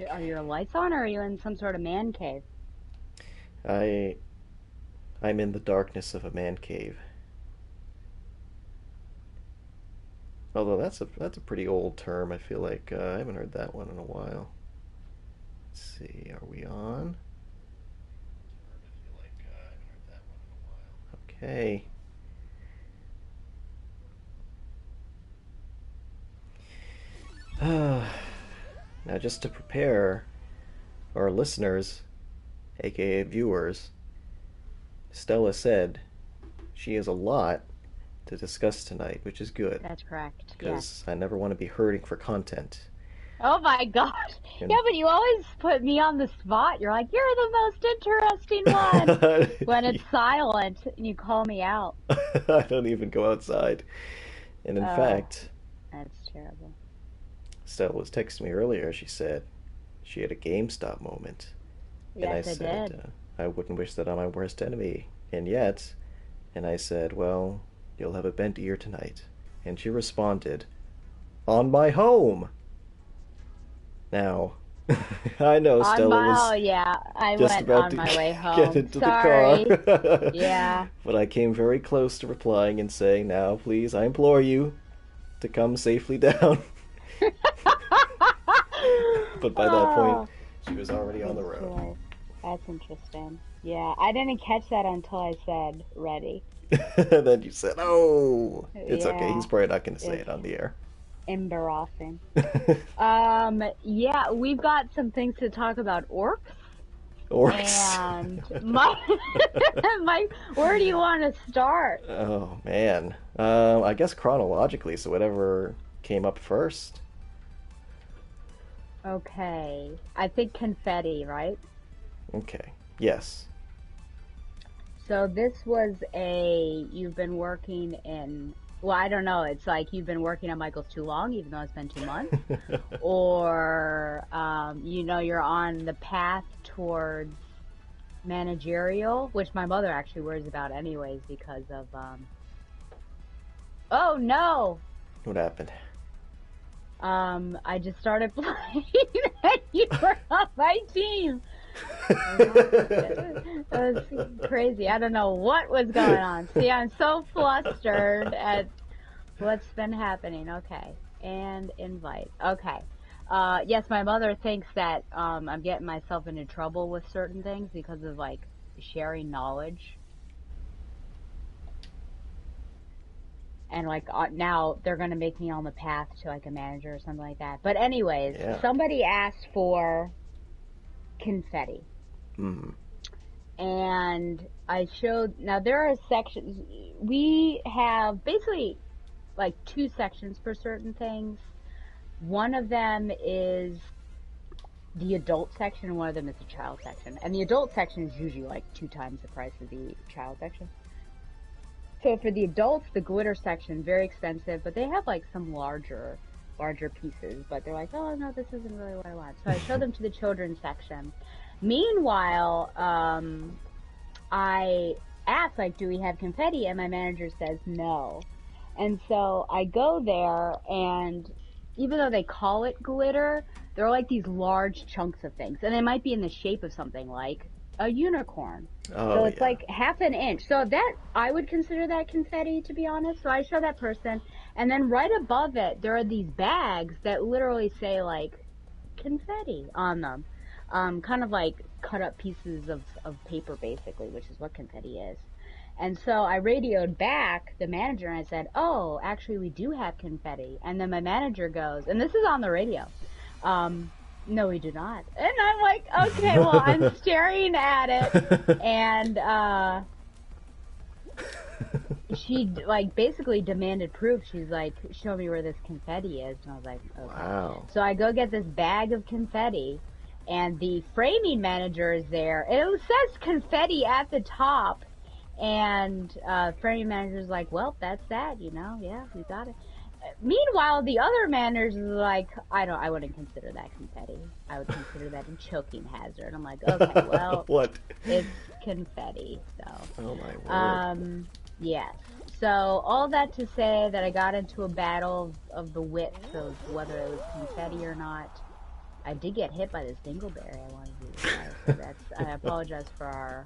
Are your lights on or are you in some sort of man cave? I I'm in the darkness of a man cave. Although that's a pretty old term. I feel like I haven't heard that one in a while. Let's see, are we on? Okay. Now, just to prepare our listeners, aka viewers, Stella said she has a lot to discuss tonight, which is good That's correct. Yes. because I never want to be hurting for content. Oh my gosh. And Yeah, but you always put me on the spot. You're like, you're the most interesting one. When it's silent, you call me out. I don't even go outside. And in Oh, fact, that's terrible. Stella was texting me earlier. She said she had a GameStop moment. And I Yes, I said, did. I wouldn't wish that on my worst enemy. And yet, and I said, well, you'll have a bent ear tonight. And she responded, on my home! Now, I know On Stella my, oh was yeah, I just went about on to my way get home. into the car. Sorry. Yeah. But I came very close to replying and saying, now, please, I implore you to come safely down. But by that point, Oh, she was already on the good road. choice. That's interesting. Yeah, I didn't catch that until I said ready. And then you said, oh, it's okay. He's Yeah, probably not going to say it's it on the air. embarrassing. Yeah, we've got some things to talk about orcs Orcs. and my my where do you want to start? Oh, man. I guess chronologically, so whatever came up first. Okay. I think confetti, right? Okay. Yes. So this was a you've been working in well, I don't know, it's like you've been working on Michael's too long, even though it's been 2 months. Or you're on the path towards managerial, which my mother actually worries about anyways because of oh no. What happened? I just started playing and you were on my team. I lost it. It was crazy. I don't know what was going on. See, I'm so flustered at what's been happening. Okay. And invite. Okay. Yes, my mother thinks that I'm getting myself into trouble with certain things because of like sharing knowledge. And like now they're gonna make me on the path to like a manager or something like that. But anyways, Yeah. somebody asked for confetti. Mm. And I showed, now there are sections, we have basically like two sections for certain things. One of them is the adult section, and one of them is the child section. And the adult section is usually like 2 times the price of the child section. So for the adults, the glitter section, very expensive, but they have like some larger pieces, but they're like, oh no, this isn't really what I want. So I show them to the children's section. Meanwhile, I ask, like, do we have confetti? And my manager says no. And so I go there, and even though they call it glitter, they're like these large chunks of things. And they might be in the shape of something like a unicorn. So Oh, it's yeah. like half an inch. So that, I would consider that confetti, to be honest. So I show that person. And then right above it, there are these bags that literally say, like, confetti on them. Kind of like cut up pieces of paper, basically, which is what confetti is. And so I radioed back the manager and I said, oh, actually, we do have confetti. And then my manager goes, and this is on the radio, no, we do not. And I'm like, okay, well, I'm staring at it. And she, like, basically demanded proof. She's like, show me where this confetti is. And I was like, okay. Wow. So I go get this bag of confetti. And the framing manager is there. It says confetti at the top. And framing manager's like, well, that's that, yeah, we got it. Meanwhile, the other managers is like, I wouldn't consider that confetti. I would consider that a choking hazard. I'm like, okay, well, What? it's confetti, Oh, my so, word. yes. So all that to say that I got into a battle of the wits of whether it was confetti or not. I did get hit by this dingleberry. I wanted you to try. So I apologize for our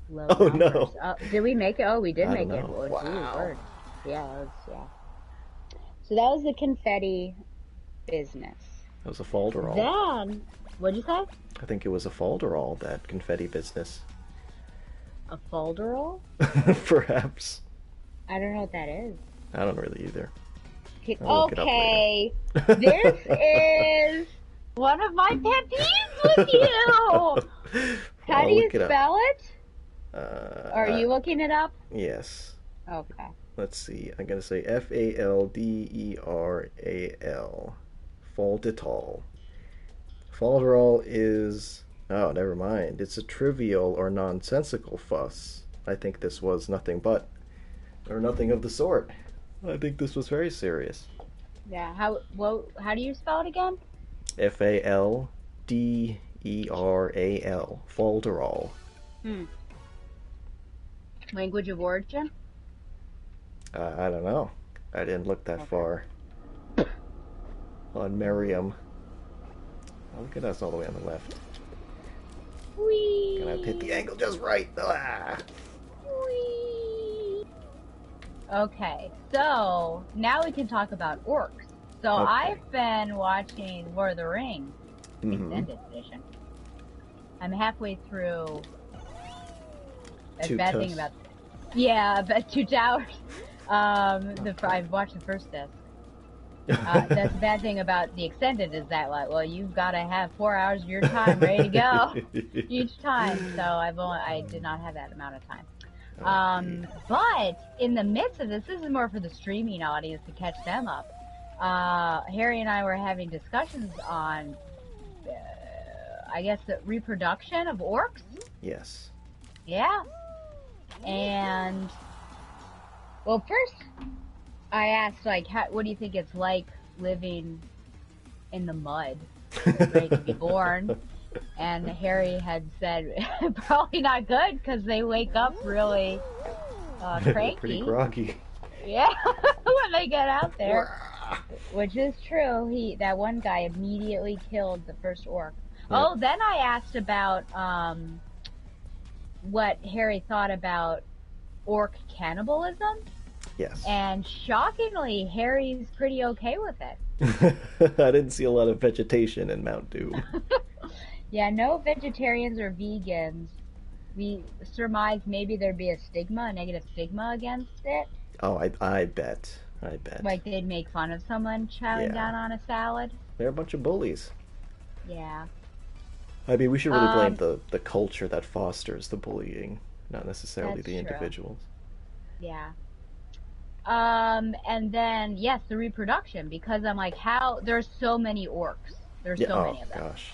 low Oh numbers. no. Oh, did we make it? Oh, we did I don't make it. know. Oh, gee, Wow. word. Yeah, yeah. So that was the confetti business. It was a falderall. Then, what'd you say? I think it was a falderall, that confetti business. A folderol? Perhaps. I don't know what that is. I don't really either. I'll look it up Okay, later. this is one of my pet peeves with you. How do you look it up. spell it? Are you Uh, looking it up? yes. Okay. Let's see. I'm gonna say Falderal. Falditol. Falderall is. Oh, never mind. It's a trivial or nonsensical fuss. I think this was nothing but, or nothing of the sort. I think this was very serious. Yeah. How do you spell it again? Falderal. Falderall. Language of origin? I don't know. I didn't look that far on Merriam. Oh, look at us all the way on the left. Whee! Gonna have to hit the angle just right. Ah. Whee! Okay, so now we can talk about orcs. So Okay. I've been watching Lord of the Rings extended edition. I'm halfway through. That's Two bad thing Toes. about but Two Towers. I've watched the first disc. That's the bad thing about the extended is that you've got to have 4 hours of your time ready to go each time. So I did not have that amount of time. But in the midst of this is more for the streaming audience to catch them up. Harry and I were having discussions on, I guess, the reproduction of orcs. Yes. Yeah. And, well, first I asked, what do you think it's like living in the mud, ready to be born? And Harry had said, probably not good, because they wake up really cranky. Pretty groggy. Yeah, when they get out there. Which is true. That one guy immediately killed the first orc. Yeah. Oh, then I asked about what Harry thought about orc cannibalism. Yes. And shockingly, Harry's pretty okay with it. I didn't see a lot of vegetation in Mount Doom. Yeah, no vegetarians or vegans. We surmise maybe there'd be a negative stigma against it. Oh, I bet. Like they'd make fun of someone chowing down on a salad. They're a bunch of bullies. Yeah. I mean, we should really blame the culture that fosters the bullying, not necessarily That's the true. individuals. Yeah. And then, yes, the reproduction, because I'm like, there's so many orcs. There's so many of them. Gosh.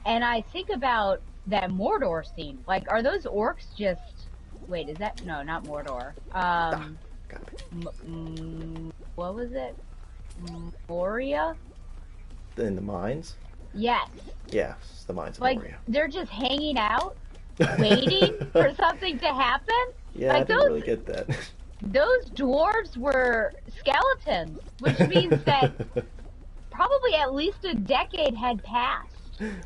And I think about that Mordor scene. Like, are those orcs just, wait, is that, no, not Mordor. What was it? Moria? In the mines? Yes. Yes, the mines of Like, Moria. they're just hanging out, waiting for something to happen? Yeah, like I didn't really get that. Those dwarves were skeletons, which means that probably at least a decade had passed.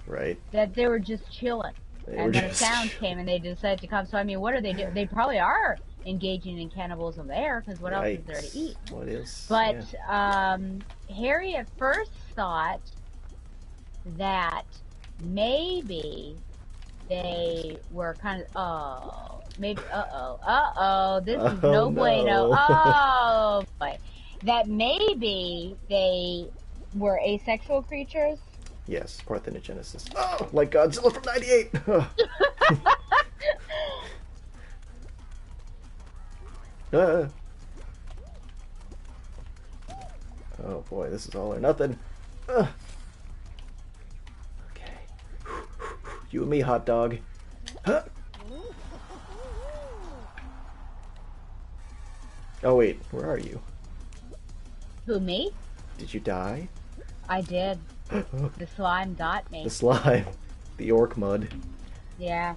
Right. That they were just chilling. And then a sound came and they decided to come. So, I mean, what are they doing? They probably are engaging in cannibalism there, because what else is there to eat? What is? But Harry at first thought that maybe they were kind of, this is no bueno. Oh, boy. That maybe they were asexual creatures. Yes, parthenogenesis. Oh, like Godzilla from '98. Oh boy, this is all or nothing. Okay. You and me, hot dog. Huh. Oh wait, where are you? Who, me? Did you die? I did. The slime got me. The slime. The orc mud. Yeah.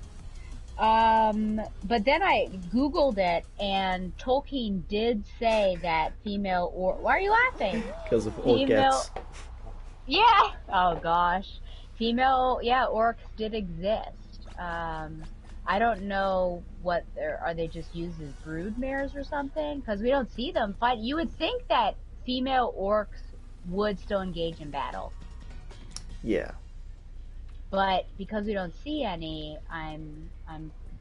But then I Googled it, and Tolkien did say that female orc... Why are you laughing? Because of Female... orcettes. Yeah! Oh, gosh. Female, yeah, orcs did exist. I don't know what are they just used as brood mares or something? Because we don't see them fight. You would think that female orcs would still engage in battle, Yeah. but because we don't see any, I'm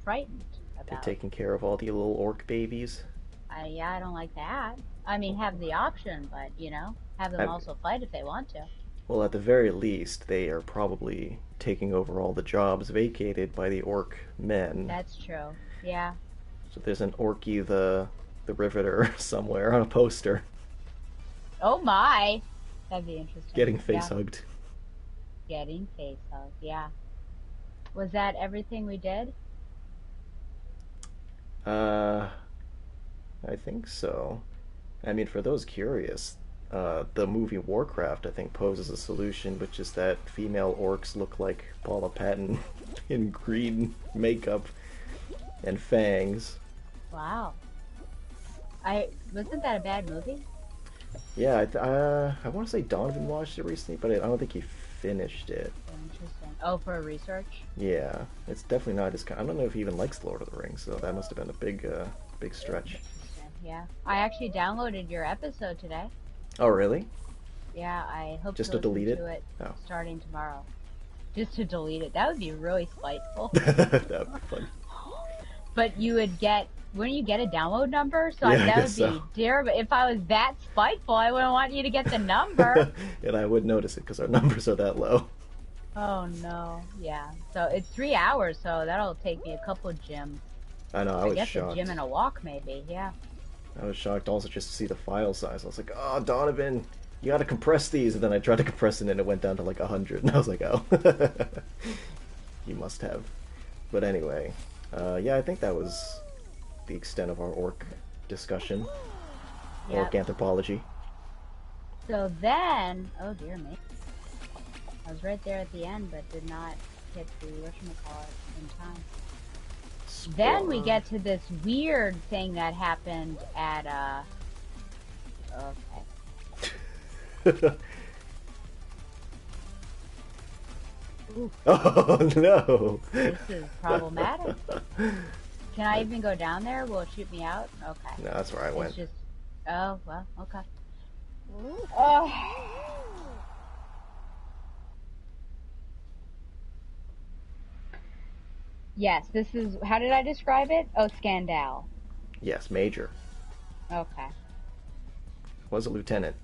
frightened They're about. taking care of all the little orc babies. I don't like that. I mean, have the option, but have them I, also fight if they want to. well, at the very least, they are probably taking over all the jobs vacated by the orc men. That's true. Yeah. So there's an Orky the Riveter somewhere on a poster Oh my, that'd be interesting. getting face Yeah. hugged. Getting face hugged. Yeah. Was that everything we did? Uh, I think so. I mean, for those curious, the movie Warcraft, I think, poses a solution, which is that female orcs look like Paula Patton in green makeup and fangs. Wow. I wasn't that a bad movie? Yeah, I want to say Donovan watched it recently, but I don't think he finished it. Interesting. Oh, for research? Yeah, it's definitely not his kind. I don't know if he even likes Lord of the Rings, so that must have been a big stretch. Interesting. Yeah. I actually downloaded your episode today. Oh, really? Yeah, I hope Just to to listen delete it? to it Oh. starting tomorrow. Just to delete it. That would be really spiteful. That would be fun. But wouldn't you get a download number? So Yeah, I that guess would be so. dear. But if I was that spiteful, I wouldn't want you to get the number. And I would notice it because our numbers are that low. Oh no. Yeah. So it's 3 hours, so that'll take me a couple of gyms. I know, I I was guess shocked. a gym and a walk, maybe. Yeah. I was shocked also just to see the file size. I was like, oh, Donovan, you gotta compress these. And then I tried to compress it and it went down to like 100. And I was like, oh. You must have. But anyway, yeah, I think that was the extent of our orc discussion. Yep. Orc anthropology. So then, oh dear me, I was right there at the end, but did not hit the whatchamacallit in time. Then we get to this weird thing that happened at okay. Ooh, Oh no! this is problematic. Can I even go down there? Will it shoot me out? Okay. No, that's where I It's went. just, oh well, okay. Oh. Yes, this is, how did I describe it? Oh, Scandal. Yes, Major. Okay, Was a lieutenant.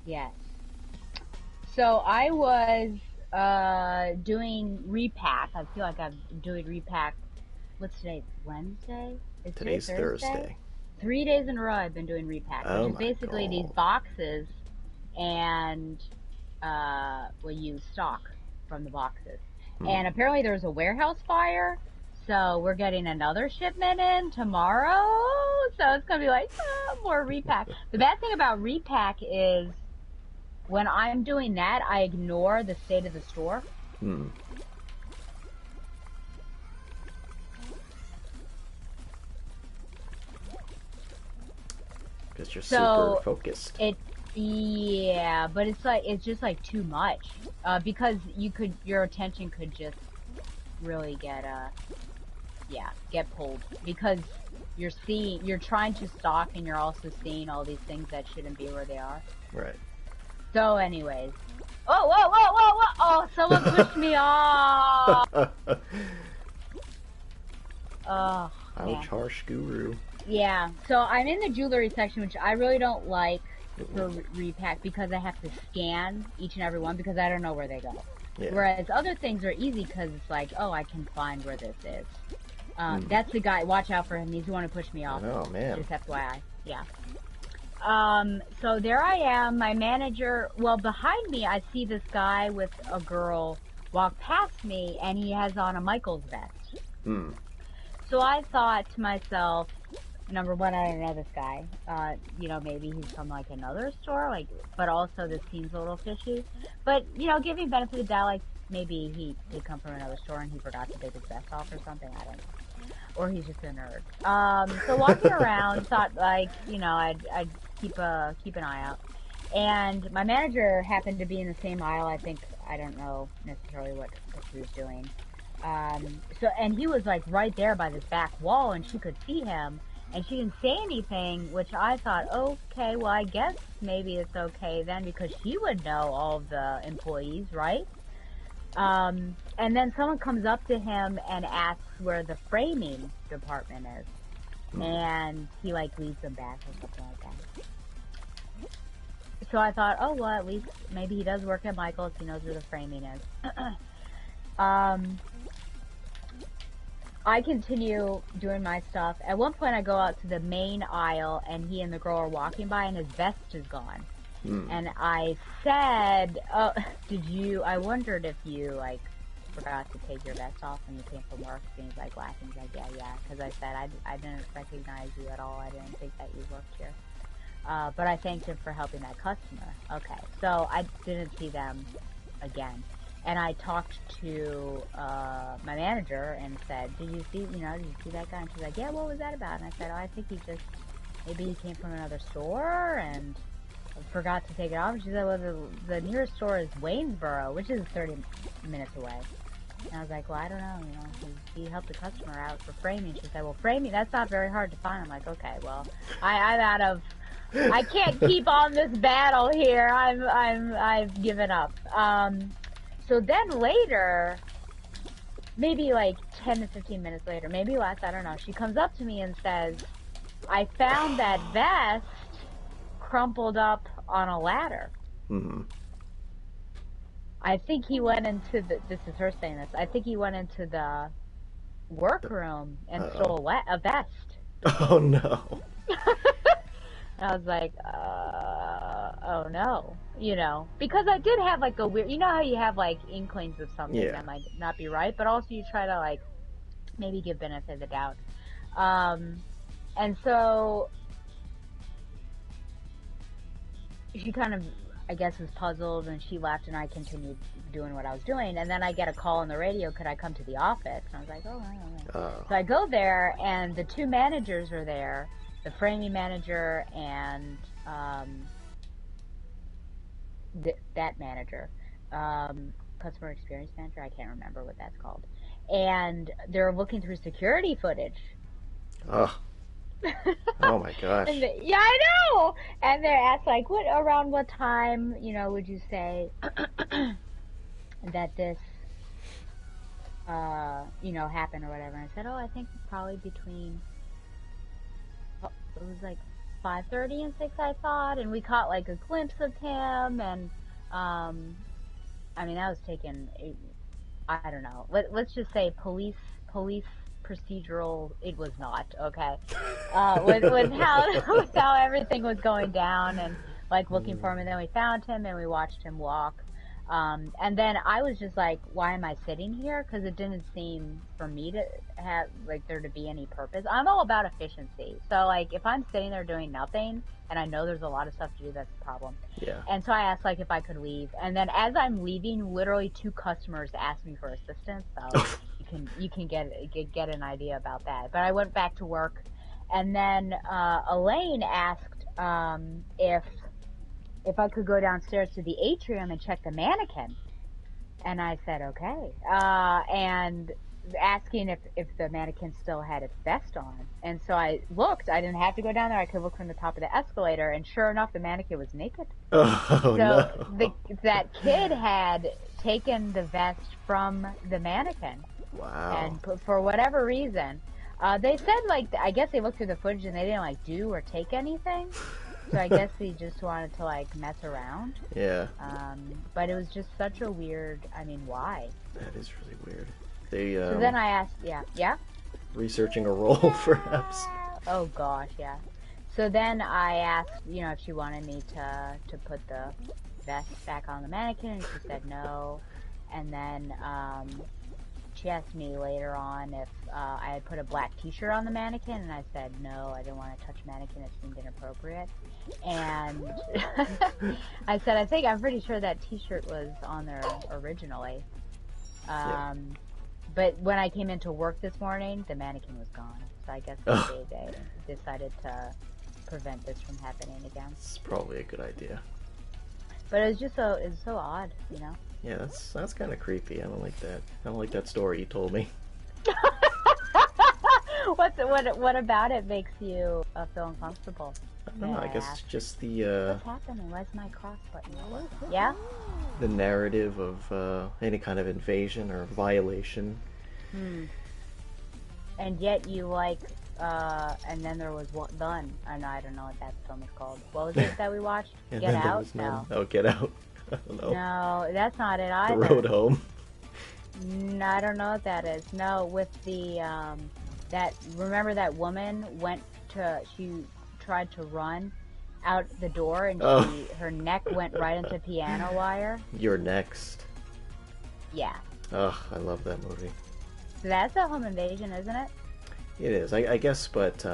yes. So I was doing repack. I feel like I'm doing repack. What's today? Wednesday? Is today Today's Thursday. 3 days in a row I've been doing repack, Oh which is my basically these God. boxes and well, you stock from the boxes. And apparently there's a warehouse fire, so we're getting another shipment in tomorrow. So it's gonna be like more repack. The bad thing about repack is when I'm doing that, I ignore the state of the store. Hmm. Because you're So, super focused. Yeah, but it's just like too much. Because your attention could just really get pulled. Because you're trying to stalk and you're also seeing all these things that shouldn't be where they are. Right. So anyways. Oh, whoa, whoa, whoa, whoa! Oh, someone pushed me off! Oh, man. Ouch, harsh guru. Yeah, so I'm in the jewelry section, which I really don't like for repack because I have to scan each and every one because I don't know where they go. Yeah. Whereas other things are easy because it's like, oh, I can find where this is. That's the guy. Watch out for him. He's the one who pushed me off. Oh, man. Just FYI. Yeah. So there I am. My manager. Well, behind me, I see this guy with a girl walk past me, and he has on a Michaels vest. Hmm. So I thought to myself, number one, I don't know this guy. Maybe he's from like another store, but also this seems a little fishy. But, giving benefit of the doubt, like maybe he did come from another store and he forgot to take his vest off or something, I don't know. Or he's just a nerd. So walking around, thought I'd keep an eye out. And my manager happened to be in the same aisle. I don't know necessarily what she was doing. And he was like right there by this back wall, and she could see him, and she didn't say anything, which I thought, okay, well, I guess maybe it's okay then, because she would know all of the employees, right? And then someone comes up to him and asks where the framing department is. And he like leads them back or something like that. So I thought, oh well, at least maybe he does work at Michael's. He knows where the framing is. I continue doing my stuff. At one point, I go out to the main aisle, and he and the girl are walking by, and his vest is gone. And I said, "Oh, I wondered if you like forgot to take your vest off when you came from work." And he's like laughing. He's like, "Yeah," because I said I didn't recognize you at all. I didn't think that you worked here. But I thanked him for helping that customer. Okay, so I didn't see them again. And I talked to my manager and said, did you see that guy? And she's like, yeah, what was that about? And I said, oh, I think maybe he came from another store and forgot to take it off. And she said, well, the nearest store is Waynesboro, which is 30 minutes away. And I was like, well, I don't know, he helped the customer out for framing. She said, well, framing, that's not very hard to find. I'm like, okay, well, I can't keep on this battle here. I've given up. So then later, maybe like 10 to 15 minutes later, maybe less, I don't know, she comes up to me and says, I found that vest crumpled up on a ladder. I think he went into this is her saying this, I think he went into the workroom and stole a vest. Oh no. I was like, oh no, because I did have like a weird, how you have like inklings of something that might not be right, but also you try to like maybe give benefit of the doubt. And so she kind of, I guess, was puzzled, and she left, and I continued doing what I was doing. And then I get a call on the radio, could I come to the office? And I was like, oh, I don't know. So I go there, and the two managers are there, the framing manager and that manager, customer experience manager, I can't remember what that's called. And they're looking through security footage. Oh. Oh my gosh. Yeah, I know. And they're asked like, around what time, would you say that this, happened or whatever? And I said, oh, I think probably between, it was like 5:30 and 6, I thought, and we caught like a glimpse of him, and I mean, that was taken, I don't know, let's just say police procedural, it was not, okay, with how everything was going down, and like looking for him, and then we found him, and we watched him walk, and then I was just like, why am I sitting here? Because it didn't seem for me to have, like, there to be any purpose. I'm all about efficiency. So, like, if I'm sitting there doing nothing, and I know there's a lot of stuff to do, that's a problem. Yeah. And so I asked, like, if I could leave. And then as I'm leaving, literally 2 customers asked me for assistance. So you can get an idea about that. But I went back to work. And then Elaine asked if I could go downstairs to the atrium and check the mannequin. And I said, okay. And asking if the mannequin still had its vest on. And so I looked. I didn't have to go down there. I could look from the top of the escalator. And sure enough, the mannequin was naked. Oh, so no. That kid had taken the vest from the mannequin. Wow. And for whatever reason, they said, like, I guess they looked through the footage and they didn't, like, do or take anything. So I guess he just wanted to, like, mess around. Yeah. But it was just such a weird, I mean, why? That is really weird. So then I asked, yeah? Researching a role, perhaps. Oh, gosh, yeah. So then I asked, if she wanted me to put the vest back on the mannequin, and she said no. And then she asked me later on if I had put a black t-shirt on the mannequin, and I said no, I didn't want to touch a mannequin, it seemed inappropriate. And I said, I'm pretty sure that t-shirt was on there originally. But when I came into work this morning, the mannequin was gone. So I guess they decided to prevent this from happening again. It's probably a good idea. But it's so odd, you know. Yeah, that's kind of creepy. I don't like that. I don't like that story you told me. What about it makes you feel uncomfortable? I don't know. I guess it's just What's happening? Why's my cross button not working? Yeah. the narrative of any kind of invasion or violation. And yet you like, and then there was what done. I don't know what that film is called. What was it that we watched? And Get then there Out? was No. Oh, Get Out. I don't know. No, that's not it either. The Road Home. No, I don't know what that is. No, with the remember that woman she tried to run out the door and her neck went right into piano wire. You're Next. Yeah. Ugh, I love that movie. So that's a home invasion, isn't it? It is, I guess, but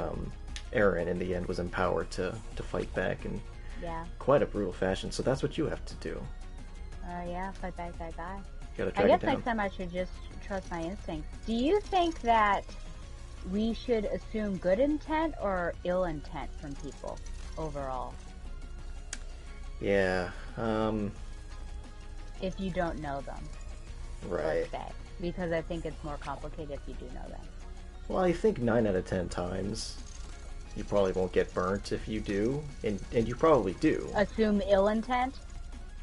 Aaron in the end was empowered to fight back in quite a brutal fashion. So that's what you have to do. Yeah, fight back that guy. You gotta I track guess it down. next time I should just trust my instincts. Do you think that we should assume good intent or ill intent from people overall? Yeah. If you don't know them, Right. let's say, because I think it's more complicated if you do know them. Well, I think 9 out of 10 times you probably won't get burnt if you do, and you probably do. Assume ill intent?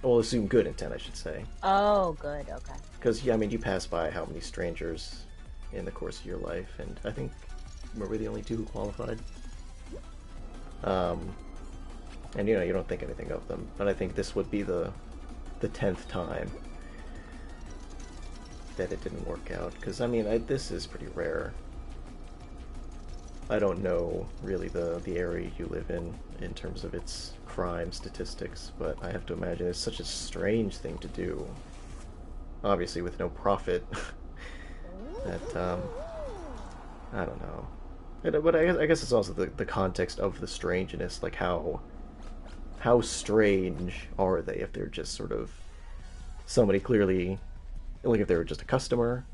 Well, assume good intent, I should say. Oh, good, okay. Because, yeah, I mean, you pass by how many strangers in the course of your life, and I think we're the only two who qualified. And, you don't think anything of them, but I think this would be the 10th time that it didn't work out. Because, I mean, this is pretty rare. I don't know, really, the area you live in terms of its crime statistics, but I have to imagine it's such a strange thing to do. Obviously, with no profit. That, I don't know. But I guess it's also the context of the strangeness, like how strange are they if they're just sort of somebody clearly, like if they were just a customer,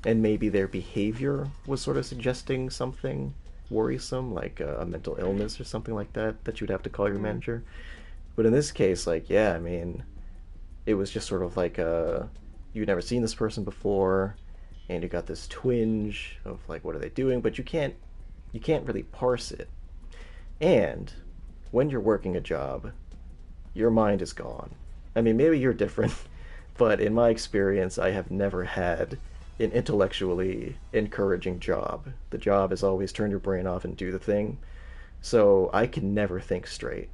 and maybe their behavior was sort of suggesting something worrisome, like a mental illness or something like that you'd have to call your manager. But in this case, like, yeah, I mean, it was just sort of like you'd never seen this person before, and you got this twinge of like, what are they doing? But you can't really parse it. And when you're working a job, your mind is gone. I mean, maybe you're different, but in my experience, I have never had an intellectually encouraging job. The job is always turn your brain off and do the thing. So I can never think straight.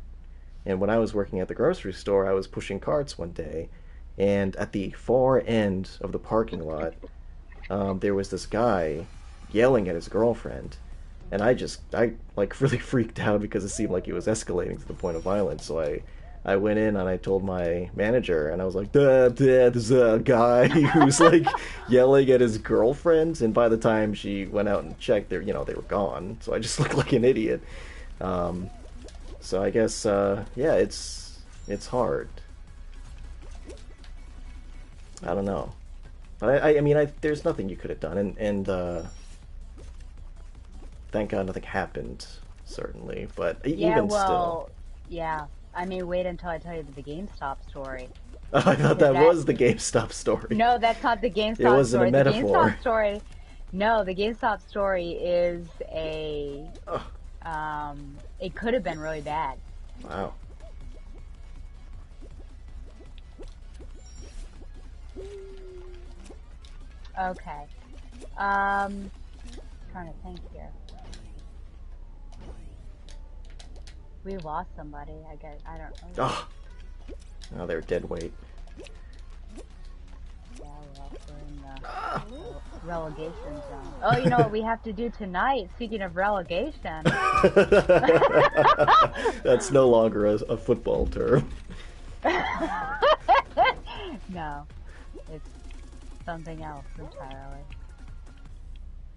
And when I was working at the grocery store, I was pushing carts one day, and at the far end of the parking lot, there was this guy yelling at his girlfriend, and I like really freaked out because it seemed like he was escalating to the point of violence. So I went in and I told my manager, and I was like, there's a guy who's like yelling at his girlfriend, and by the time she went out and checked, they were gone. So I just looked like an idiot. So I guess yeah, it's hard. I don't know. I mean, there's nothing you could have done, and thank God nothing happened, certainly. But even still, yeah. I mean, wait until I tell you the GameStop story. I thought that was the GameStop story. No, that's not the GameStop story. It wasn't a metaphor. The GameStop story. No, the GameStop story is a. It could have been really bad. Wow. Okay. Trying to think here. We lost somebody. I guess I don't know. Oh, they're dead weight. Yeah, well, we're in the relegation zone. Oh, you know what we have to do tonight? Speaking of relegation. That's no longer a football term. No, it's something else entirely.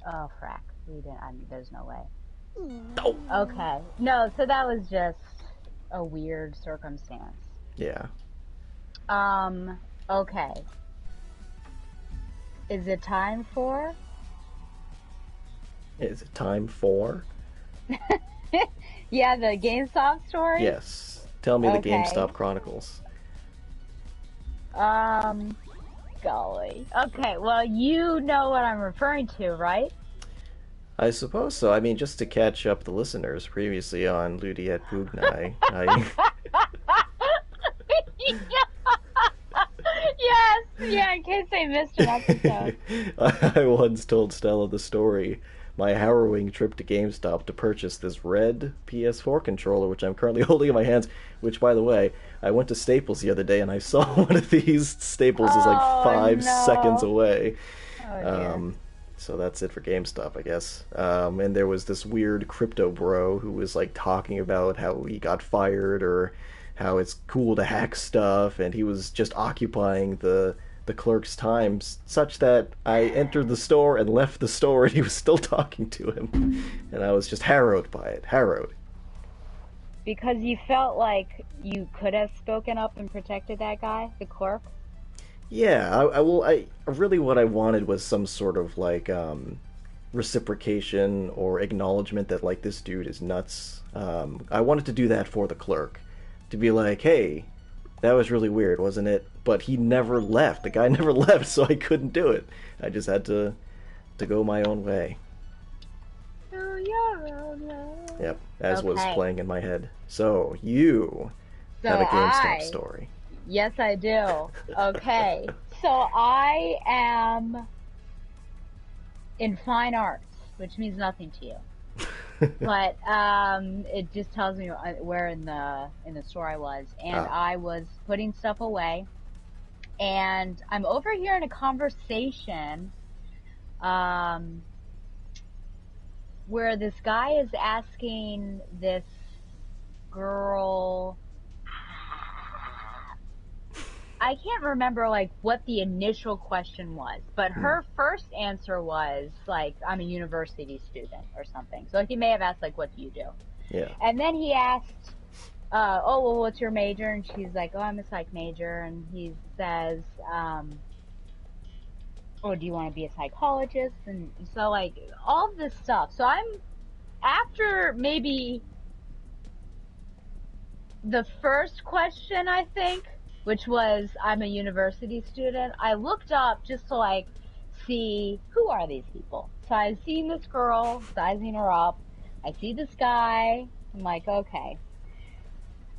Oh, frack. We didn't. There's no way. No. Okay. No, so that was just a weird circumstance. Yeah. Okay. Is it time for? Is it time for? Yeah, the GameStop story? Yes. Tell me the Okay. GameStop Chronicles. Um, golly. Okay, well, you know what I'm referring to, right? I suppose so. I mean, just to catch up the listeners, previously on Ludi at Bugnai, I Yes, yeah, in case they missed an episode. I once told Stella the story, my harrowing trip to GameStop to purchase this red PS4 controller, which I'm currently holding in my hands. Which, by the way, I went to Staples the other day and I saw one of these. Staples is like Oh 5 seconds no. away. Oh dear. Um, so that's it for GameStop, I guess. And there was this weird crypto bro who was like talking about how he got fired or how it's cool to hack stuff, and he was just occupying the clerk's time such that I entered the store and left the store, and he was still talking to him, and I was just harrowed by it. Harrowed. Because you felt like you could have spoken up and protected that guy, the clerk? Yeah, I really what I wanted was some sort of like reciprocation or acknowledgement that like this dude is nuts. I wanted to do that for the clerk, to be like, hey, that was really weird, wasn't it? But he never left. The guy never left, so I couldn't do it. I just had to go my own way. Oh, your own way. Yep, as was Okay. playing in my head. So you So have a GameStop I, story. yes, I do. Okay. So I am in fine arts, which means nothing to you. But it just tells me where in the store I was, and Ah, I was putting stuff away, and I'm overhearing a conversation um, where this guy is asking this girl. I can't remember like what the initial question was, but hmm, her first answer was like, "I'm a university student" or something. So he may have asked like, "What do you do?" yeah. And then he asked, "Oh, well, what's your major?" And she's like, "Oh, I'm a psych major." And he says, "Oh, do you want to be a psychologist?" And so like all of this stuff. So I'm after maybe the first question, I think, which was I'm a university student, I looked up just to like see who are these people. So I've seen this girl sizing her up. I see this guy. I'm like, okay,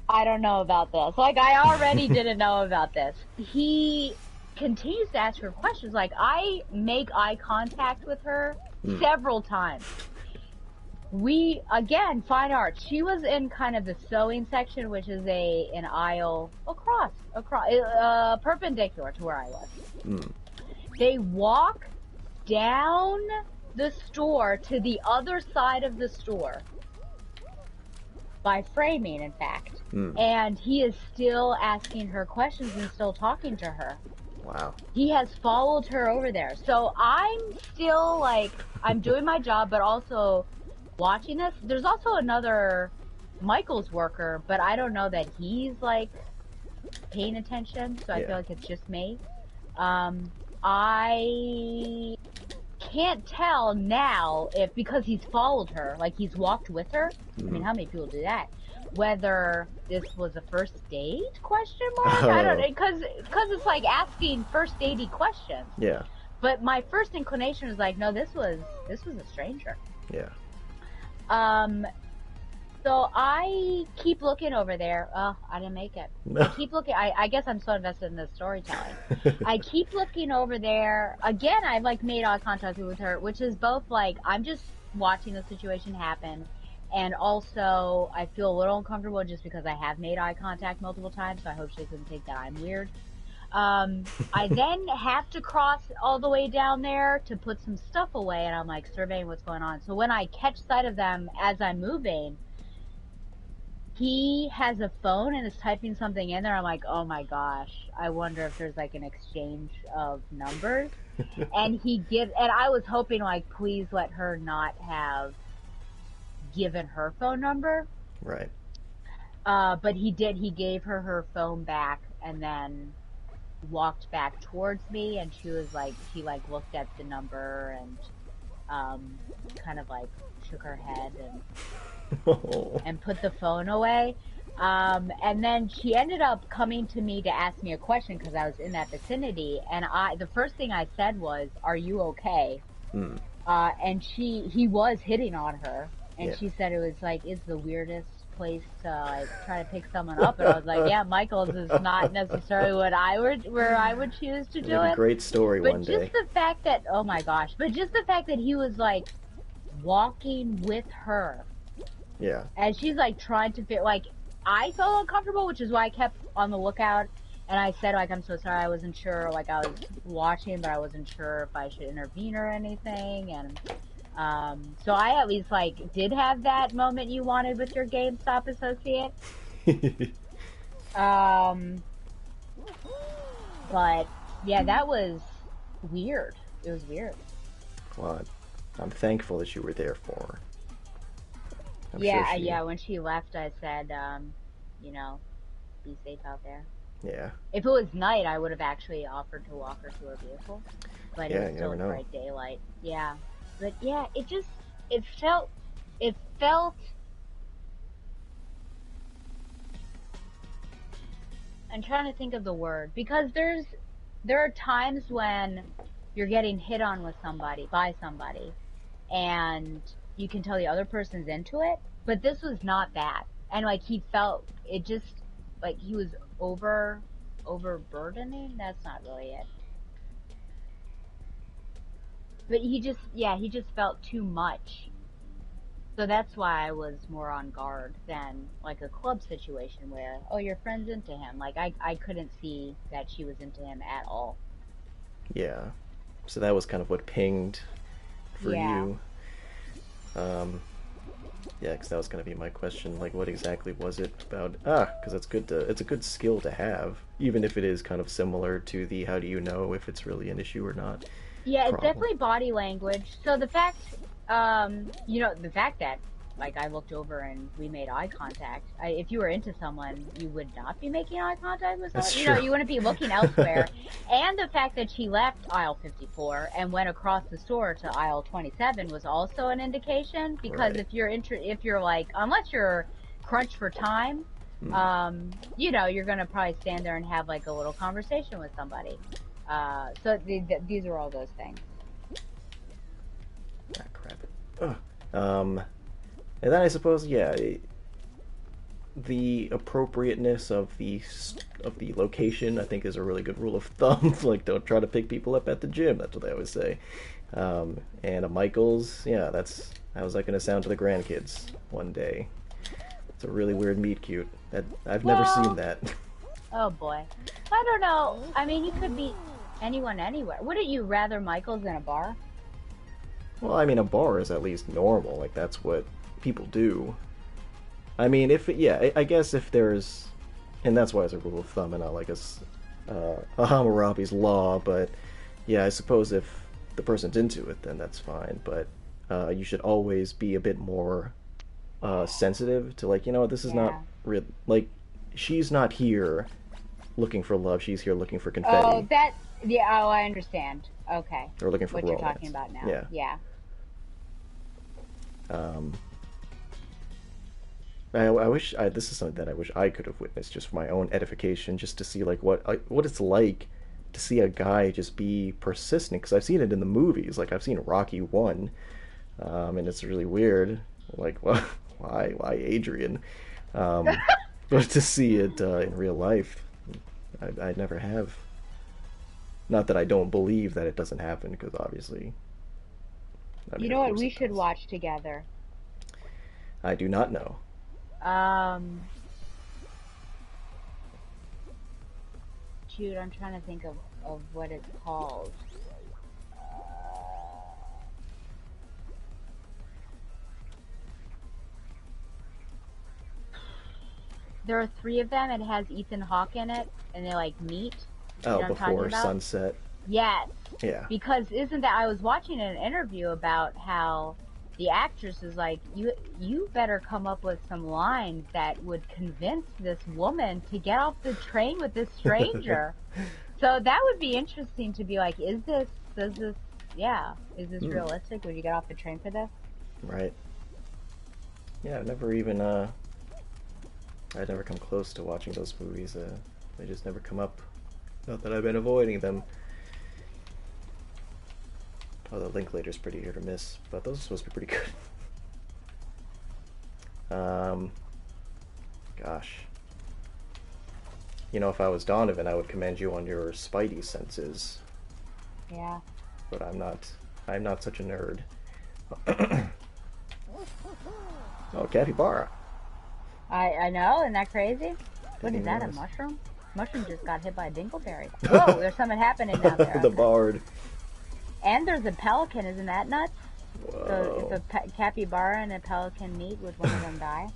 I don't know about this. Like I already didn't know about this. He continues to ask her questions. Like I make eye contact with her Hmm, several times. We again fine arts. She was in kind of the sewing section, which is an aisle across perpendicular to where I was. hmm, They walk down the store to the other side of the store by framing, in fact, hmm. and he is still asking her questions and still talking to her. Wow. He has followed her over there. So I'm still like, I'm doing my job, but also watching this. There's also another Michael's worker, but I don't know that he's like paying attention. So I Yeah. feel like it's just me. I can't tell now if because he's followed her, like he's walked with her. I Hmm. mean, how many people do that? Whether this was a first date question mark? I don't Oh, know, because it's like asking first datey questions. yeah, But my first inclination was like, no, this was a stranger. yeah. Um, so I keep looking over there. Oh, I didn't make it. I No. keep looking. I guess I'm so invested in the storytelling. I keep looking over there. Again, I've like made eye contact with her, which is both like I'm just watching the situation happen, and also I feel a little uncomfortable just because I have made eye contact multiple times. So I hope she doesn't think that I'm weird. I then have to cross all the way down there to put some stuff away, and I'm like surveying what's going on. So when I catch sight of them as I'm moving, he has a phone and is typing something in there. I'm like, oh my gosh, I wonder if there's like an exchange of numbers. And I was hoping like, please let her not have given her phone number. Right. But he did. He gave her phone back and then walked back towards me, and she was like, she like looked at the number and kind of like shook her head Oh. and put the phone away. And then she ended up coming to me to ask me a question because I was in that vicinity. And the first thing I said was, "Are you okay?" Hmm. And he was hitting on her, and Yeah. she said it was like, it's the weirdest place to like try to pick someone up. And I was like, yeah, Michael's is not necessarily where I would choose to do Make a it. great story But one just day. the fact that, oh my gosh, but just the fact that he was like walking with her Yeah. and she's like trying to fit, like, I felt uncomfortable, which is why I kept on the lookout. And I said, like, I'm so sorry, I wasn't sure, like, I was watching, but I wasn't sure if I should intervene or anything. And so I at least like did have that moment you wanted with your GameStop associate. Um, but yeah, that was weird. It was weird. Well, I'm thankful that you were there for her. I'm sure Yeah, she. yeah. When she left, I said, you know, be safe out there. Yeah. If it was night, I would have actually offered to walk her to her vehicle, but it Yeah, was you still never in know. bright daylight. Yeah, but yeah, it felt, it felt. I'm trying to think of the word because there are times when you're getting hit on with somebody by somebody and you can tell the other person's into it, but this was not that. And like he felt it just like he was overburdening. That's not really it. But he just felt too much. So that's why I was more on guard than like a club situation where, oh, your friend's into him. Like I couldn't see that she was into him at all. Yeah. So that was kind of what pinged for Yeah. you. Um, yeah, because that was going to be my question. Like, what exactly was it about? Because it's a good skill to have, even if it is kind of similar to the how do you know if it's really an issue or not Yeah, it's problem. definitely body language. So the fact, the fact that like I looked over and we made eye contact. If you were into someone, you would not be making eye contact with That's someone. true. You wouldn't be looking elsewhere. And the fact that she left aisle 54 and went across the store to aisle 27 was also an indication. Because Right. if you're like, unless you're crunched for time, Hmm. you're gonna probably stand there and have like a little conversation with somebody. So these are all those things. Ah, crap. Ugh. Um, and then I suppose, yeah, the appropriateness of the location, I think, is a really good rule of thumb. Like, don't try to pick people up at the gym. That's what they always say. And a Michaels, yeah, that's how's that going to sound to the grandkids one day? It's a really weird meet cute. That I've never seen Well, that. oh boy, I don't know. I mean, you could be anyone anywhere. Wouldn't you rather Michael's in a bar? Well, I mean, a bar is at least normal. Like that's what people do. I mean, if yeah, I guess if there's, and that's why it's a rule of thumb and not like a Hammurabi's law. But yeah, I suppose if the person's into it, then that's fine. But you should always be a bit more sensitive to like, this is not Yeah. real. Like, she's not here looking for love. She's here looking for Oh, confetti that. Yeah. Oh, I understand. Okay, or looking for what you're talking romance. about now. Yeah. Yeah. Um, I wish this is something that I wish I could have witnessed just for my own edification, just to see like what it's like to see a guy just be persistent. Because I've seen it in the movies, like I've seen Rocky 1, and it's really weird. Like, well, why Adrian? Um, but to see it in real life, I never have. Not that I don't believe that it doesn't happen, because obviously, I You mean, know of what? course We it should does. watch together. I do not know. Um, Shoot, I'm trying to think of what it's called. There are three of them. It has Ethan Hawke in it, and they like meet. You Oh, know what I'm talking before about? sunset. Yes, Yeah. because isn't that I was watching an interview about how the actress is like, you better come up with some lines that would convince this woman to get off the train with this stranger. So that would be interesting to be like, does this, yeah, is this Hmm. realistic? Would you get off the train for this? Right. Yeah, I've never even I'd never come close to watching those movies. They just never come up. Not that I've been avoiding them. Although Linklater's pretty hit or miss, but those are supposed to be pretty good. Gosh. You know, if I was Donovan, I would commend you on your Spidey senses. Yeah. But I'm not. I'm not such a nerd. Oh, capybara. I know, isn't that crazy? What is that, a mushroom? Mushroom just got hit by a dingleberry. Whoa, there's something happening down there. The bard. And there's a pelican, isn't that nuts? Whoa. So if a capybara and a pelican meet, would one of them die?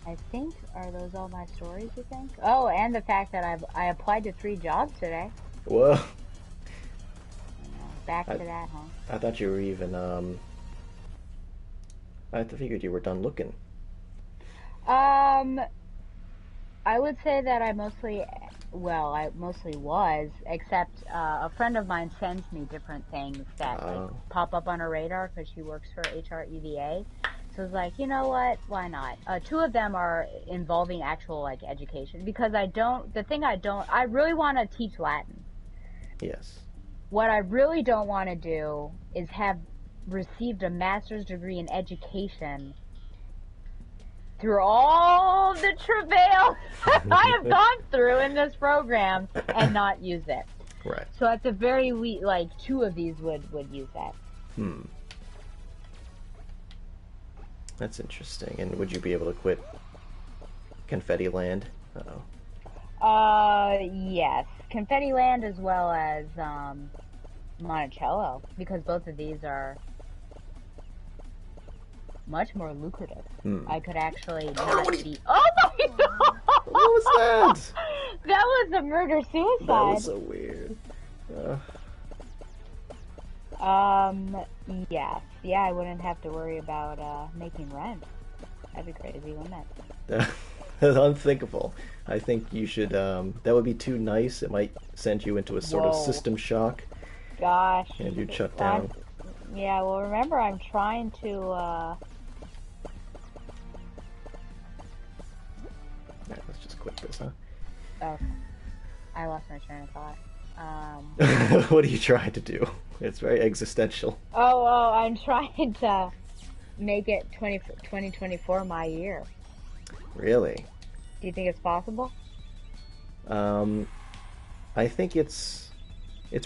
I think, are those all my stories, you think? Oh, and the fact that I applied to 3 jobs today. Whoa. Back to that, huh? I thought you were even, I figured you were done looking. I would say that I mostly was, except a friend of mine sends me different things that like, pop up on her radar because she works for HREVA. So it's like, you know what? Why not? 2 of them are involving actual like education because I really want to teach Latin. Yes. What I really don't want to do is have received a master's degree in education through all the travail I have gone through in this program and not use it. Right. So at the very least, like 2 of these would use that. That's interesting. And would you be able to quit Confetti Land? Uh-oh. Yes. Confetti Land as well as Monticello, because both of these are much more lucrative. I could actually not be... Oh my god! What was that? That was a murder-suicide. That was so weird. Yes. Yeah, I wouldn't have to worry about making rent. That'd be crazy, wouldn't it? That's unthinkable. I think you should, that would be too nice. It might send you into a sort of system shock. Gosh. And you'd shut down. Yeah, well remember I'm trying to, Let's just quit this, huh? Oh, I lost my train of thought. What are you trying to do? It's very existential. Oh, I'm trying to make it 2024 my year. Really? Do you think it's possible? I think it's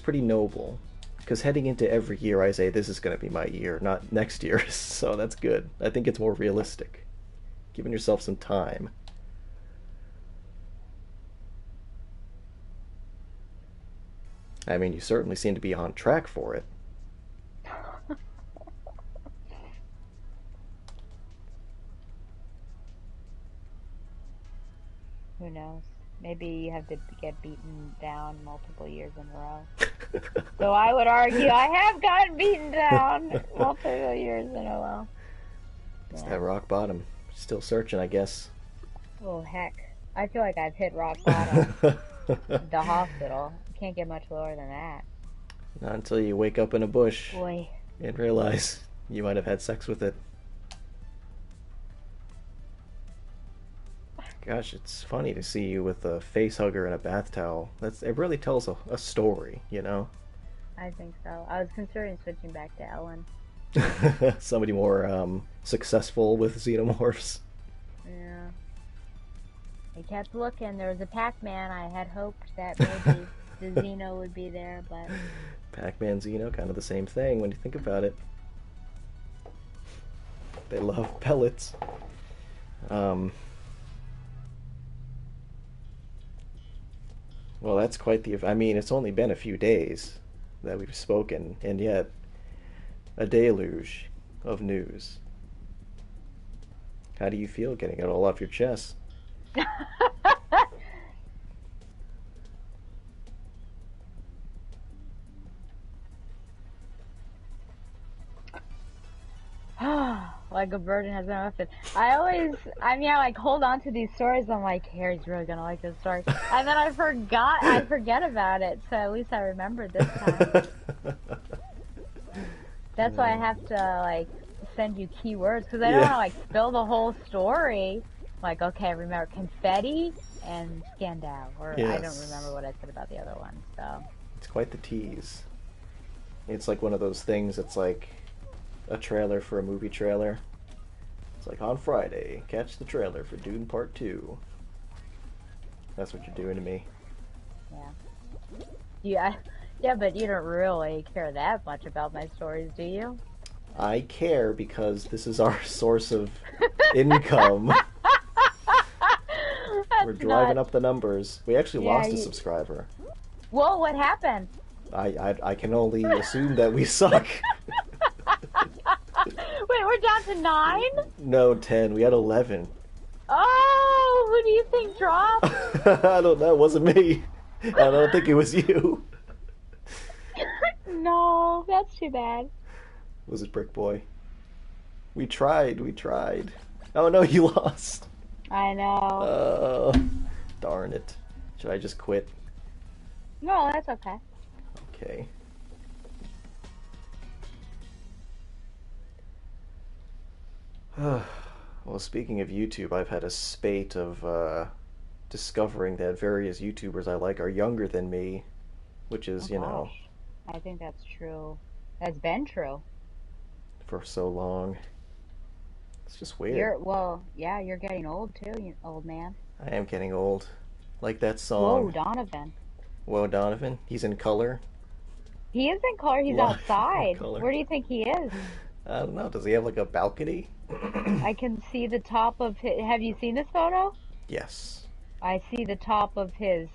pretty noble. Because heading into every year I say this is going to be my year, not next year, so that's good. I think it's more realistic. Giving yourself some time. I mean, you certainly seem to be on track for it. Who knows? Maybe you have to get beaten down multiple years in a row. So I would argue I have gotten beaten down multiple years in a row. It's that rock bottom. Still searching, I guess. Oh, heck. I feel like I've hit rock bottom. The hospital. Can't get much lower than that. Not until you wake up in a bush. Boy. And realize you might have had sex with it. Gosh, it's funny to see you with a face hugger and a bath towel. It really tells a story, you know? I think so. I was considering switching back to Ellen. Somebody more successful with xenomorphs. Yeah. I kept looking. There was a Pac-Man. I had hoped that maybe the Xeno would be there, but... Pac-Man, Xeno, kind of the same thing when you think about it. They love pellets. Well, that's quite the... I mean, it's only been a few days that we've spoken, and yet a deluge of news. How do you feel getting it all off your chest? Like a bird has no weapon. I like hold on to these stories. I'm like, Harry's really gonna like this story, and then I forget about it. So at least I remembered this time. That's why I have to like send you keywords because I don't want Yeah. to like spill the whole story. Like, okay, remember confetti and scandal, or I don't remember Yes. what I said about the other one. So It's quite the tease. It's like one of those things. It's like a trailer for a movie trailer. It's like on Friday, catch the trailer for Dune Part 2. That's what you're doing to me. yeah, yeah, yeah. But you don't really care that much about my stories, do you? I care because this is our source of income. We're That's driving not. up the numbers. We actually Yeah. lost a subscriber. Whoa, what happened? I can only assume that we suck. Wait, we're down to 9? No, 10. We had 11. Oh, who do you think dropped? I don't know. It wasn't me. I don't think it was you. No, that's too bad. Was it Brick Boy? We tried. We tried. Oh no, you lost. I know. Darn it. Should I just quit? No, that's okay. Okay. Well, speaking of YouTube, I've had a spate of discovering that various YouTubers I like are younger than me, which Oh is, gosh, I think that's true. That's been true. for so long. It's just weird. Well, yeah, you're getting old too, you old man. I am getting old. Like that Whoa, song, Donovan. Whoa Donovan. He's in color. He isn't color. He's Live in outside. color. Where do you think he is? I don't know. Does he have like a balcony? I can see the top of his. Have you seen this photo? Yes. I see the top of his.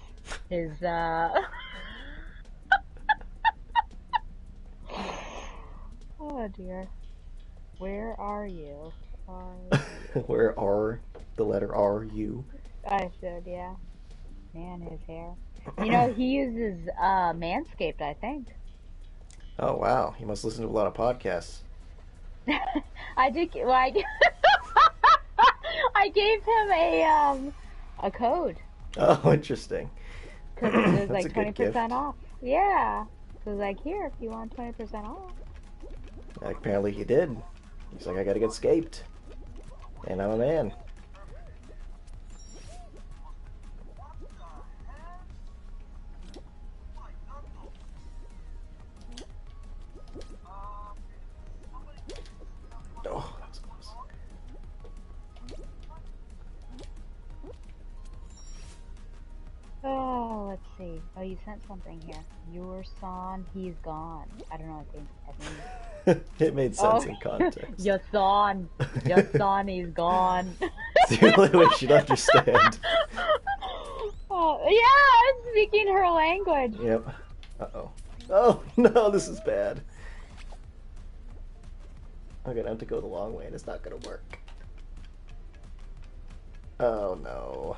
Oh dear. Where are you? Are you? Where are the letter R U? I should, yeah. Man, his hair. You know, he uses Manscaped, I think. Oh wow, he must listen to a lot of podcasts. I did. Well, I gave him a code Oh, interesting. because it was That's a like good gift. 20% off. Yeah. So it was like, here, if you want 20% off. Apparently he did. He's like, I gotta get scaped. And I'm a man. Oh, that was close. Oh, let's see. Oh, you sent something here. Your son, he's gone. I don't know. I think. It made Oh, sense in context. your son, he's gone. It's the only way she'd understand. Oh, yeah, I'm speaking her language. Yep. Uh-oh. Oh, no, this is bad. I'm gonna have to go the long way and it's not gonna work. Oh, no.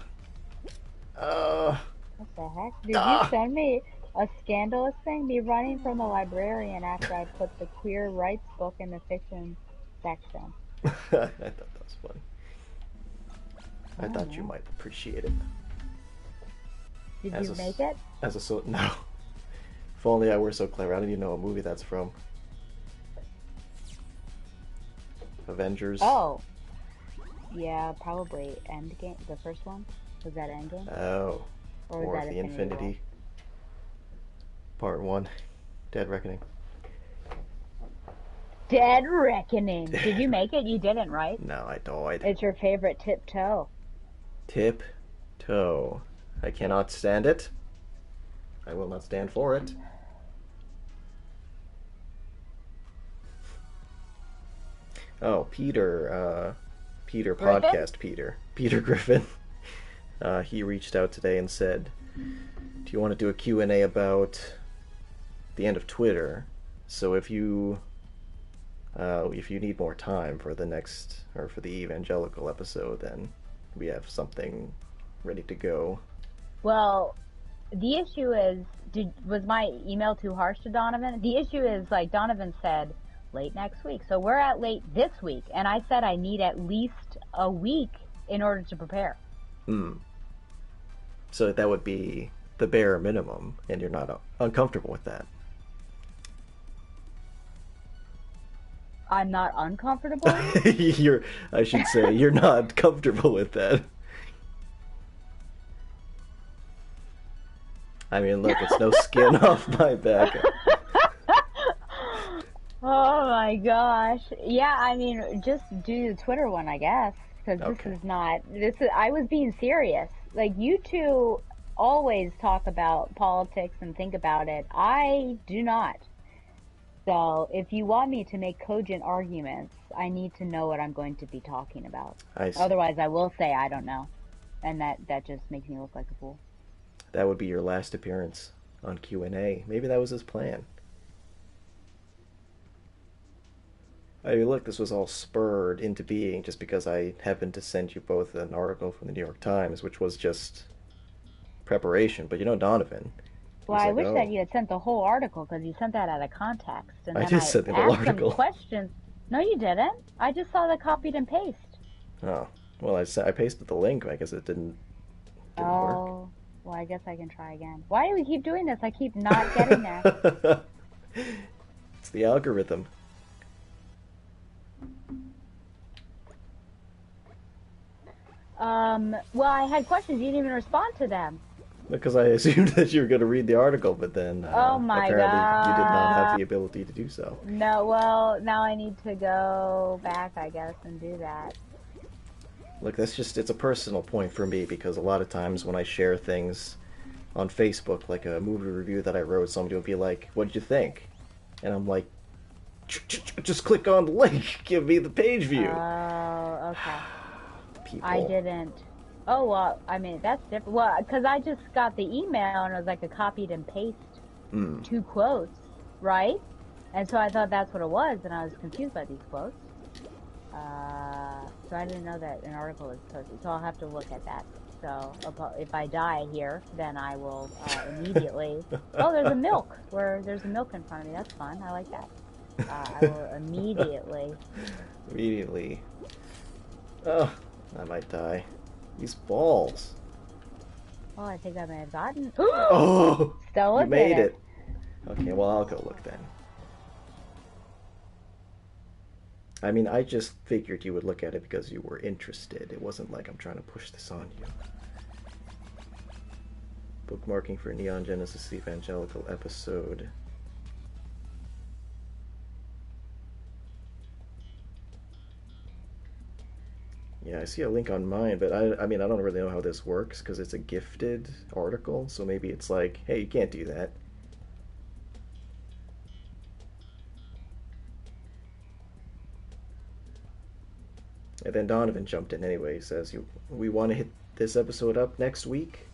Oh. What the heck? Did you Ah. send me a scandalous thing? Me running from the librarian after I put the queer rights book in the fiction section. I thought that was funny. I Oh, thought you no. might appreciate it. Did As you a make it? As a no. If only I were so clever. I don't even know what movie that's from. Avengers. Oh, yeah, probably Endgame. The first one? Was that Endgame? Oh. Or was War that of the Infinity War? Infinity. Part 1. Dead Reckoning. Dead Reckoning. Did you make it? You didn't, right? No, I died. It's your favorite tiptoe. Tip toe. I cannot stand it. I will not stand for it. Oh, Peter Griffin? podcast Peter Griffin. He reached out today and said, "Do you want to do a Q&A about the end of Twitter? So if you need more time for the next or for the evangelical episode, then we have something ready to go." Well, the issue is, was my email too harsh to Donovan? The issue is, like Donovan said, late next week. So we're at late this week, and I said I need at least a week in order to prepare. So that would be the bare minimum, and you're not uncomfortable with that. I'm not uncomfortable. I should say, you're not comfortable with that. I mean, look, it's no skin off my back. Oh my gosh. Yeah, I mean, just do the Twitter one, I guess, because Okay. I was being serious. Like, you two always talk about politics and think about it. I do not. So, if you want me to make cogent arguments, I need to know what I'm going to be talking about. I see. Otherwise, I will say I don't know. And that just makes me look like a fool. That would be your last appearance on Q&A. Maybe that was his plan. I mean, look, this was all spurred into being just because I happened to send you both an article from the New York Times, which was just preparation. But you know Donovan, Well, he's I like, wish that oh, you had sent the whole article because you sent that out of context. And I then did I send the whole asked him article. questions. No, you didn't. I just saw the copied and paste. Oh, well, I pasted the link. I guess it didn't work. Oh, well, I guess I can try again. Why do we keep doing this? I keep not getting there. It's the algorithm. Well, I had questions. You didn't even respond to them. Because I assumed that you were going to read the article, but then Oh my apparently you did not have God. the ability to do so. No, well, now I need to go back, I guess, and do that. Look, it's a personal point for me because a lot of times when I share things on Facebook, like a movie review that I wrote, somebody will be like, "What did you think?" And I'm like, "Just click on the link, give me the page view." Oh, okay. People. I didn't. Oh, well, I mean, that's different. Well, because I just got the email and it was like a copied and paste Mm. two quotes, right? And so I thought that's what it was, and I was confused by these quotes. So I didn't know that an article was posted, so I'll have to look at that. So if I die here, then I will immediately... Oh, there's a milk in front of me. That's fun. I like that. I will immediately... Immediately. Oh, I might die. These balls. Oh, I think I may have gotten... Oh! Stella You made did it. Okay, well, I'll go look then. I mean, I just figured you would look at it because you were interested. It wasn't like I'm trying to push this on you. Bookmarking for Neon Genesis the Evangelical episode. Yeah, I see a link on mine, but I mean, I don't really know how this works because it's a gifted article, so maybe it's like, hey, you can't do that. And then Donovan jumped in anyway. He says, "We want to hit this episode up next week."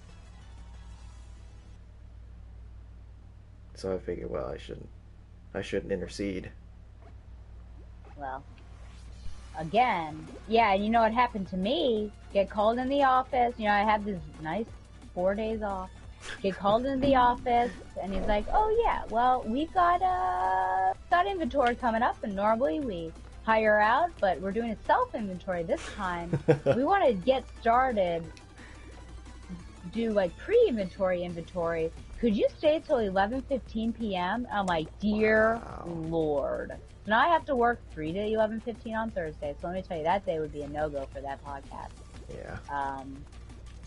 So I figured, well, I shouldn't intercede. Well, again, yeah, you know what happened to me? Get called in the office. You know, I have this nice 4 days off. Get called in the office, and he's like, "Oh yeah, well we've got inventory coming up, and normally we hire out, but we're doing a self inventory this time. We want to get started, do like pre-inventory inventory. Could you stay till 11:15 p.m.?" I'm like, "Dear Lord." So now I have to work 3 to 11:15 on Thursday. So let me tell you, that day would be a no-go for that podcast. Yeah.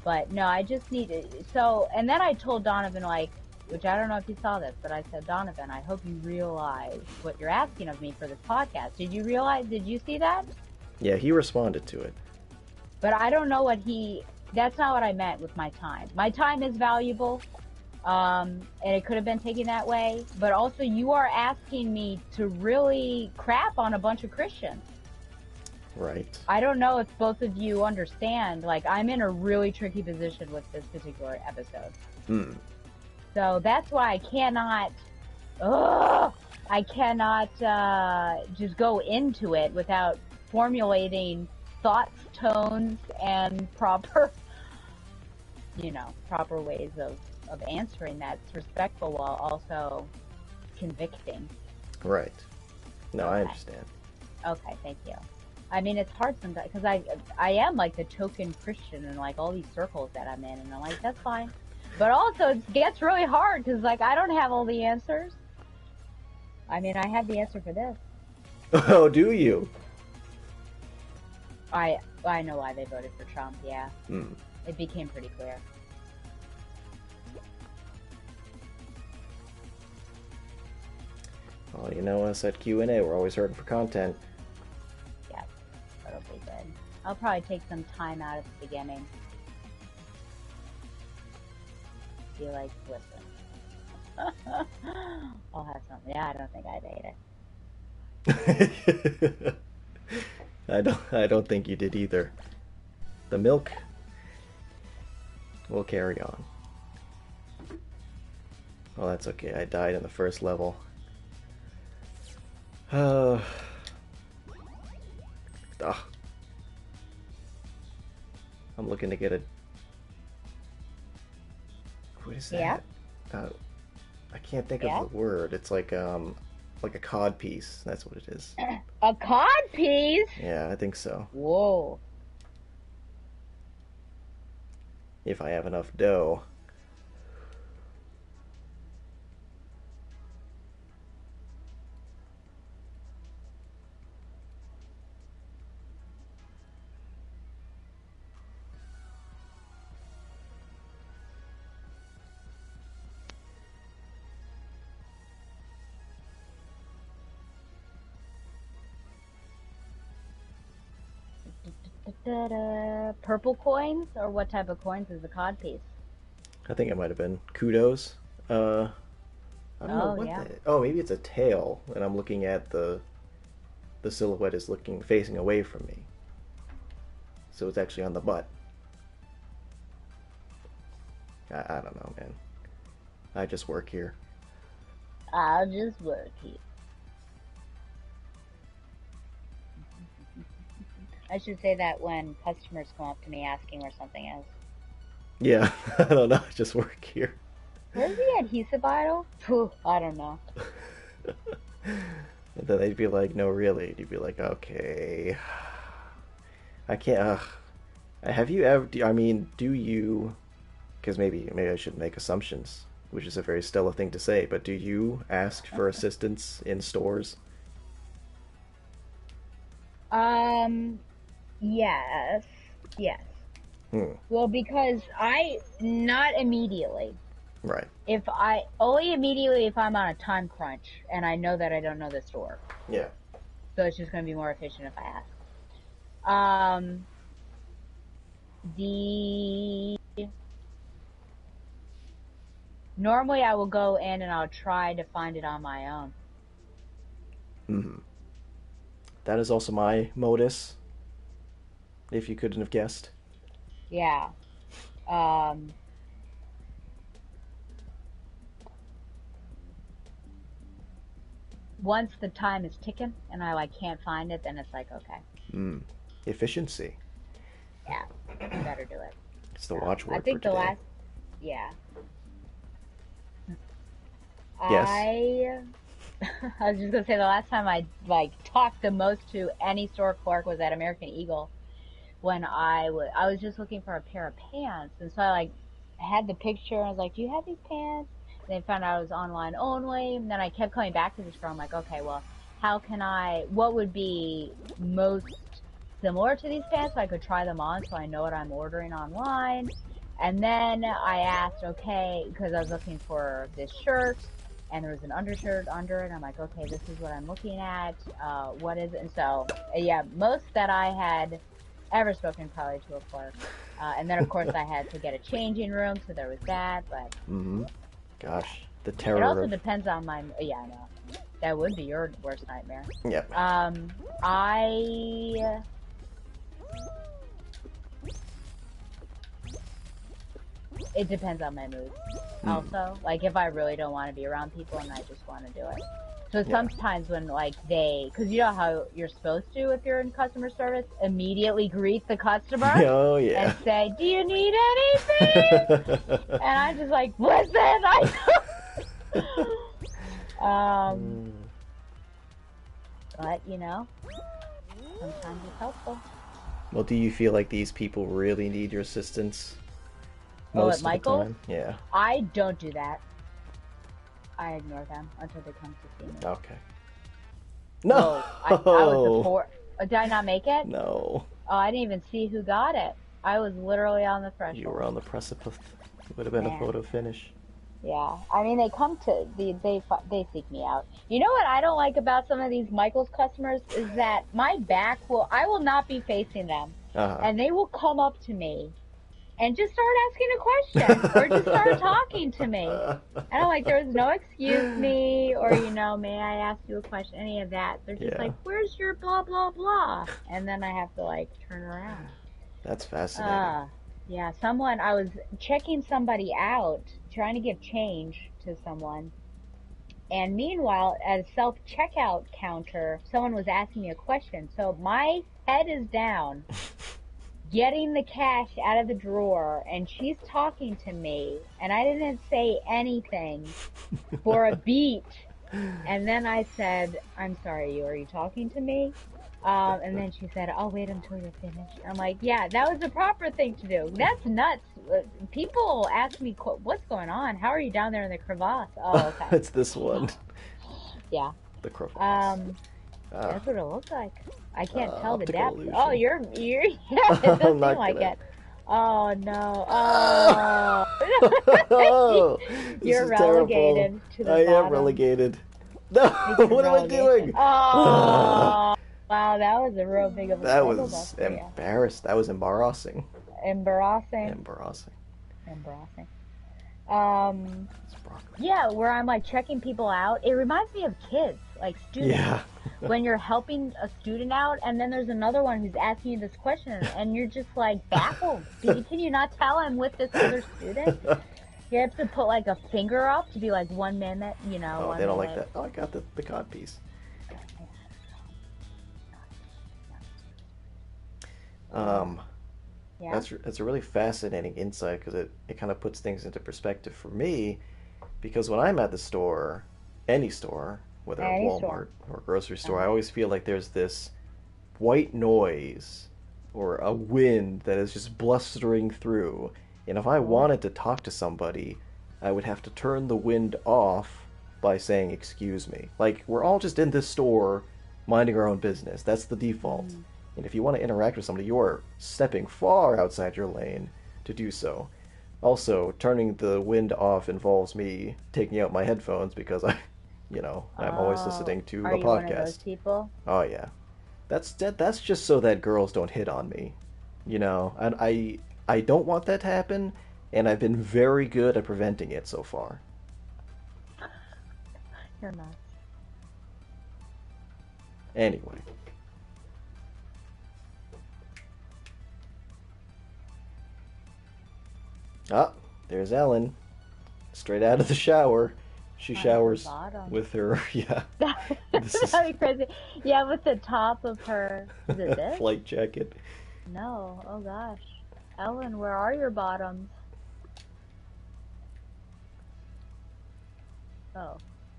But no, I just need it. So, and then I told Donovan, like, which I don't know if you saw this, but I said, "Donovan, I hope you realize what you're asking of me for this podcast." Did you see that? Yeah, he responded to it. But I don't know that's not what I meant with my time. My time is valuable. And it could have been taken that way, but also you are asking me to really crap on a bunch of Christians. Right. I don't know if both of you understand, like, I'm in a really tricky position with this particular episode. Hmm. So that's why I cannot just go into it without formulating thoughts, tones, and proper ways of answering that's respectful while also convicting. Right. No, Okay. I understand. Okay, thank you. I mean, it's hard sometimes because I am like the token Christian in like all these circles that I'm in, and I'm like, that's fine. But also it gets really hard because like I don't have all the answers. I mean, I have the answer for this. Oh, do you? I know why they voted for Trump. Yeah, Hmm. it became pretty clear. Well, you know us at Q&A, we're always hurting for content. Yeah, that'll be good. I'll probably take some time out at the beginning. Be like, listen. I'll have something. Yeah, I don't think I'd hate it. I don't think you did either. The milk will carry on. Well, that's okay. I died in the first level. Uh, ah, I'm looking to get a. What is Yeah, that? Uh, I can't think of yeah. the word. It's like a cod piece. That's what it is. A cod piece? Yeah, I think so. Whoa. If I have enough dough. Da-da. Purple coins? Or what type of coins is the cod piece? I think it might have been kudos. I don't know Oh, what yeah. the. Oh, maybe it's a tail, and I'm looking at the silhouette is looking facing away from me, so it's actually on the butt. I don't know, man. I just work here. I'll just work here. I should say that when customers come up to me asking where something is. Yeah, I don't know. I just work here. Where's the adhesive bottle? Phew, I don't know. And then they'd be like, "No, really?" And you'd be like, "Okay, I can't." Have you ever? I mean, do you? Because maybe I should make assumptions, which is a very Stella thing to say. But do you ask for assistance in stores? Um, yes. Yes. Hmm. Well, because not immediately. Right. If I, only immediately if I'm on a time crunch and I know that I don't know the store. Yeah. So it's just going to be more efficient if I ask. The, normally I will go in and I'll try to find it on my own. Hmm. That is also my modus. If you couldn't have guessed. Yeah. Um, once the time is ticking and I like can't find it, then it's like, okay, Hmm. Efficiency. yeah, you better do it. It's the So I watchword for think the today. last, yeah, Yes. I I was just gonna say the last time I like talked the most to any store clerk was at American Eagle when I was just looking for a pair of pants, and so I like had the picture and I was like, "Do you have these pants?" And then found out it was online only, and then I kept coming back to this store. I'm like, "Okay, well, how can I? What would be most similar to these pants so I could try them on so I know what I'm ordering online?" And then I asked, okay, because I was looking for this shirt and there was an undershirt under it. I'm like, okay, this is what I'm looking at. What is it? And so, yeah, most that I had ever spoken probably to a clerk. And then, of course, I had to get a changing room, so there was that. But Mm-hmm. yeah, Gosh, the it terror also of. depends on my. Yeah, I know that would be your worst nightmare. Yep. I it depends on my mood. Mm. Also, like if I really don't want to be around people and I just want to do it. So Yeah. sometimes when like because you know how you're supposed to if you're in customer service, immediately greet the customer Oh and yeah. say, "Do you need anything?" And I'm just like, "Listen, um, Mm. but you know, sometimes it's helpful. Well, do you feel like these people really need your assistance Oh, at most of the Michael's, time? Yeah. I don't do that. I ignore them until they come to see me. Okay. No. Whoa, I was the four. Did I not make it? No. Oh, I didn't even see who got it. I was literally on the You were threshold. on the precipice. It would have been a Man. photo finish. Yeah, I mean they come to they seek me out. You know what I don't like about some of these Michaels customers is that my back will I will not be facing them, Uh and they will come up to me and just start asking a question or just start talking to me. huh. And I'm like, there's no excuse me or may I ask you a question, any of that. They're just Yeah, like, where's your blah blah blah, and then I have to like turn around. that's fascinating. Uh, yeah, someone, I was checking somebody out, trying to give change to someone. And meanwhile, at a self checkout counter, someone was asking me a question. So my head is down, getting the cash out of the drawer, and she's talking to me. And I didn't say anything for a beat. And then I said, I'm sorry, are you talking to me? And then she said, I'll wait until you're finished. I'm like, yeah, that was the proper thing to do. That's nuts. People ask me, what's going on? How are you down there in the crevasse? Oh, okay. It's this one, Yeah. the crevasse. Um, Ah, that's what it looks like. I can't tell the optical depth. Oh, illusion. yeah, it does I'm seem not like gonna. it. Oh, no. Oh. Oh, this You're is terrible. relegated to the I am bottom. relegated. No, Featured what am I relegation. doing? Oh, wow, that was a real big of a That struggle bus was for you. embarrassed. That was embarrassing. Embarrassing. Embarrassing. Embarrassing. It's broccoli. Yeah, where I'm like checking people out. It reminds me of kids, like students. Yeah. When you're helping a student out, and then there's another one who's asking you this question, and you're just like baffled. Can you not tell I'm with this other student? You have to put like a finger up to be like 1 minute, Oh, 1 they don't like minute. that. Oh, I got the cod piece. Um, Yeah. that's a really fascinating insight because it kind of puts things into perspective for me. Because when I'm at the store, any store, whether at Any store. Walmart or grocery store, I Uh-huh. always feel like there's this white noise or a wind that is just blustering through. And if I Oh. wanted to talk to somebody, I would have to turn the wind off by saying, "Excuse me." Like, we're all just in this store minding our own business. That's the default. Mm. And if you want to interact with somebody, you are stepping far outside your lane to do so. Also, turning the wind off involves me taking out my headphones because I'm always Oh, listening to are a you one of those podcast. people? Oh yeah. That's just so that girls don't hit on me. And I don't want that to happen, and I've been very good at preventing it so far. You're not. Anyway. Ah, there's Ellen, straight out of the shower. She On her showers bottom. with her, yeah. This is That'd be crazy. Yeah, with the top of her. Is it this? flight jacket. No. Oh gosh. Ellen, where are your bottoms? Oh,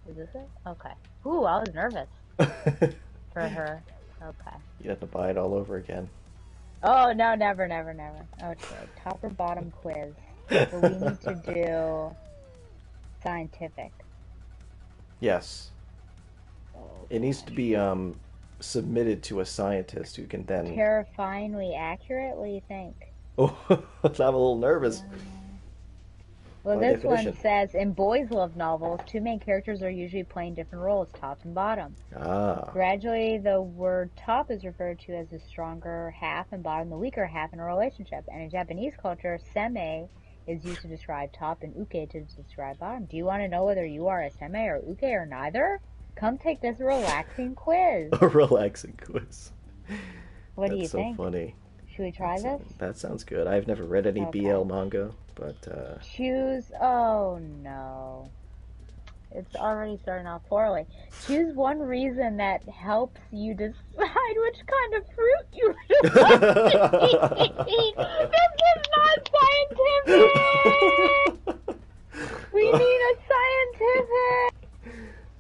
is this it? Okay. Ooh, I was nervous for her. Okay. You have to buy it all over again. Oh no, never, never, never. Okay, top or bottom quiz. But we need to do scientific. Yes. Oh It needs to gosh. be submitted to a scientist who can then. Terrifyingly accurate. What do you think? Oh, I'm a little nervous. Yeah. Well, By this one definition. says in boys' love novels, two main characters are usually playing different roles, top and bottom. Ah. Gradually, the word top is referred to as the stronger half and bottom the weaker half in a relationship. And in Japanese culture, seme is used to describe top and uke to describe bottom. Do you want to know whether you are a seme or uke or neither? Come take this relaxing quiz. A relaxing quiz. What do you That's so think? funny. Should we try this? That sounds good. I've never read any BL Okay. manga, but Choose. Oh no. It's already starting off poorly. Choose one reason that helps you decide which kind of fruit you would like to eat. This is not scientific! We need a scientific!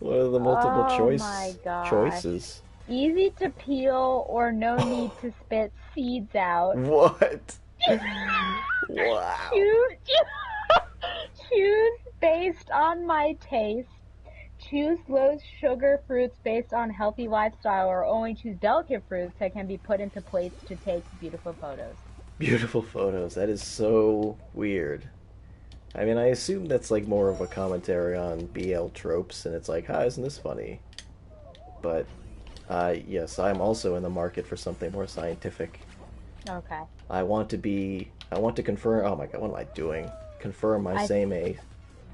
what are the multiple Oh choice my gosh. choices? Easy to peel or no need to spit seeds out. What? Wow. Choose, choose based on my taste. choose low sugar fruits based on healthy lifestyle, or only choose delicate fruits that can be put into plates to take beautiful photos. Beautiful photos. That is so weird. I mean, I assume that's like more of a commentary on BL tropes, and it's like, "Hi, isn't this funny?" But yes, I'm also in the market for something more scientific. Okay. I want to confirm. Oh my god, what am I doing? Confirm my I same A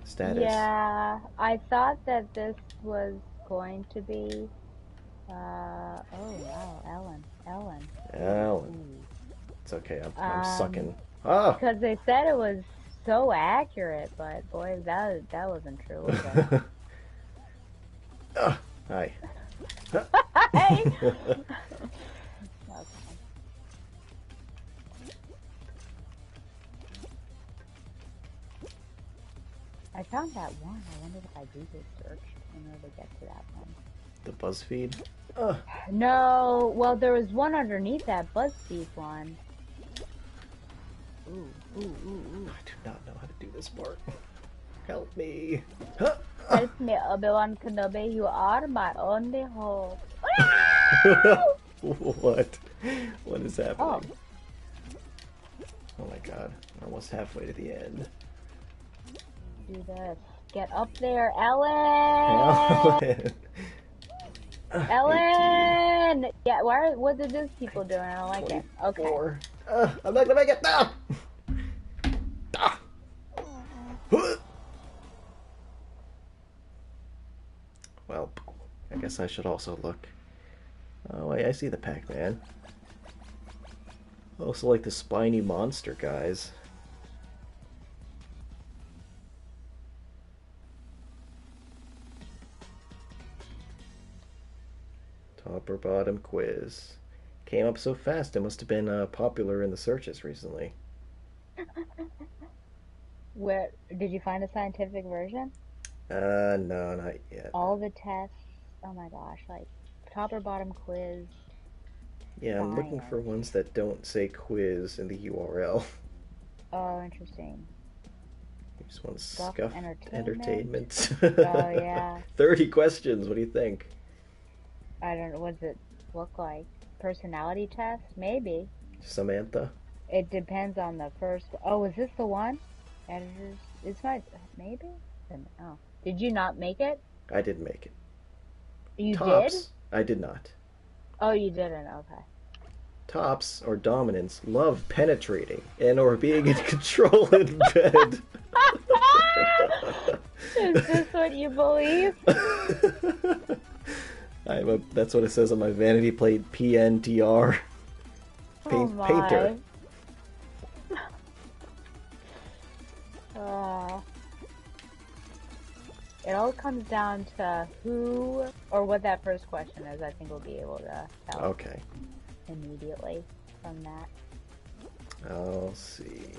status. Yeah, I thought that this was going to be. Oh wow, Ellen. Alan, Ooh. it's okay. I'm Um, sucking. Ah. because they said it was so accurate, but boy, that wasn't true, was it? Ah, hi. Hey. Okay. I found that one. I wonder if I Google searched in order to get to that one. The BuzzFeed. Ah. No, well, there was one underneath that BuzzFeed one. Ooh, ooh, ooh, ooh. I do not know how to do this part. Help me. Huh. Help me, Obi-Wan Kenobi, you are my only hope. What? What is Oh, happening? Oh my god. We're almost halfway to the end. do this. Get up there, Ellen! Alan. 18. Ellen! Yeah, what are those people doing? I don't like it. Okay. 24. I'm not gonna make it. No! Ah. Well, I guess I should also look. Oh, wait, I see the Pac-Man. Also like the spiny monster guys. Top or bottom quiz. Came up so fast, it must have been popular in the searches recently. Where did you find a scientific version? No, not yet. All the tests. Oh my gosh, like top or bottom quiz, Yeah, I'm looking for science. ones that don't say quiz in the URL. Oh, interesting. You just want Scuff scuff entertainment. entertainment. Oh yeah. 30 questions, what do you think? I don't know. What does it look like? Personality test? Maybe. Samantha? It depends on the first. Oh, is this the one? Editors. It's my. Maybe? Oh. Did you not make it? I didn't make it. You did? Tops? I did not. Oh, you didn't. Okay. Tops, or dominants, love penetrating and or being in control in bed. Is this what you believe? That's what it says on my vanity plate, PNTR. Oh my. Painter. Uh, it all comes down to who or what that first question is. I think we'll be able to tell Okay. immediately from that. I'll see.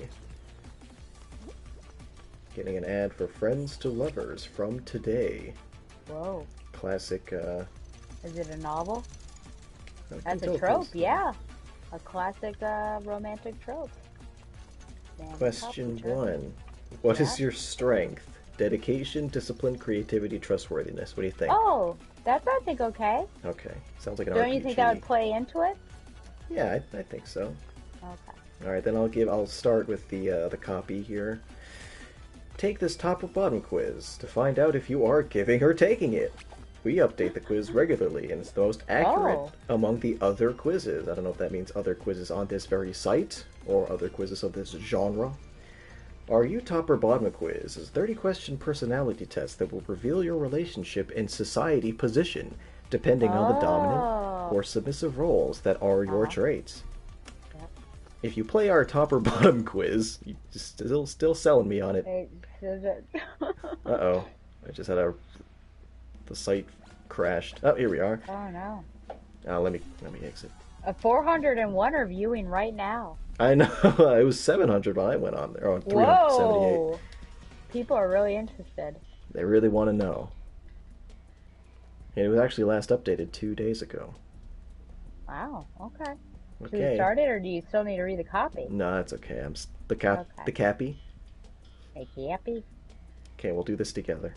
Getting an ad for Friends to Lovers from Today. Whoa. Classic, Is it a novel? I That's think a trope, so. yeah. A classic romantic trope. Stanley Question Kubrick. 1. What is Yeah. your strength? Dedication, discipline, creativity, trustworthiness. What do you think? Oh, that's I think okay. Okay. Sounds like an Don't RPG. you think that would play into it? Yeah, I think so. Okay. Alright, then I'll start with the copy here. Take this top or bottom quiz to find out if you are giving or taking it. We update the quiz regularly, and it's the most accurate Oh. among the other quizzes. I don't know if that means other quizzes on this very site, or other quizzes of this genre. Our You Top or Bottom quiz is a 30-question personality test that will reveal your relationship and society position, depending on the dominant Oh. or submissive roles that are your Uh-huh. traits. Yep. If you play our top or bottom quiz, you're still selling me on it. Wait, is it? Uh-oh. I just had the site crashed. Oh, here we are. Oh no. Let me exit. A 401 are viewing right now. I know. It was 700 when I went on there. Oh, 378. Whoa! People are really interested. They really want to know. And it was actually last updated 2 days ago. Wow. Okay. Should Okay. we start it, or do you still need to read the copy? No, that's okay. The Okay. cappy. Make you happy. Okay, we'll do this together.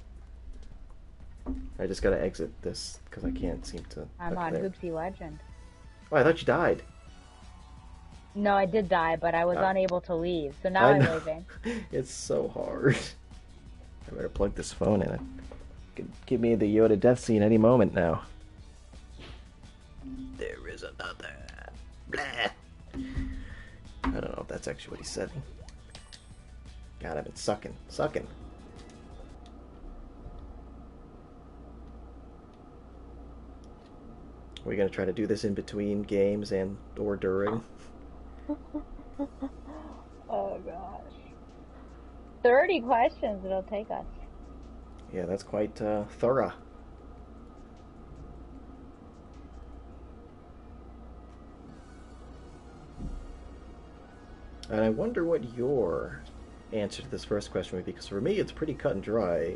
I just gotta exit this because I can't seem to. I'm Okay, on there. Hoopsie Legend. Oh, I thought you died. No, I did die, but I was Ah, unable to leave, so now I I'm know. leaving. It's so hard. I better plug this phone in. It could give me the Yoda death scene any moment now. There is another. Blah. I don't know if that's actually what he said. God, I've been sucking. Sucking. Are we gonna try to do this in between games and or during? Oh gosh. 30 questions it'll take us. Yeah, that's quite thorough. And I wonder what your answer to this first question would be, because for me it's pretty cut and dry,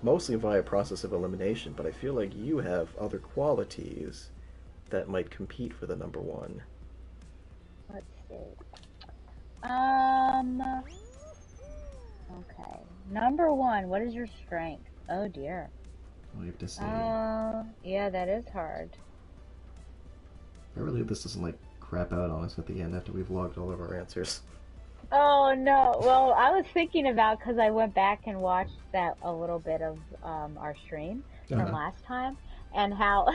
mostly via process of elimination, but I feel like you have other qualities that might compete for the number one. Let's see. Um, okay. Number one, what is your strength? Oh dear. We have to see. Yeah, that is hard. I really hope this doesn't like crap out on us at the end after we've logged all of our answers. Oh no. Well, I was thinking about, because I went back and watched that a little bit of our stream from last time, and how I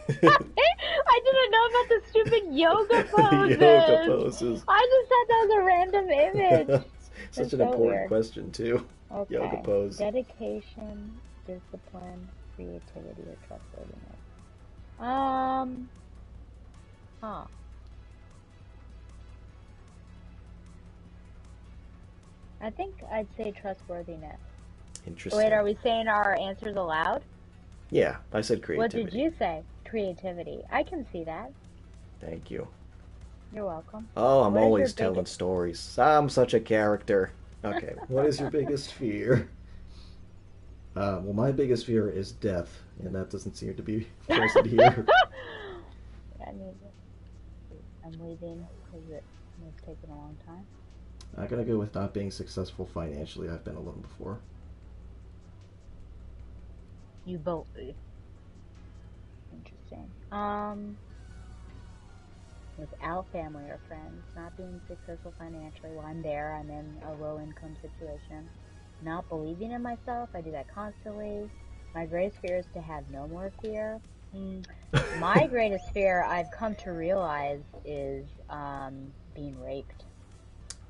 didn't know about the stupid yoga poses. Yoga poses. I just thought that was a random image. Such It's an so important weird. question too. Okay. Yoga pose. Dedication, discipline, creativity, or trustworthiness. Huh. I think I'd say trustworthiness. Interesting. Wait, are we saying our answers aloud? Yeah, I said What creativity. did you say? Creativity. I can see that. Thank you. You're welcome. Oh, I'm What is always your telling biggest- stories. I'm such a character. Okay, what is your biggest fear? Well, my biggest fear is death, and that doesn't seem to be present here. I need I'm leaving because it has taken a long time. I'm gonna go with not being successful financially. I've been alone before. You both. Interesting. Without family or friends, not being successful financially. Well, I'm there. I'm in a low income situation. Not believing in myself. I do that constantly. My greatest fear is to have no more fear. My greatest fear, I've come to realize, is being raped.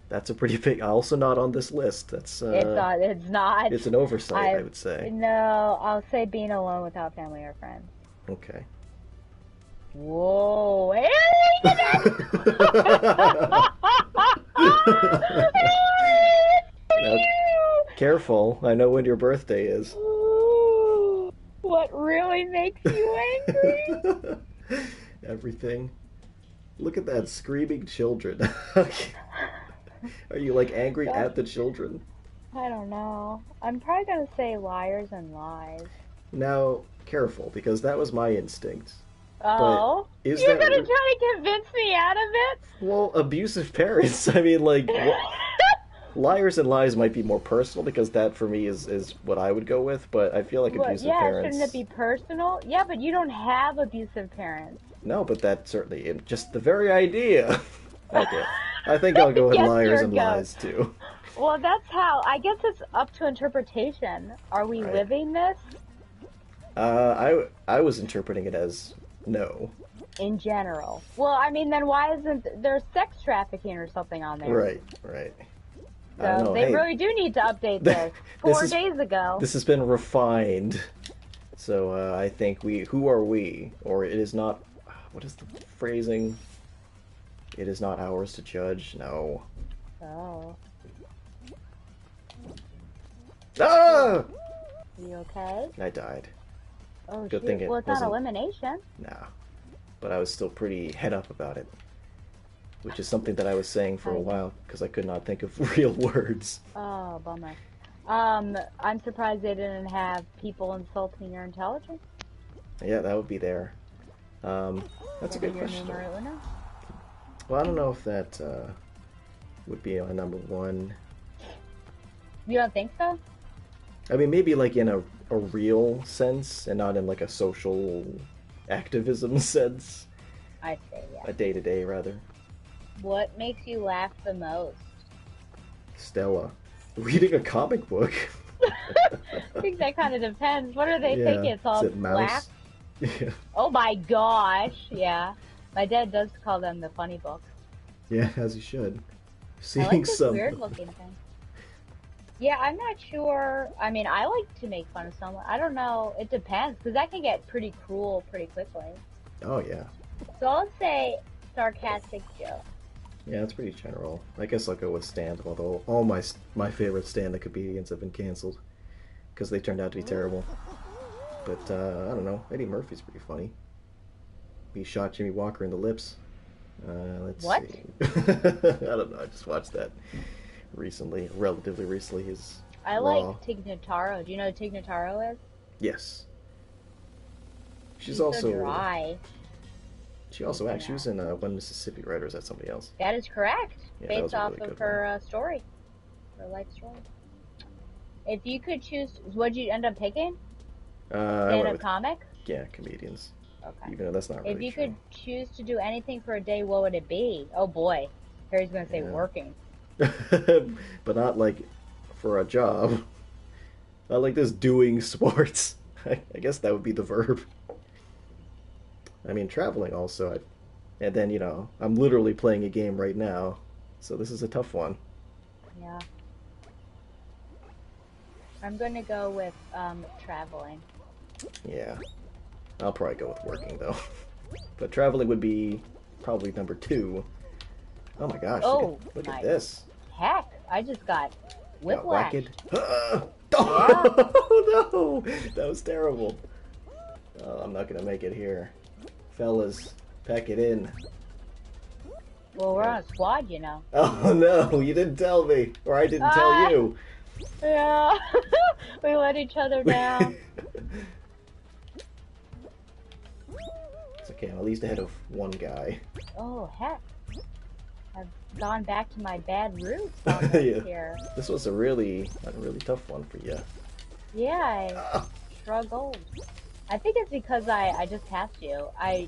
That's a pretty big. Also not on this list. That's It's not. it's an oversight, I would say. No, I'll say being alone without family or friends. Okay. Whoa! Now, careful. I know when your birthday is. What really makes you angry? Everything. Look at that screaming children. Are you like angry at the children? I don't know. I'm probably gonna say liars and lies. Now, careful, because that was my instinct. Oh, is you're that gonna try to convince me out of it? Well, abusive parents. I mean, like, liars and lies might be more personal because that for me is what I would go with. But I feel like abusive parents. Shouldn't it be personal? Yeah, but you don't have abusive parents. No, but that certainly just the very idea. Okay, I think I'll go with Yes, liars you're and a ghost. lies too. Well, that's how. I guess it's up to interpretation. Are we Right. living this? I was interpreting it as no. In general. Well, I mean, then why isn't there sex trafficking or something on there? Right. I don't So know. they Hey, really do need to update this. This 4 is- days ago. This has been refined. So I think who are we? Or it is not, what is the phrasing? It is not ours to judge. No. Oh, Ah! you okay? I died. Oh, Good shoot. thing it Well, it's not wasn't- elimination. Nah. But I was still pretty head up about it. Which is something that I was saying for a while because I could not think of real words. Oh, bummer. I'm surprised they didn't have people insulting your intelligence. Yeah, that would be there. That's a good Your question. numero uno. Well, I don't know if that would be my number one. You don't think so? I mean, maybe like in a real sense and not in like a social activism sense. I say, yeah. A day to day, rather. What makes you laugh the most? Stella. Reading a comic book. I think that kind of depends. What are they Yeah. thinking? It's Is all it laugh. Mouse? Yeah. Oh my gosh, yeah. My dad does call them the funny books. Yeah, as you should. I like Seeing this some. weird looking thing. Yeah, I'm not sure. I mean, I like to make fun of someone. I don't know. It depends because that can get pretty cruel pretty quickly. Oh, yeah. So I'll say sarcastic joke. Yeah, it's pretty general. I guess I'll go with stand, although all my favorite stand-up comedians have been canceled because they turned out to be terrible. But I don't know. Eddie Murphy's pretty funny. He shot Jimmy Walker in the lips. Let's What? see. I don't know. I just watched that recently, relatively recently. His I Raw. like Tig Notaro. Do you know who Tig Notaro is? Yes. She's She's so also. dry. She She's also so acts. She was dry. in One Mississippi Right, or is that somebody else? That is correct. Yeah, that was Based a off really of good one. her story, her life story. If you could choose, what'd you end up picking? I Stand went up with comic? comedians, Okay. even though that's not If really you true. could choose to do anything for a day, what would it be? Oh boy. Harry's gonna say Yeah. working. But not like for a job. Not like this doing sports. I guess that would be the verb. I mean, traveling also. And then, I'm literally playing a game right now. So this is a tough one. Yeah. I'm gonna go with traveling. Yeah. I'll probably go with working, though. But traveling would be probably number two. Oh my gosh, Oh look at my this. heck. I just got Got whiplash. whacked. Yeah. Oh no! That was terrible. Oh, I'm not gonna make it here. Fellas, pack it in. Well, we're Yeah. on a squad, you know. Oh no, you didn't tell me. Or I didn't tell Ah, you. yeah. We let each other down. It's okay, I'm at least ahead of one guy. Oh heck. I've gone back to my bad roots almost Yeah. here. This was a really tough one for you. Yeah, I Ah. struggled. I think it's because I just passed you. I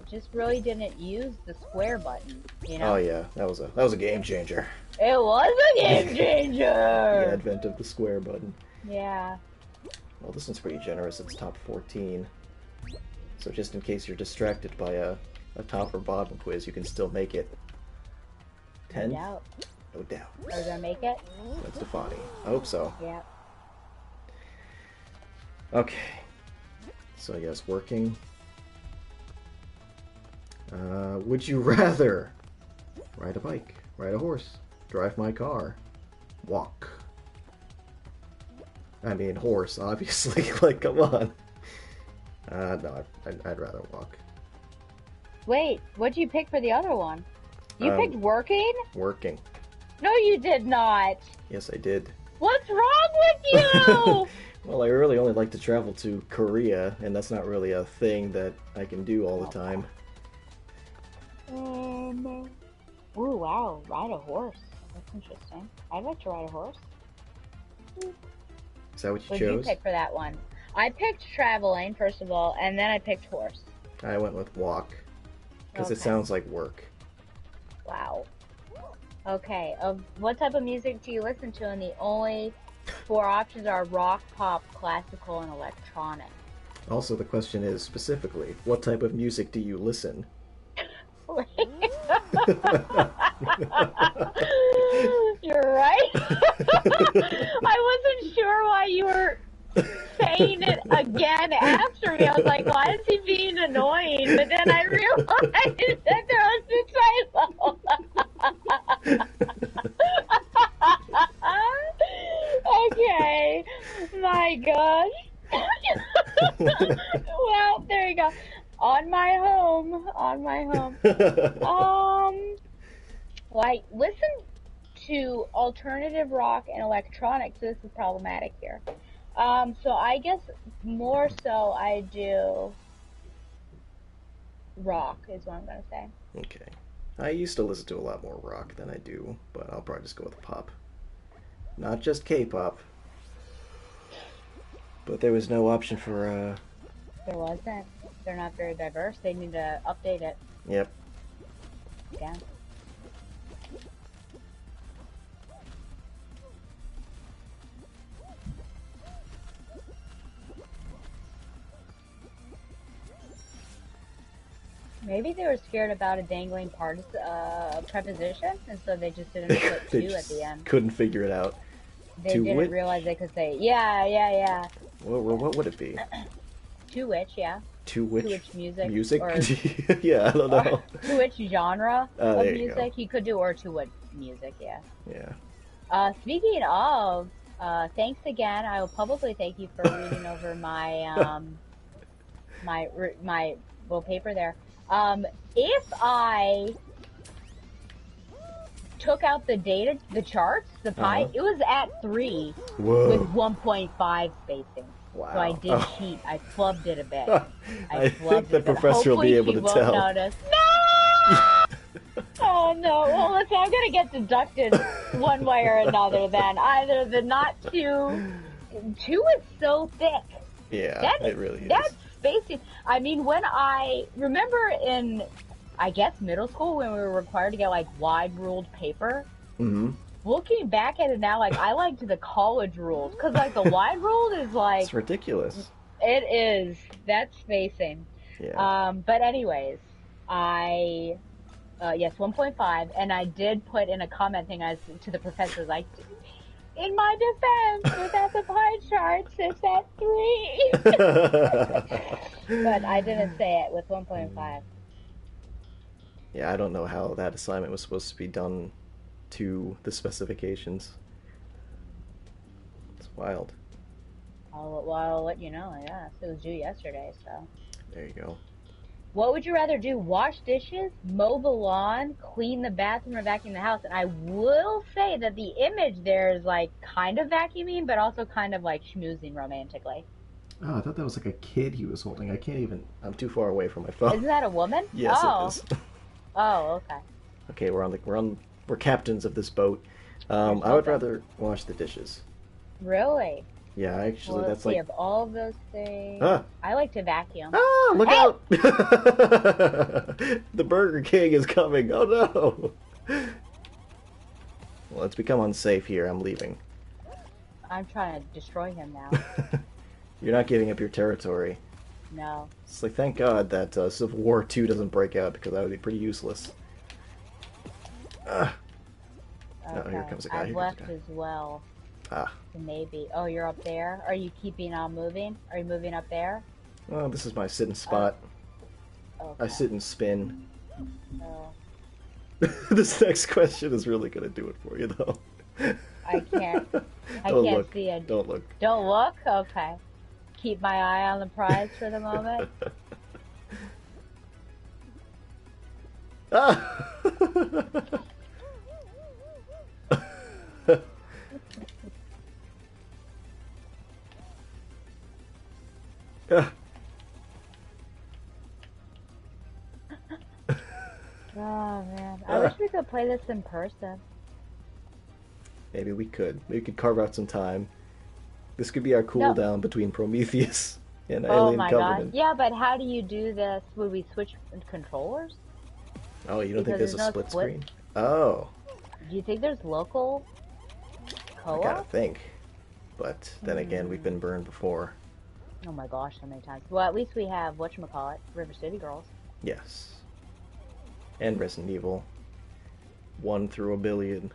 just really didn't use the square button, you Oh know? yeah, that was a game changer. It was a game The changer! advent of the square button. Yeah. Well, this one's pretty generous. It's top 14. So just in case you're distracted by a top or bottom quiz, you can still make it. No 10? doubt. No doubt. Are we gonna make it? That's Stefani. I hope so. Yeah. Okay. So yes, working. Would you rather ride a bike, ride a horse, drive my car, walk? I mean, horse, obviously. Like, come on. No, I'd rather walk. Wait, what'd you pick for the other one? You Um, picked working? Working. No, you did not. Yes, I did. What's wrong with you? Well, I really only like to travel to Korea, and that's not really a thing that I can do all the time. Ooh, wow, ride a horse. That's interesting. I'd like to ride a horse. Is that what you What did you chose? pick for that one? I picked traveling, first of all, and then I picked horse. I went with walk, because it Okay. sounds like work. Wow. Okay, what type of music do you listen to? And the only four options are rock, pop, classical, and electronic. Also, the question is specifically, what type of music do you listen? You're right. I wasn't sure why you were saying it again after me. I was like, why is he being annoying? But then I realized that there was a typo. Okay. My gosh. Well, there you go. On my home. On my home. Well, I listen to alternative rock and electronic, so this is problematic here. So I guess more so I do rock is what I'm gonna say. Okay. I used to listen to a lot more rock than I do, but I'll probably just go with pop. Not just K-pop. But there was no option for, There wasn't. They're not very diverse. They need to update it. Yep. Yeah. Maybe they were scared about a dangling preposition, and so they just didn't put They two at just the end. couldn't figure it out. They To didn't which? realize they could say, yeah. What would it be? To which, yeah. To which? To which music? Music? Or, Yeah, I don't know. or to which genre Oh, of there you music you could do, or to what music, yeah. Yeah. Speaking of, thanks again. I will publicly thank you for reading over my my little paper there. If I took out the data, the charts, the pie, it was at 3 Whoa. with 1.5 spacing. Wow. So I did cheat. I flubbed it a bit. I think the it a bit. professor will be able Hopefully to she won't tell. notice. No! Oh no. Well, listen, I'm gonna get deducted one way or another then. Either the not two is so thick. Yeah, it really is. That's spacing. I mean, when I remember in, I guess, middle school when we were required to get like wide ruled paper. Mm-hmm. Looking back at it now, like I liked the college ruled because like the wide ruled is like It's ridiculous. it is. That's spacing. Yeah. But anyways, yes, 1.5, and I did put in a comment thing as to the professors like, in my defense, without the pie charts, it's at 3. But I didn't say it with 1.5. Yeah, I don't know how that assignment was supposed to be done to the specifications. It's wild. I'll let you know. Yeah, it was due yesterday. So. There you go. What would you rather do? Wash dishes, mow the lawn, clean the bathroom, or vacuum the house? And I will say that the image there is like kind of vacuuming, but also kind of like schmoozing romantically. Oh, I thought that was like a kid he was holding. I can't even. I'm too far away from my phone. Isn't that a woman? Yes, oh. it is. Oh, okay. Okay, we're captains of this boat. I would rather wash the dishes. Really? Yeah, actually, Well, that's let's see, like. of all of those things, Ah! I like to vacuum. Ah! Look Hey! out! The Burger King is coming. Oh no! Well, it's become unsafe here. I'm leaving. I'm trying to destroy him now. You're not giving up your territory. No. It's like, thank God that Civil War II doesn't break out, because that would be pretty useless. Ah! Okay. No, here comes a guy. I've Here comes left a guy. as well. Ah. Maybe. Oh, you're up there? Are you keeping on moving? Are you moving up there? Well, this is my sitting spot. Okay. I sit and spin. Oh, This next question is really gonna do it for you, though. I can't. I Don't can't look. see it. Don't look. Don't look? Okay. Keep my eye on the prize for the moment. Ah! Ah. Oh, man. I wish we could play this in person. Maybe we could. Maybe we could carve out some time. This could be our cooldown between Prometheus and Oh Alien my Covenant. god. Yeah, but how do you do this? Would we switch controllers? Oh, you don't think Because there's a there's no split split? screen? Oh, Do you think there's local I gotta co-op? think. But then again, we've been burned before. Oh my gosh, so many times. Well, at least we have, whatchamacallit, River City Girls. Yes. And Resident Evil. 1 through a billion.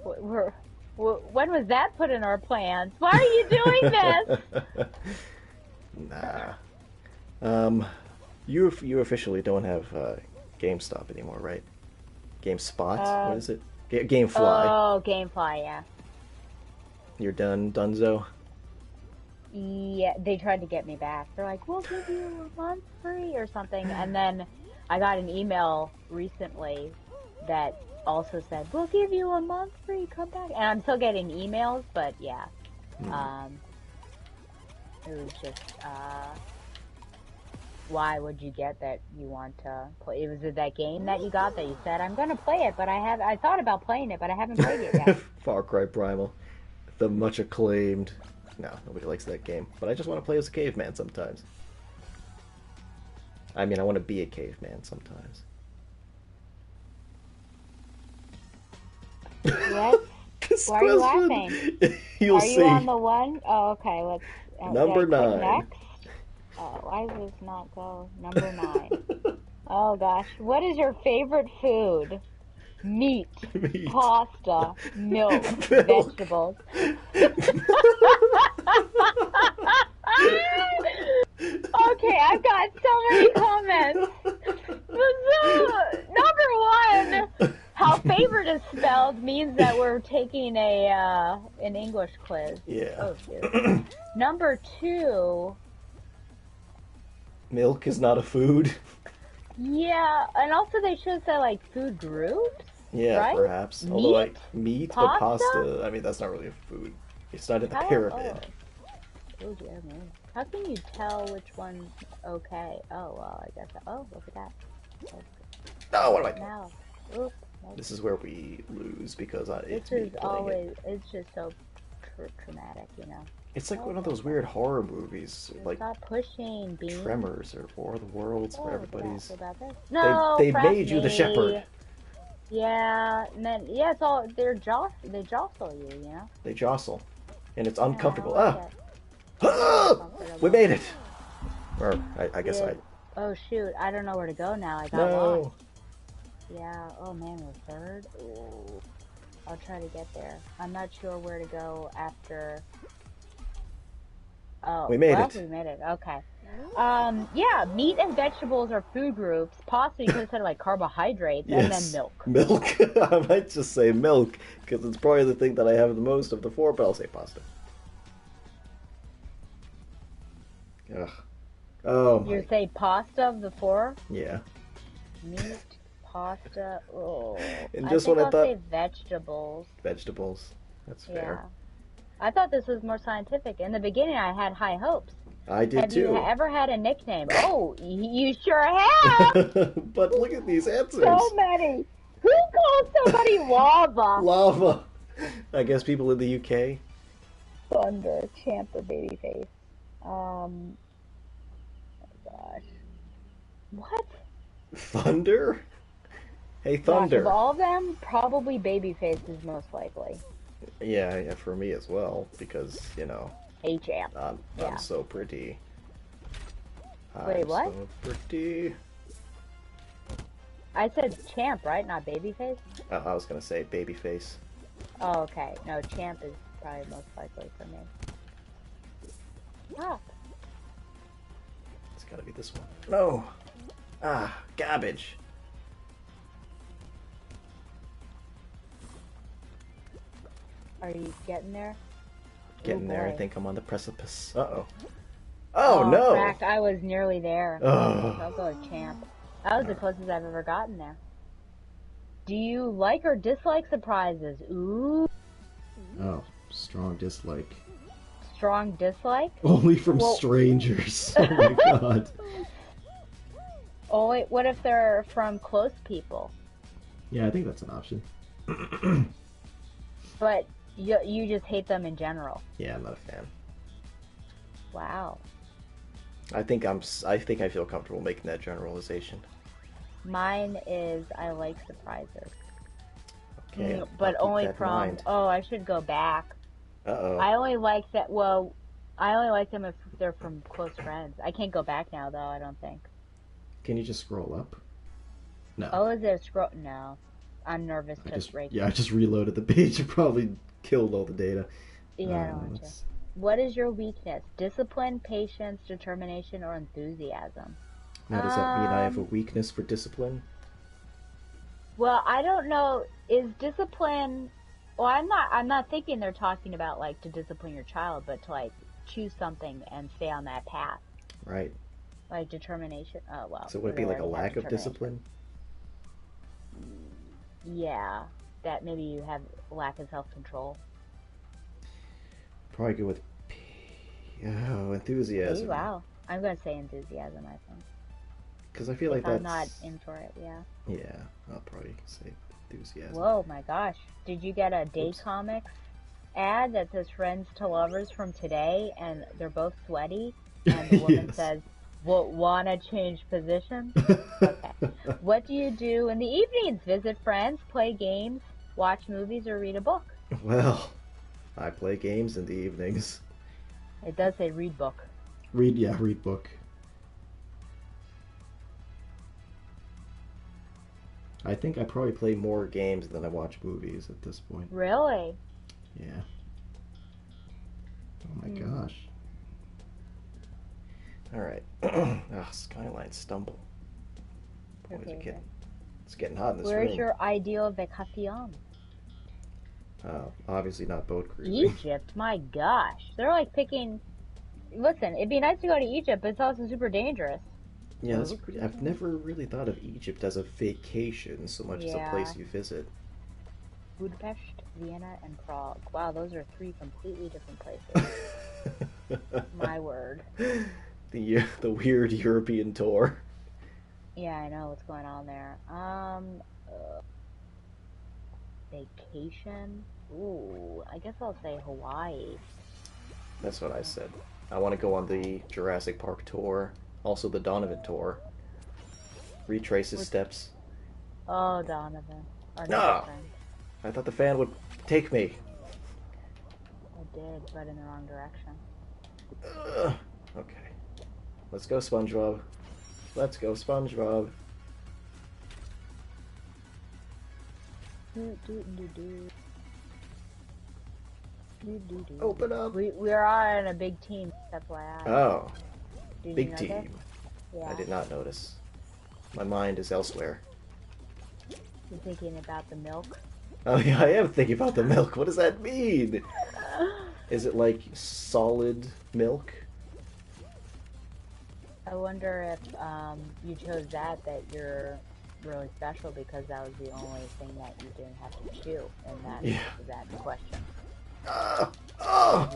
When was that put in our plans? Why are you doing this? Nah. You officially don't have GameStop anymore, right? GameSpot? What is it? GameFly. Oh, Gamefly, yeah. You're done, Dunzo? Yeah, they tried to get me back. They're like, we'll give you a month free or something. And then I got an email recently that also said, we'll give you a month free, come back. And I'm still getting emails, but yeah. It was just, why would you get that you want to play? It was that game that you got that you said, I'm going to play it, but I thought about playing it, but I haven't played it yet. Far Cry Primal. The much acclaimed No, nobody likes that game. But I just want to play as a caveman sometimes. I mean, I want to be a caveman sometimes. What? This Why are you question, laughing? You'll Are see. you on the one? Oh, okay. Let's. Number did I click 9. next? Oh, why does this not go? Number 9. Oh gosh, what is your favorite food? Meat, Meat. pasta, milk, Milk. vegetables. Okay, I've got so many comments. Number 1, how favorite is spelled means that we're taking an English quiz. Yeah. Oh shoot. Number 2, Milk is not a food. yeah, and also they should say like food groups. Yeah, right? perhaps. Meat? Although meat, but Pasta? pasta. I mean, that's not really a food. It's not in the How? pyramid. Oh dear me. How can you tell which one's okay? Oh well, I guess. Oh, look at that. No, what am I? Now, oop. This is where we lose because it's This me is playing always. it. It's just so traumatic, you know. It's like one of those weird horror movies, like Stop pushing, Bean. Tremors or War of the Worlds, where Oh, everybody's. what about this? No, They crap made you the me. shepherd. Yeah, and then yeah, it's all they jostle you, you know. They jostle, and it's Yeah, I uncomfortable. like Ah! it. Ah! We made it. Or I guess Yeah. Oh shoot, I don't know where to go now. I got lost. No. Yeah, oh man, we're third. Ooh. I'll try to get there. I'm not sure where to go after. Oh, We made well, it. we made it. Okay. Yeah, meat and vegetables are food groups. Pasta, you could have said like carbohydrates, and then Yes. milk. Milk. I might just say milk because it's probably the thing that I have the most of the 4, but I'll say pasta. Ugh. Oh my. You say pasta of the 4? Yeah. Meat, pasta. Oh, And just I think when I I'll thought- say vegetables. Vegetables. That's Yeah. fair. I thought this was more scientific. In the beginning, I had high hopes. I did Have too. you ever had a nickname? Oh, you sure have. But look at these answers. So many. Who calls somebody lava? Lava. I guess people in the UK. Thunder, champ, or babyface. Oh gosh. What? Thunder? Hey, Gosh, Thunder. of all of them, probably babyface is most likely. Yeah, for me as well, because, you know, Hey, champ. I'm Yeah. so pretty. Wait, I'm what? so pretty. I said champ, right? Not babyface? Oh, I was gonna say babyface. Oh, okay. No, champ is probably most likely for me. Ah, It's gotta be this one. No! Ah, garbage. are you getting there? Getting there, I boy. think I'm on the precipice. Uh-oh. Oh, no! In fact, I was nearly there. Ugh. I'll go with champ. That was the closest I've ever gotten there. Do you like or dislike surprises? Ooh, Oh, strong dislike. strong dislike? Only from Well- strangers. Oh my god. Oh wait, what if they're from close people? Yeah, I think that's an option. But you just hate them in general. Yeah, I'm not a fan. Wow. I think I feel comfortable making that generalization. Mine is I like surprises. Okay, But I'll keep only that in from mind. oh, I should go back. Uh-oh. I only like that. Well, I only like them if they're from close friends. I can't go back now though. I don't think. Can you just scroll up? No. Oh, is there a scroll? No, I'm nervous I to just break. I just reloaded the page. It probably killed all the data. Yeah, I don't want to. let's- What is your weakness? Discipline, patience, determination, or enthusiasm? Now, does that mean I have a weakness for discipline? Well, I don't know. Is discipline? Well, I'm not thinking they're talking about like to discipline your child, but to like choose something and stay on that path. Right. Like determination. Oh well. So would it they be like a already have lack of determination. discipline? Yeah, that maybe you have lack of self-control. Probably go with enthusiasm. Hey, wow. I'm gonna say enthusiasm. I think. Because I feel like If that's I'm not in for it, yeah. yeah. I'll probably say enthusiasm. Whoa, my gosh! Did you get a Day Oops. Comics ad that says friends to lovers from today and they're both sweaty and the woman Yes. says, wanna change positions? Okay. What do you do in the evenings? Visit friends, play games, watch movies, or read a book? Well, I play games in the evenings. It does say read book. Read book. I think I probably play more games than I watch movies at this point. Really? Yeah. Oh my gosh. Alright. Skyline stumble. Boy, Okay. it's getting hot in this Where's room. your ideal vacation? Obviously not boat cruising. Egypt? My gosh. They're like picking... Listen, it'd be nice to go to Egypt, but it's also super dangerous. Yeah, that's pretty... I've never really thought of Egypt as a vacation so much as a place you visit. Budapest, Vienna, and Prague. Wow, those are 3 completely different places. My word. The weird European tour. Yeah, I know what's going on there. Vacation? Ooh, I guess I'll say Hawaii. That's what I said. I want to go on the Jurassic Park tour, also the Donovan tour. Retrace his steps. Oh, Donovan. Our No! friend. I thought the fan would take me. It did, but in the wrong direction. Okay. Let's go, SpongeBob. Let's go, SpongeBob. Open up. We are on a big team, that's why Oh, Did you big know team. this? Yeah. I did not notice. My mind is elsewhere. You're thinking about the milk? Oh yeah, I am thinking about the milk. What does that mean? Is it like solid milk? I wonder if you chose that you're really special because that was the only thing that you didn't have to chew, and that's the question.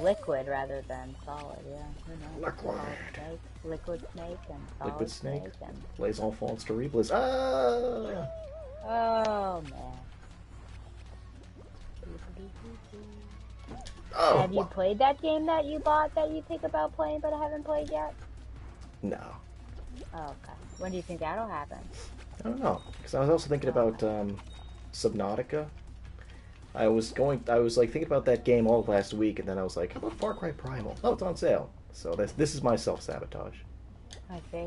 Liquid rather than solid, yeah. Who knows? Liquid. Solid snake, liquid snake, and solid Liquid snake. and... Les enfants terribles. Ah! Oh, man. Oh! Have you played that game that you bought that you think about playing but haven't played yet? No. Oh, okay. When do you think that'll happen? I don't know. Because I was also thinking about Subnautica. I was like thinking about that game all last week, and then I was like, how about Far Cry Primal? Oh, it's on sale. So this is my self-sabotage. I see.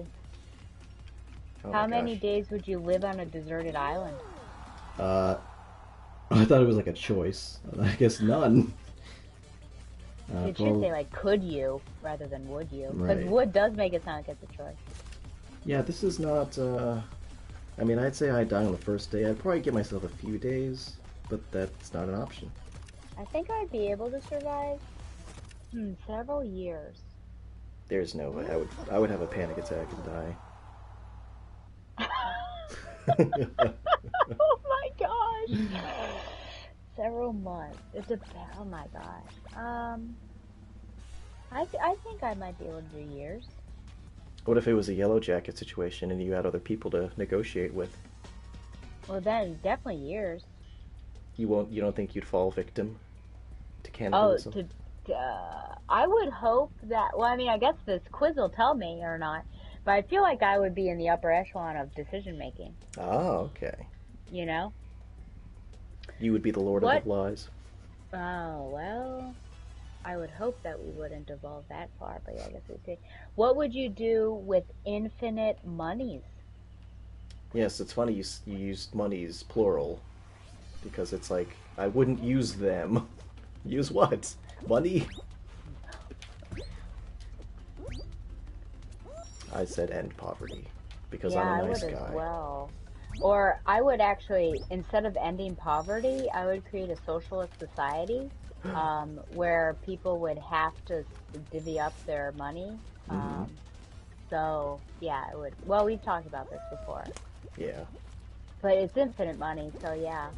Oh How my many gosh. days would you live on a deserted island? I thought it was like a choice. I guess none. It should say like, could you, rather than would you. Because Right. would does make it sound like it's a choice. Yeah, this is not, I mean, I'd say I'd die on the first day. I'd probably give myself a few days, but that's not an option. I think I'd be able to survive several years. There's no way. I would have a panic attack and die. Oh my gosh! Several months. Oh my gosh. I think I might be able to do years. What if it was a Yellow Jacket situation and you had other people to negotiate with? Well, then definitely years. You don't think you'd fall victim to Oh, cannibalism? I would hope that. Well, I mean, I guess this quiz will tell me or not, but I feel like I would be in the upper echelon of decision making. Oh, okay. You know? You would be the Lord What? of the Flies. Oh well. I would hope that we wouldn't evolve that far, but yeah, I guess we did. What would you do with infinite monies? Yes, it's funny you used monies plural, because it's like I wouldn't use them. Use what? Money? I said end poverty because Yeah, I'm I a nice would guy. as well. Or I would actually, instead of ending poverty, I would create a socialist society where people would have to divvy up their money. So, yeah, I would. Well, we've talked about this before. Yeah. But it's infinite money, so yeah.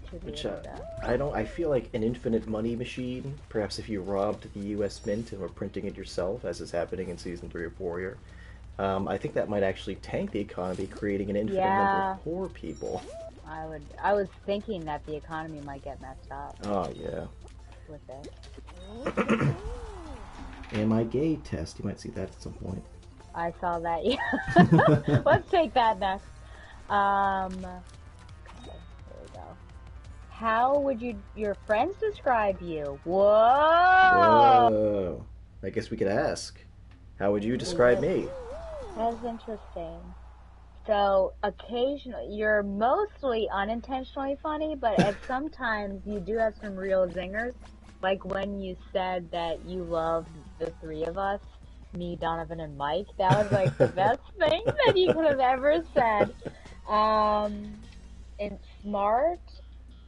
Should be Which able to. I feel like an infinite money machine. Perhaps if you robbed the U.S. Mint and were printing it yourself, as is happening in season 3 of Warrior, I think that might actually tank the economy, creating an infinite number of poor people. I was thinking that the economy might get messed up. Oh yeah. with it. Am I gay test? You might see that at some point. I saw that. Yeah. Let's take that next. Okay, here we go. How would your friends describe you? Whoa! Whoa. I guess we could ask. How would you describe me? That's interesting. So occasionally, you're mostly unintentionally funny, but at sometimes you do have some real zingers. Like when you said that you loved the three of us, me, Donovan, and Mike. That was like the best thing that you could have ever said. And smart,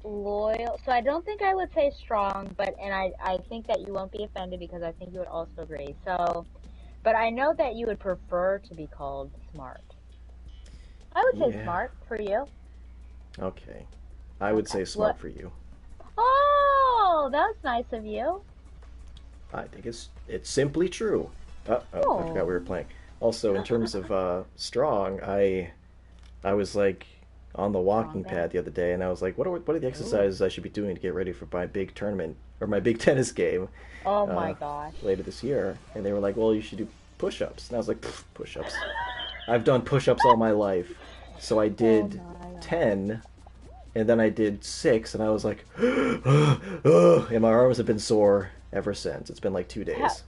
loyal. So I don't think I would say strong, and I think that you won't be offended because I think you would also agree. So, but I know that you would prefer to be called smart. I would say Yeah. smart for you. Okay. I would Okay. say smart for you. Oh, that was nice of you. I think it's simply true. I forgot we were playing. Also, in terms of strong, I was like on the walking Strong pad the other day, and I was like, what are the exercises I should be doing to get ready for my big tournament or my big tennis game Oh my gosh. later this year? And they were like, well, you should do push-ups. And I was like, push-ups. I've done push-ups all my life. So I did Oh my God. 10, and then I did 6, and I was like, and my arms have been sore ever since. It's been like 2 days.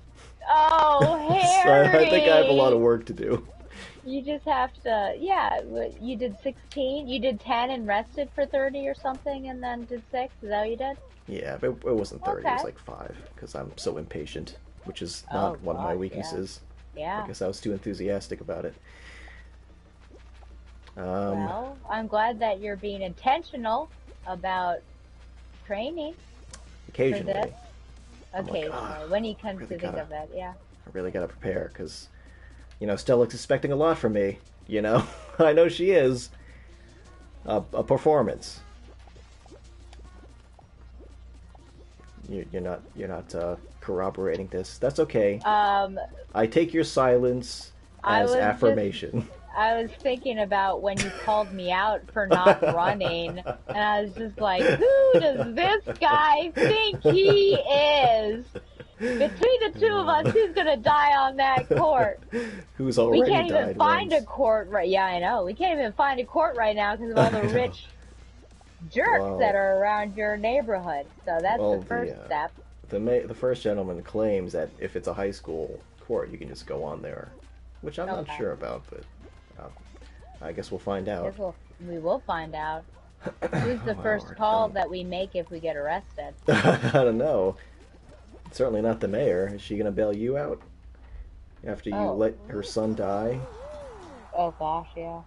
Oh, So Harry! I think I have a lot of work to do. You just have to, yeah. You did 16. You did 10 and rested for 30 or something, and then did 6. Is that what you did? Yeah, but it wasn't 30, it was Okay. like 5, because I'm so impatient, which is Oh not one of my gosh, weaknesses. yeah. I guess I was too enthusiastic about it. Well, I'm glad that you're being intentional about training for Occasionally, this. I'm like, Occasionally, when you come really to think gotta- of it, yeah. I really gotta prepare, because, Stella's expecting a lot from me, I know she is. A performance. You're not corroborating this. That's okay. I take your silence I as was affirmation. I was thinking about when you called me out for not running, and I was just like, who does this guy think he is? Between the two of us, who's gonna die on that court? Who's We already can't even died find once. a court right. Yeah, I know. We can't even find a court right now because of all I the know. rich jerks Well- that are around your neighborhood. So that's Well, the first step. The first gentleman claims that if it's a high school court, you can just go on there, which I'm not Okay. sure about, but I guess we'll find out. We will find out. Who's the Oh, my first Lord. call that we make if we get arrested? I don't know. Certainly not the mayor. Is she gonna bail you out after you Oh. let her son die? Oh gosh, yeah.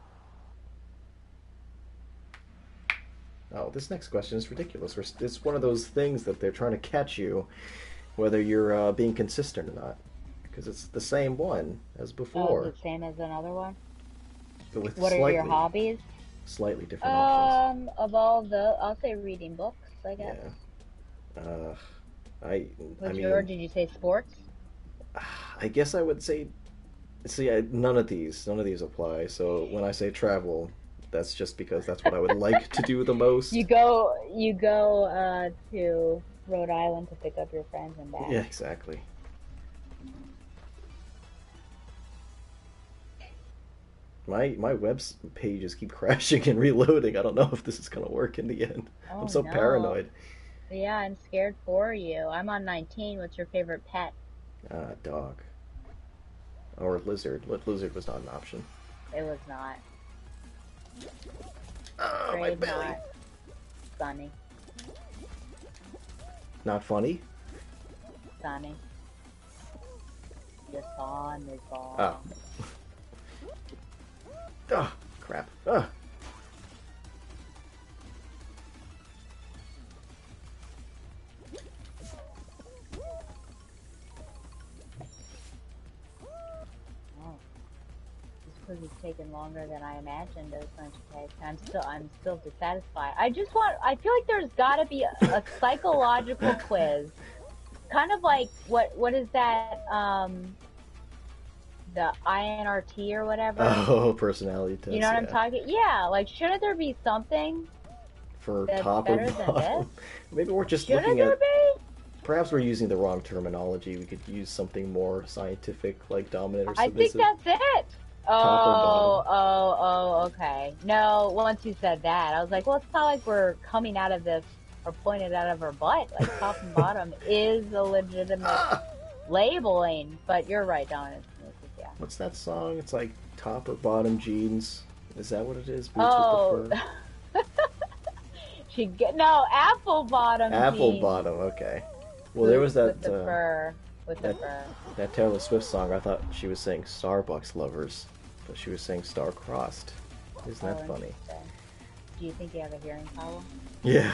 Oh, this next question is ridiculous. It's one of those things that they're trying to catch you, whether you're being consistent or not, because it's the same one as Oh, before, the same as another one. but with What are slightly, your hobbies? slightly different options. Of all the, I'll say reading books, I guess. Yeah. I Or mean, did you say sports? I guess I would say, see, none of these apply. So when I say travel, that's just because that's what I would like to do the most. You go to Rhode Island to pick up your friends and back. Yeah, exactly. My web pages keep crashing and reloading. I don't know if this is gonna work in the end. Oh, I'm so no. paranoid. Yeah, I'm scared for you. I'm on 19. What's your favorite pet? Dog. Or lizard. Lizard was not an option. It was not. Oh, my Afraid belly. not. Sunny. Not funny? Sunny. The sun is gone. Oh. Ah, crap. Ah. Oh. This quiz is taking longer than I imagined it was going to take. I'm still dissatisfied. I feel like there's gotta be a psychological quiz. Kind of like, what is that, the INRT or whatever? Oh, personality test. You know what I'm yeah. talking? Yeah, like, shouldn't there be something For that's top or better than bottom. this? Maybe we're just Shouldn't looking there at be? Perhaps we're using the wrong terminology. We could use something more scientific, like dominant or I think submissive. that's it. Top or bottom? Okay. No, once you said that, I was like, well, it's not like we're coming out of this or pointed out of our butt. Like top and bottom is a legitimate Ah! labeling, but you're right, Don. Yeah. What's that song? It's like top or bottom jeans. Is that what it is? Boots Oh, with the fur? no apple bottom Apple jeans. bottom, okay. Well, there was that with the fur. With the that, fur. that Taylor Swift song. I thought she was saying Starbucks lovers, but she was saying star-crossed. Isn't that funny? Do you think you have a hearing problem? Yeah.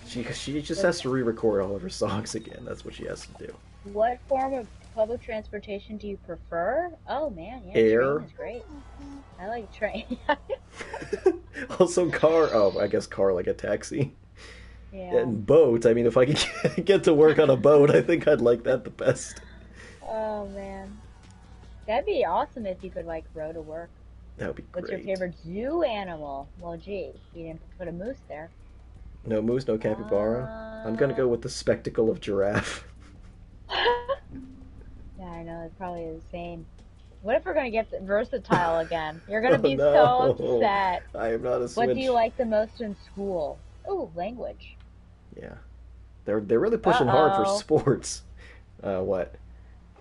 She just has to re-record all of her songs again. That's what she has to do. What form of public transportation do you prefer? Oh man, yeah, Air. train is great. I like train. Also car. Oh, I guess car like a taxi. Yeah. And boat. I mean, if I could get to work on a boat, I think I'd like that the best. Oh man, that'd be awesome if you could like row to work. That would be great. What's your favorite zoo animal? Well, gee, you didn't put a moose there. No moose, no capybara. I'm gonna go with the spectacle of giraffe. Yeah, I know, it's probably the same. What if we're gonna get versatile again? You're gonna be No. so upset. I am not a switch. What do you like the most in school? Oh, language. Yeah. They're really pushing hard for Uh-oh. sports. What?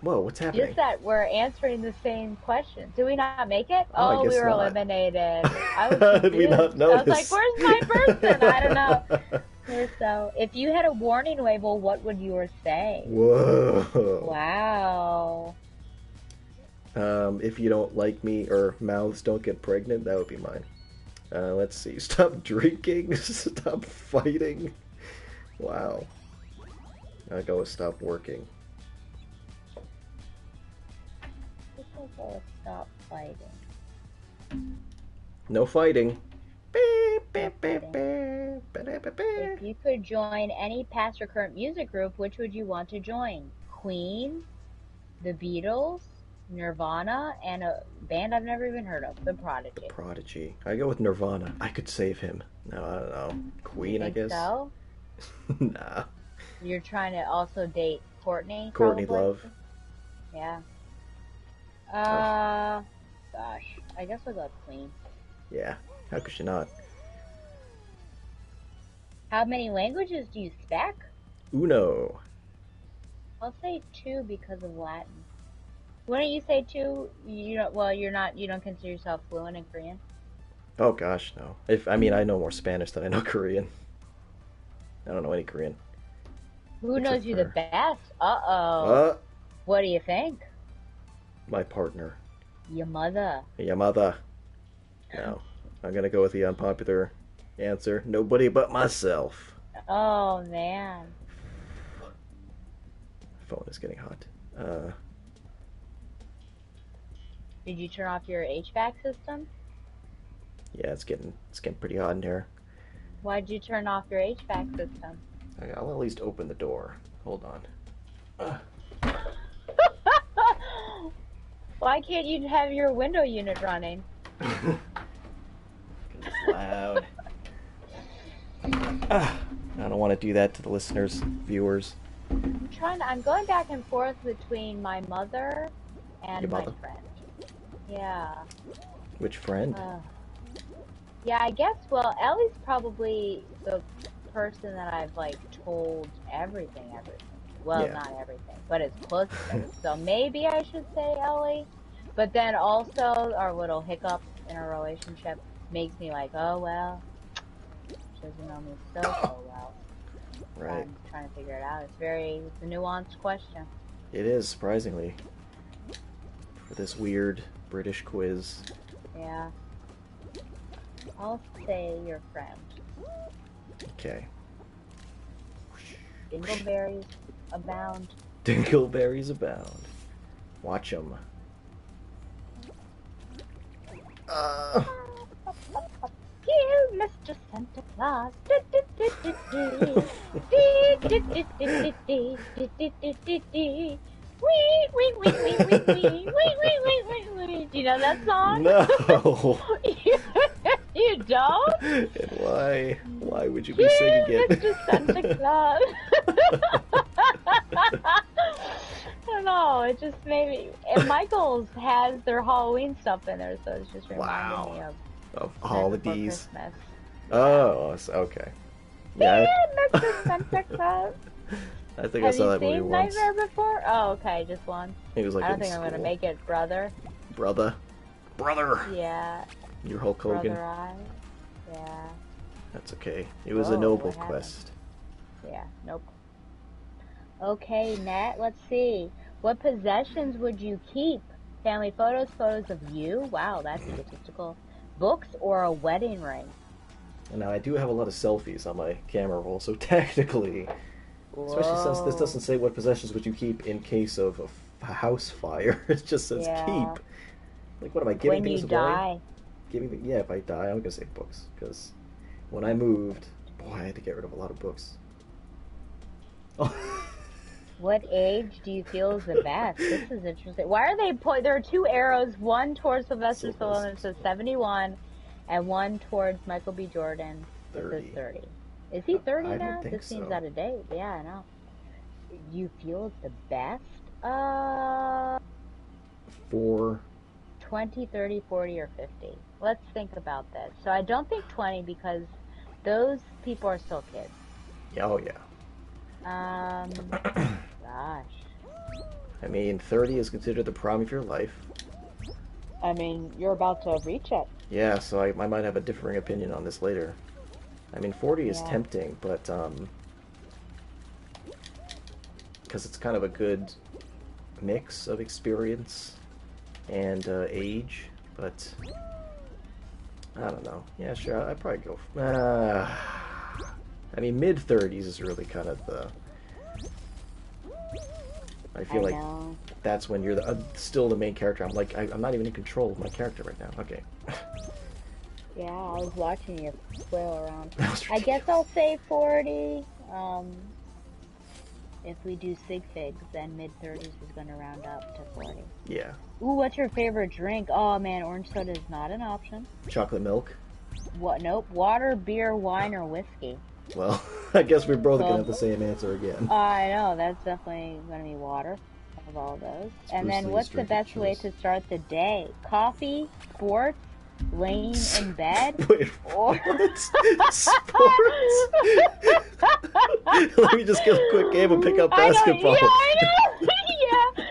Whoa, what's happening? Just that we're answering the same question. Did we not make it? Oh, I Oh, guess we were not. eliminated. I was Did we not confused. I was like, notice? where's my person? I don't know. So, if you had a warning label, what would yours say? Whoa. Wow. If you don't like me or mouths don't get pregnant, that would be mine. Let's see. Stop drinking. Stop fighting. Wow. I'll go with stop working. People will stop fighting. No fighting. Beep, beep, No beep, beep. Ba-da-ba-ba. If you could join any past or current music group, which would you want to join? Queen, The Beatles, Nirvana, and a band I've never even heard of, The Prodigy. Prodigy. I go with Nirvana. I could save him. No, I don't know. Queen, I guess. So? Nah. You're trying to also date Courtney? Courtney probably? Love. Yeah. Gosh. I guess I'll go with Queen. Yeah. How could you not? How many languages do you speak? Uno. I'll say 2 because of Latin. Wouldn't you say 2? You don't. Well, you're not. You don't consider yourself fluent in Korean. Oh gosh, no. I mean, I know more Spanish than I know Korean. I don't know any Korean. Who Except knows you the for- best? Uh-oh. Uh, What do you think? my partner. Your mother. Yamada. No. I'm gonna go with the unpopular answer. Nobody but myself. Oh, man. Phone is getting hot. Did you turn off your HVAC system? Yeah, it's getting pretty hot in here. Why'd you turn off your HVAC system? Okay, I'll at least open the door. Hold on. Why can't you have your window unit running? Because it's loud. I don't want to do that to the listeners, viewers. I'm going back and forth between my mother and Your my mother? friend. Yeah. Which friend? Yeah, I guess, well, Ellie's probably the person that I've, like, told everything. Well, Yeah. not everything, but it's close to it. So maybe I should say Ellie. But then also, our little hiccup in our relationship makes me like, oh, well, she doesn't know me so well. Right. I'm trying to figure it out. It's a nuanced question. It is, surprisingly. For this weird British quiz. Yeah. I'll say your friend. Okay. Dingleberries abound. Dingleberries abound. Watch them. You, Mr. Santa Claus. Wee, wee, wee, wee, wee, wee, wee, wee, wee, wee. Do you know that song? No! You don't? And why? Why would you be singing it? Mr. Santa Claus. I don't know. It just made me. And Michael's has their Halloween stuff in there, so it's just reminding me Wow. of Of Nightmare Before holidays. Christmas. Oh, okay. Yeah, Yeah, Mr. Spencer Claus. I think I Have saw you that movie seen once. Nightmare Before? Oh, okay, just once. He was like I don't in think I'm gonna school. make it, brother. Brother. Brother! Yeah, You're Hulk Hogan. brother I. Yeah. That's okay. It was a Whoa, noble what happened? quest. Yeah, nope. Okay, Nat, let's see. What possessions would you keep? Family photos, photos of you? Wow, that's egotistical. Books or a wedding ring? And now I do have a lot of selfies on my camera roll, so technically, especially since this Whoa. doesn't say what possessions would you keep in case of a house fire, it just says Yeah. keep. Like, what am I giving When you things away? die. Yeah, if I die, I'm gonna say books, because when I moved, boy, I had to get rid of a lot of books. Oh. What age do you feel is the best? This is interesting. Why are they there are two arrows, one towards Sylvester Stallone that says 71, and one towards Michael B. Jordan that says 30. Is he 30 I now? don't think This seems so. out of date. Yeah, I know. You feel it's the best? 4. 20, 30, 40, or 50. Let's think about this. So I don't think 20 because those people are still kids. Oh, yeah. Gosh. I mean, 30 is considered the prime of your life. I mean, you're about to reach it. Yeah, so I might have a differing opinion on this later. I mean, 40 is Yeah. tempting, but, because it's kind of a good mix of experience and age, but I don't know. Yeah, sure, I'd probably go. I mean, mid 30s is really kind of the. I feel like know. that's when you're still the main character. I'm like, I'm not even in control of my character right now. Okay. Yeah, I was watching you flail around. That was I guess ridiculous. I'll say 40. If we do sig figs, then mid 30s is going to round up to 40. Yeah. Ooh, what's your favorite drink? Oh man, orange soda is not an option. Chocolate milk. What? Nope. Water, beer, wine, or whiskey. Well, I guess we're both gonna Well, have the same answer again. I know, that's definitely going to be water of all those. And Bruce then Lee's what's the drink of best way choice. to start the day? Coffee, sports, laying in bed, Wait, or... what? Sports? Let me just get a quick game and pick up basketball. I know, yeah.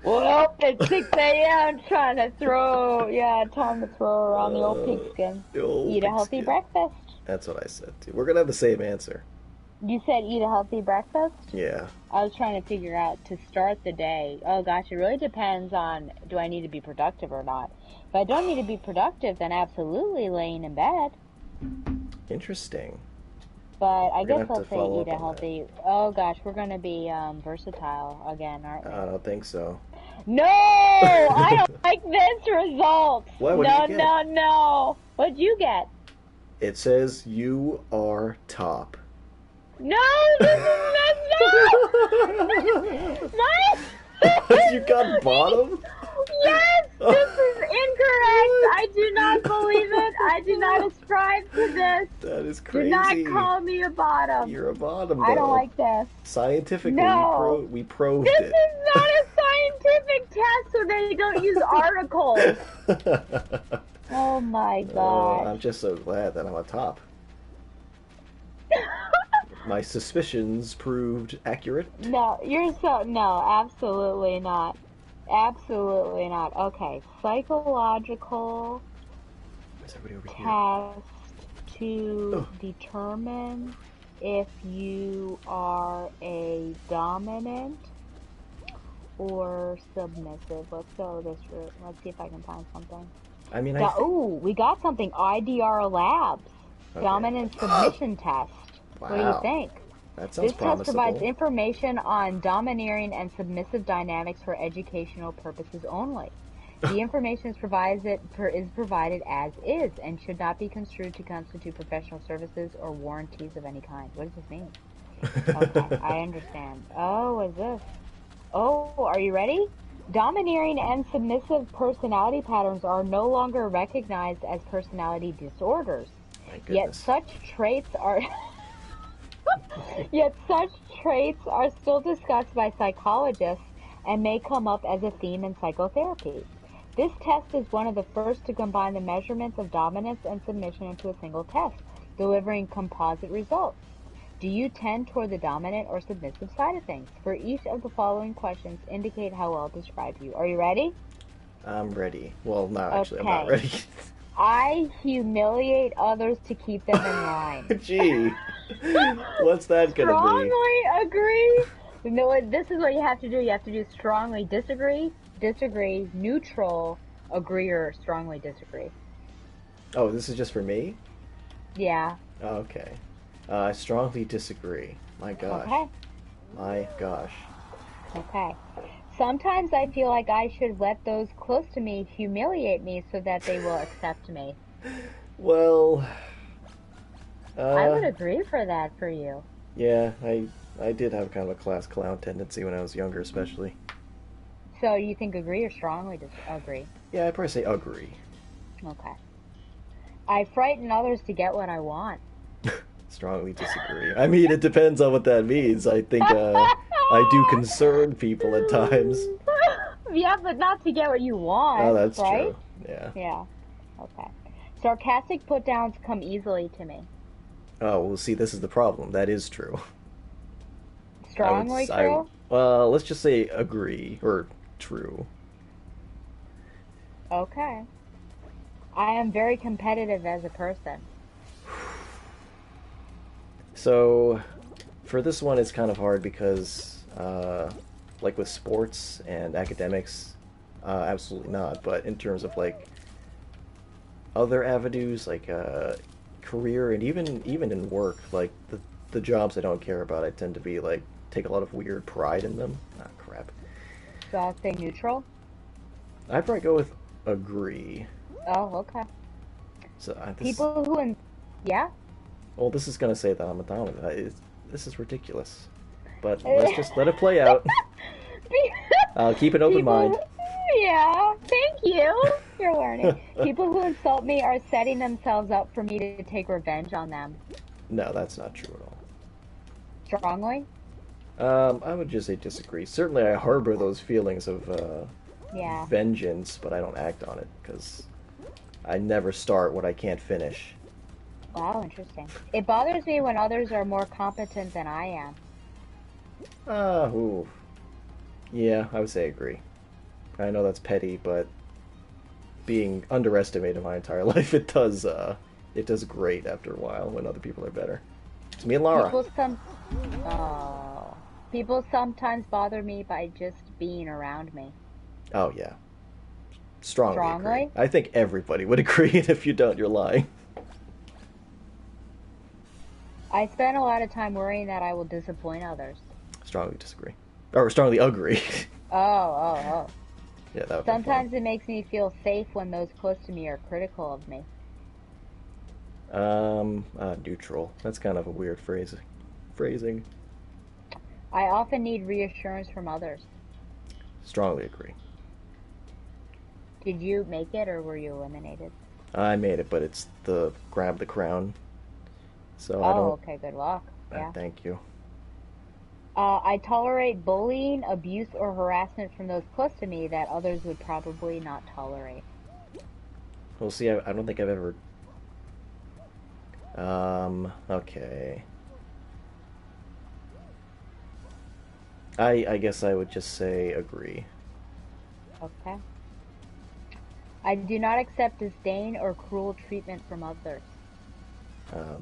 Well, it's 6 a.m. trying to throw, time to throw around the old pigskin. The old Eat a healthy pigskin. breakfast. That's what I said too. We're gonna have the same answer. You said eat a healthy breakfast? Yeah. I was trying to figure out to start the day. Oh gosh, it really depends on do I need to be productive or not. If I don't need to be productive, then absolutely laying in bed. Interesting. But I We're gonna guess have I'll to say follow eat up a on healthy. Oh gosh, we're gonna be versatile again, aren't we? I don't think so. No, I don't like this result. What? What No, did you get? no. What'd you get? It says you are top. No, this is my. You got bottom? Yes, this is incorrect. I do not believe it. I do not ascribe to this. That is Do crazy. not call me a bottom. You're a bottom. I don't though. like this. Scientifically, No. we proved This it. is not a scientific test, so they don't use articles. Oh my Oh, gosh. I'm just so glad that I'm on top. My suspicions proved accurate. No, absolutely not. Absolutely not. Okay, psychological Is everybody over here? test to determine if you are a dominant or submissive. Let's go this route. Let's see if I can find something. I mean, Ooh, we got something. IDR Labs. Okay. Dominant submission test. What do you Wow. think? that sounds This test provides promisable. information on domineering and submissive dynamics for educational purposes only. The information is provided as is and should not be construed to constitute professional services or warranties of any kind. What does this mean? Okay, I understand. Oh, what is this? Oh, are you ready? Domineering and submissive personality patterns are no longer recognized as personality disorders. My Yet goodness. such traits are Yet such traits are still discussed by psychologists and may come up as a theme in psychotherapy. This test is one of the first to combine the measurements of dominance and submission into a single test, delivering composite results. Do you tend toward the dominant or submissive side of things? For each of the following questions, indicate how well describe you. Are you ready? I'm ready. Well, no, actually, I'm not Okay. ready. I humiliate others to keep them in line. Gee, what's that gonna be? Strongly agree. You know what? This is what you have to do. You have to do strongly disagree, disagree, neutral, agree, or strongly disagree. Oh, this is just for me? Yeah. Okay. I strongly disagree. My gosh. Okay. My gosh. Okay. Sometimes I feel like I should let those close to me humiliate me so that they will accept me. Well, I would uh, agree for that for you. yeah, I did have kind of a class clown tendency when I was younger, especially. So you think agree or strongly disagree? Yeah, I'd probably say agree. Okay. I frighten others to get what I want. Strongly disagree. I mean, it depends on what that means. I think I do concern people at times. Yeah, but not to get what you Oh, want, that's right? true. Yeah. Yeah. Okay. Sarcastic put downs come easily to me. Oh, well, see, this is the problem. That is true. I would. Strongly true? Well, let's just say agree or true. Okay. I am very competitive as a person. So, for this one, it's kind of hard because, like with sports and academics, absolutely not. But in terms of like other avenues, like career and even in work, like the jobs I don't care about, I tend to be like take a lot of weird pride in them. Ah, crap. So I'll say neutral. I'd probably go with agree. Oh, okay. So this, People who, yeah? well, this is gonna say that I'm a dominant. This is ridiculous. But let's just let it play out. I'll keep an open mind. People, yeah, thank you. You're learning. People who insult me are setting themselves up for me to take revenge on them. No, that's not true at all. Strongly? I would just say disagree. Certainly, I harbor those feelings of Yeah. vengeance, but I don't act on it because I never start what I can't finish. Wow, interesting. It bothers me when others are more competent than I am. Ooh. Yeah, I would say agree. I know that's petty, but being underestimated my entire life, it does great after a while when other people are better. It's me and Laura. Oh, people sometimes bother me by just being around me. Oh yeah, strongly agree. Strongly? I think everybody would agree, and if you don't, you're lying. I spend a lot of time worrying that I will disappoint others. Strongly disagree. Or strongly agree. Oh. Yeah, that would be Sometimes it makes me feel safe when those close to me are critical of me. fun. Neutral. That's kind of a weird phrasing. I often need reassurance from others. Strongly agree. Did you make it or were you eliminated? I made it, but it's the grab the crown. So I Oh, don't. okay, good luck. Yeah. Thank you. I tolerate bullying, abuse, or harassment from those close to me that others would probably not tolerate. We'll see. I don't think I've ever. Okay. I guess I would just say agree. Okay. I do not accept disdain or cruel treatment from others. Uh,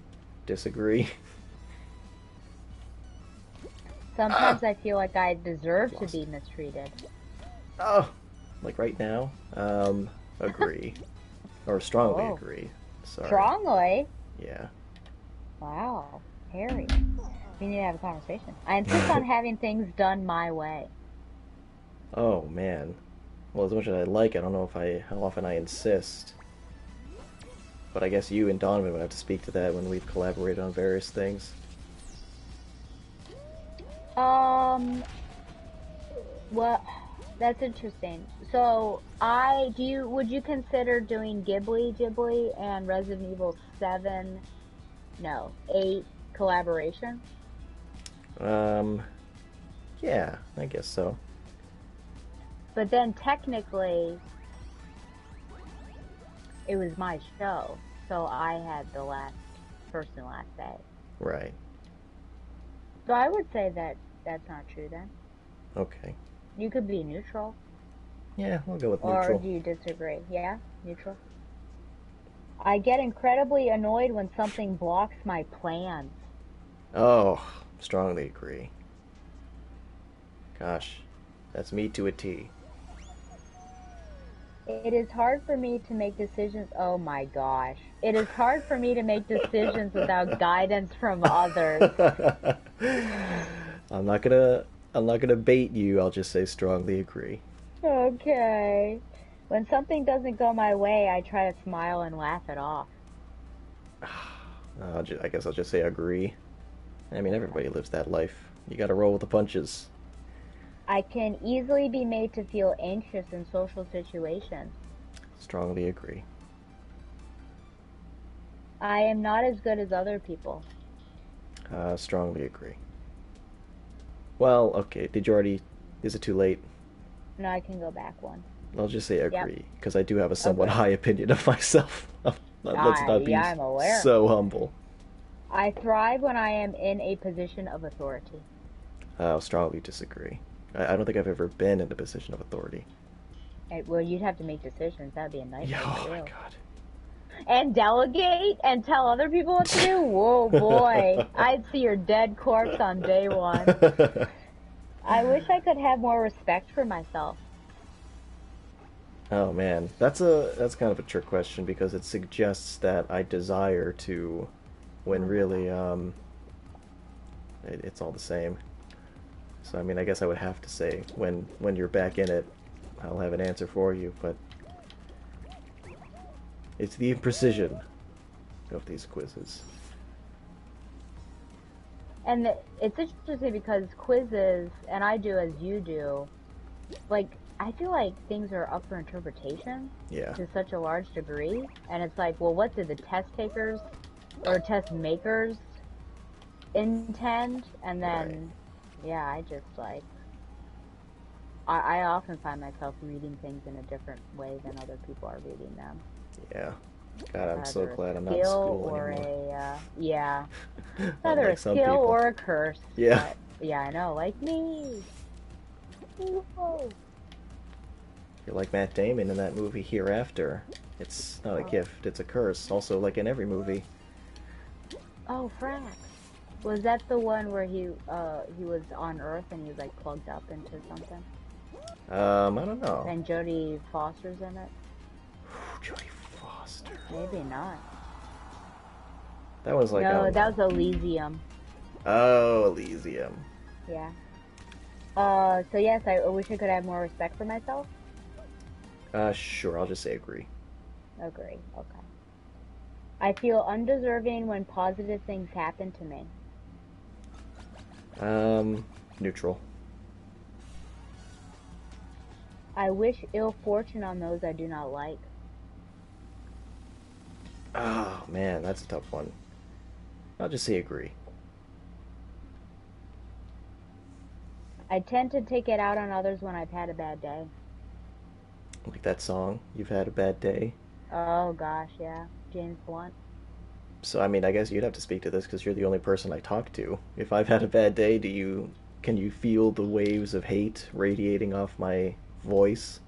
Disagree. Sometimes I feel like I deserve to Lost. be mistreated. Oh, like right now. Agree. Or strongly Oh, agree. Sorry. strongly? Yeah. Wow, Harry. We need to have a conversation. I insist on having things done my way. Oh man. Well, as much as I like, I don't know if how often I insist. But I guess you and Donovan would have to speak to that when we've collaborated on various things. Well, that's interesting. So, would you consider doing Ghibli and Resident Evil 7, no, 8 collaboration? Um, yeah, I guess so. But then technically, it was my show, so I had the first and last say. Right. So I would say that that's not true then. Okay. You could be neutral. Yeah, we'll go with Or neutral. do you disagree? Yeah, neutral. I get incredibly annoyed when something blocks my plans. Oh, strongly agree. Gosh, that's me to a T. It is hard for me to make decisions. Oh my gosh. It is hard for me to make decisions without guidance from others. I'm not gonna I'm not gonna bait you, I'll just say strongly agree. Okay. When something doesn't go my way, I try to smile and laugh it off. I guess I'll just say agree. I mean, Okay. everybody lives that life. You gotta roll with the punches. I can easily be made to feel anxious in social situations. Strongly agree. I am not as good as other people. Strongly agree. Well, okay, did you already. Is it too late? No, I can go back one. I'll just say Yep. agree, because I do have a somewhat Agree. high opinion of myself. Let's not be Yeah, I'm aware. so humble. I thrive when I am in a position of authority. I'll strongly disagree. I don't think I've ever been in a position of authority. Well, you'd have to make decisions. That'd be a Yeah, nightmare oh for my you. god. And delegate and tell other people what to do? Whoa, boy. I'd see your dead corpse on day one. I wish I could have more respect for myself. Oh man, that's kind of a trick question because it suggests that I desire to, when Oh my really gosh. it's all the same. So I mean, I guess I would have to say when you're back in it, I'll have an answer for you. But it's the imprecision of these quizzes. And it's interesting because quizzes, and I do as you do, like, I feel like things are up for interpretation Yeah, to such a large degree. And it's like, well, what did the test takers or test makers intend? And right. then, yeah, I just like, I often find myself reading things in a different way than other people are reading them. Yeah. God, I'm so Either a glad I'm not in skill school or anymore. yeah, either a Unlike some skill people. or a curse. Yeah. But yeah, I know, like me. Whoa. You're like Matt Damon in that movie Hereafter. It's not a Oh, gift, it's a curse. Also, like in every movie. oh, Frax. Was that the one where he was on Earth and he was like plugged up into something? I don't know. And Jodie Foster's in it? Jodie Foster. Maybe not. That was like, No, that was Elysium. oh, Elysium. Yeah. So yes, I wish I could have more respect for myself. Sure, I'll just say agree. Agree. Okay. I feel undeserving when positive things happen to me. Neutral. I wish ill fortune on those I do not like. Oh, man, that's a tough one. I'll just say agree. I tend to take it out on others when I've had a bad day. Like that song, You've Had a Bad Day. Oh gosh, yeah. James Blunt. So, I mean, I guess you'd have to speak to this because you're the only person I talk to. If I've had a bad day, can you feel the waves of hate radiating off my voice?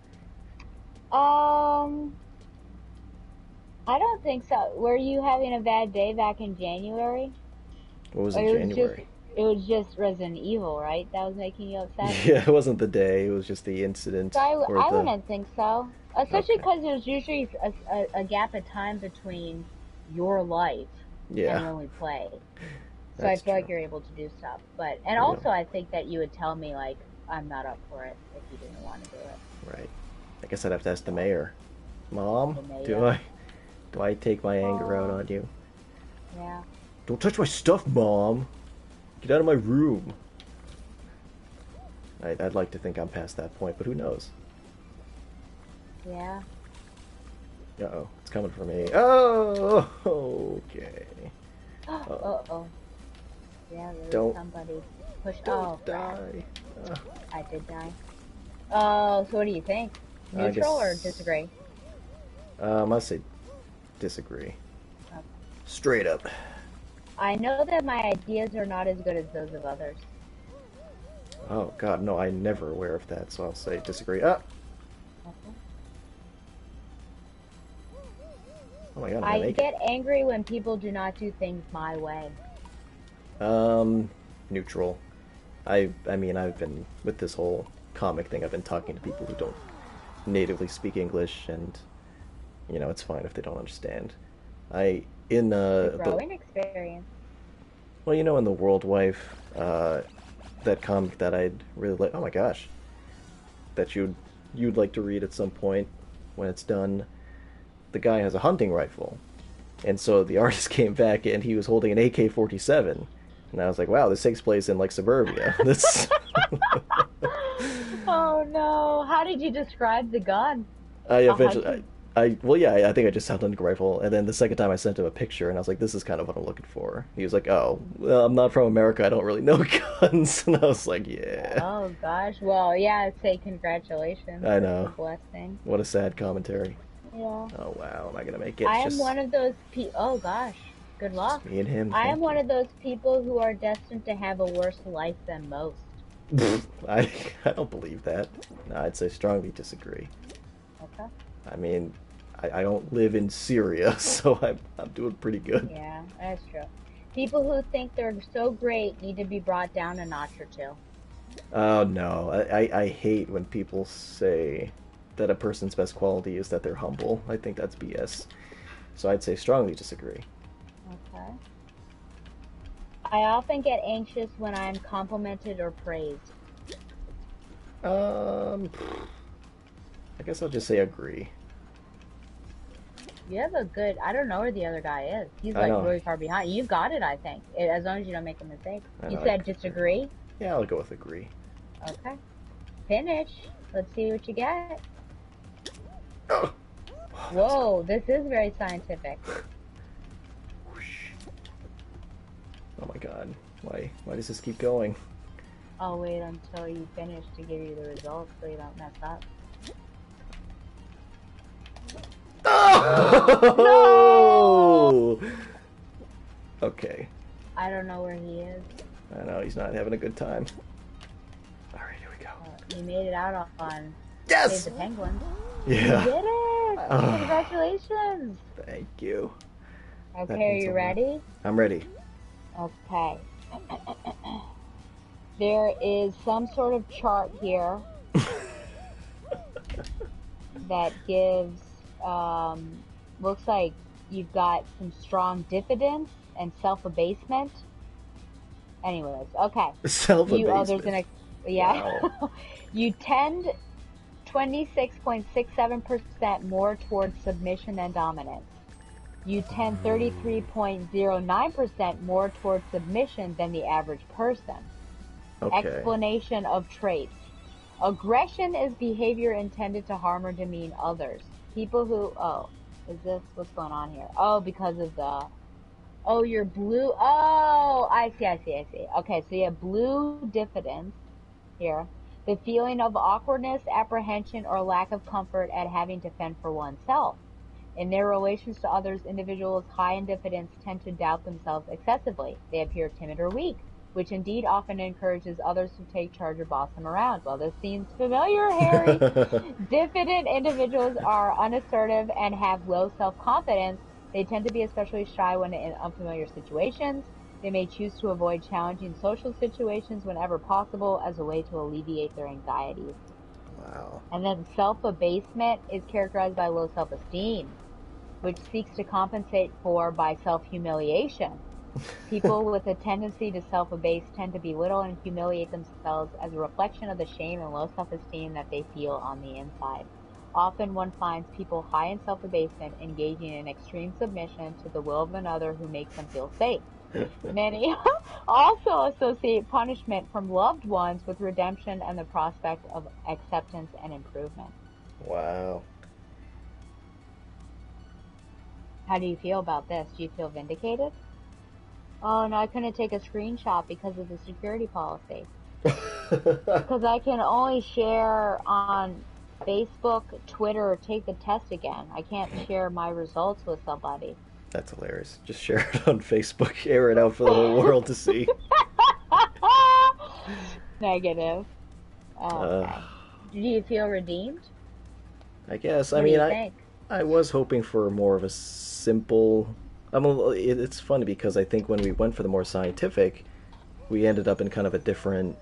Um, I don't think so. Were you having a bad day back in January? What was Or in January? it was just Resident Evil, right? That was making you upset? Yeah, it wasn't the day, it was just the So incident or I the. wouldn't think so. Especially Okay. because there's usually a gap of time between your life and Yeah, when we play. So I that's feel like true. you're able to do stuff. But, and Yeah, also I think that you would tell me, like, I'm not up for it if you didn't want to do it. right. I guess I'd have to ask the So, mayor. Mom, the do mayor. I take my anger out Oh, on you? yeah. Don't touch my stuff, Mom. Get out of my room. I'd like to think I'm past that point, but who knows? Yeah. Uh-oh, it's coming for me. Oh, okay. Uh, Uh-oh. Yeah, there was Don't somebody push. don't Oh crap! die. Uh, I did die. Oh, so what do you think? I Neutral or guess disagree? I say disagree. Okay. Straight up. I know that my ideas are not as good as those of others. Oh God, no, I never aware of that, so I'll say disagree. Ah, Okay. oh my God, I'm gonna I make it. get angry when people do not do things my way. Um, Neutral. I mean, I've been with this whole comic thing. I've been talking to people who don't natively speak English, and it's fine if they don't understand. I in It's a the growing experience. well, in the World Wife, that comic that I'd really like. Oh my gosh, that you'd like to read at some point when it's done. The guy has a hunting rifle, and so the artist came back and he was holding an AK-47, and I was like, wow, this takes place in like suburbia. This. Oh no! How did you describe the gun? I A eventually, hunting? well, yeah, I think I just had a rifle, and then the second time I sent him a picture, and I was like, "This is kind of what I'm looking for." He was like, "Oh, well, I'm not from America. I don't really know guns," and I was like, "Yeah, Oh gosh. Well, yeah, I'd say congratulations. I That's a know. blessing. What a sad commentary." Yeah. Oh wow, am I gonna make it? I It's am just, one of those Oh gosh. Good just luck. me and him. I am Thank one you. of those people who are destined to have a worse life than most. I I don't believe that. No, I'd say strongly disagree. Okay. I mean, I don't live in Syria, so I'm doing pretty good. Yeah, that's true. People who think they're so great need to be brought down a notch or two. Oh no, I hate when people say that a person's best quality is that they're humble. I think that's BS. So I'd say strongly disagree. Okay. I often get anxious when I am complimented or praised. Um, I guess I'll just say agree. You have a good, I don't know where the other guy is. He's I like know, really far behind. You've got it, I think, as long as you don't make a mistake. I You know. said disagree? Yeah, I'll go with agree. Okay. Finish. Let's see what you get. Oh, that's good. Whoa, this is very scientific. Whoosh. Oh my God, why does this keep going? I'll wait until you finish to give you the results so you don't mess up. No! Oh! Okay, I don't know where he is. I know he's not having a good time. All right, here we go. He made it out on Save Yes. the Penguins. You Yeah. did it! Oh, Congratulations! thank you. That Okay, are means a you lot. ready? I'm ready. Okay. There is some sort of chart here that gives, looks like you've got some strong diffidence and self-abasement. Anyways, okay. There's Self-abasement. yeah. Wow. You tend 26.67% more towards submission than dominance. You tend 33.09% more towards submission than the average person. Okay. Explanation of traits. Aggression is behavior intended to harm or demean others. People who, is this, what's going on here? Oh, because of you're blue. Oh, I see. Okay, so you have blue diffidence here. The feeling of awkwardness, apprehension, or lack of comfort at having to fend for oneself. In their relations to others, individuals high in diffidence tend to doubt themselves excessively. They appear timid or weak, which indeed often encourages others to take charge or boss them around. Well, this seems familiar, Harry. Diffident individuals are unassertive and have low self-confidence. They tend to be especially shy when in unfamiliar situations. They may choose to avoid challenging social situations whenever possible as a way to alleviate their anxieties. Wow. And then self-abasement is characterized by low self-esteem, which seeks to compensate for by self-humiliation. People with a tendency to self-abase tend to belittle and humiliate themselves as a reflection of the shame and low self-esteem that they feel on the inside. Often one finds people high in self-abasement engaging in extreme submission to the will of another who makes them feel safe. Many also associate punishment from loved ones with redemption and the prospect of acceptance and improvement. Wow. How do you feel about this? Do you feel vindicated? Oh no, I couldn't take a screenshot because of the security policy. Because I can only share on Facebook, Twitter, or take the test again. I can't share my results with somebody. That's hilarious. Just share it on Facebook, air it out for the whole world to see. Negative. Uh, Okay. Do you feel redeemed? I guess. I What do mean, you I think? I was hoping for more of a simple. It's funny because I think when we went for the more scientific, we ended up in kind of a different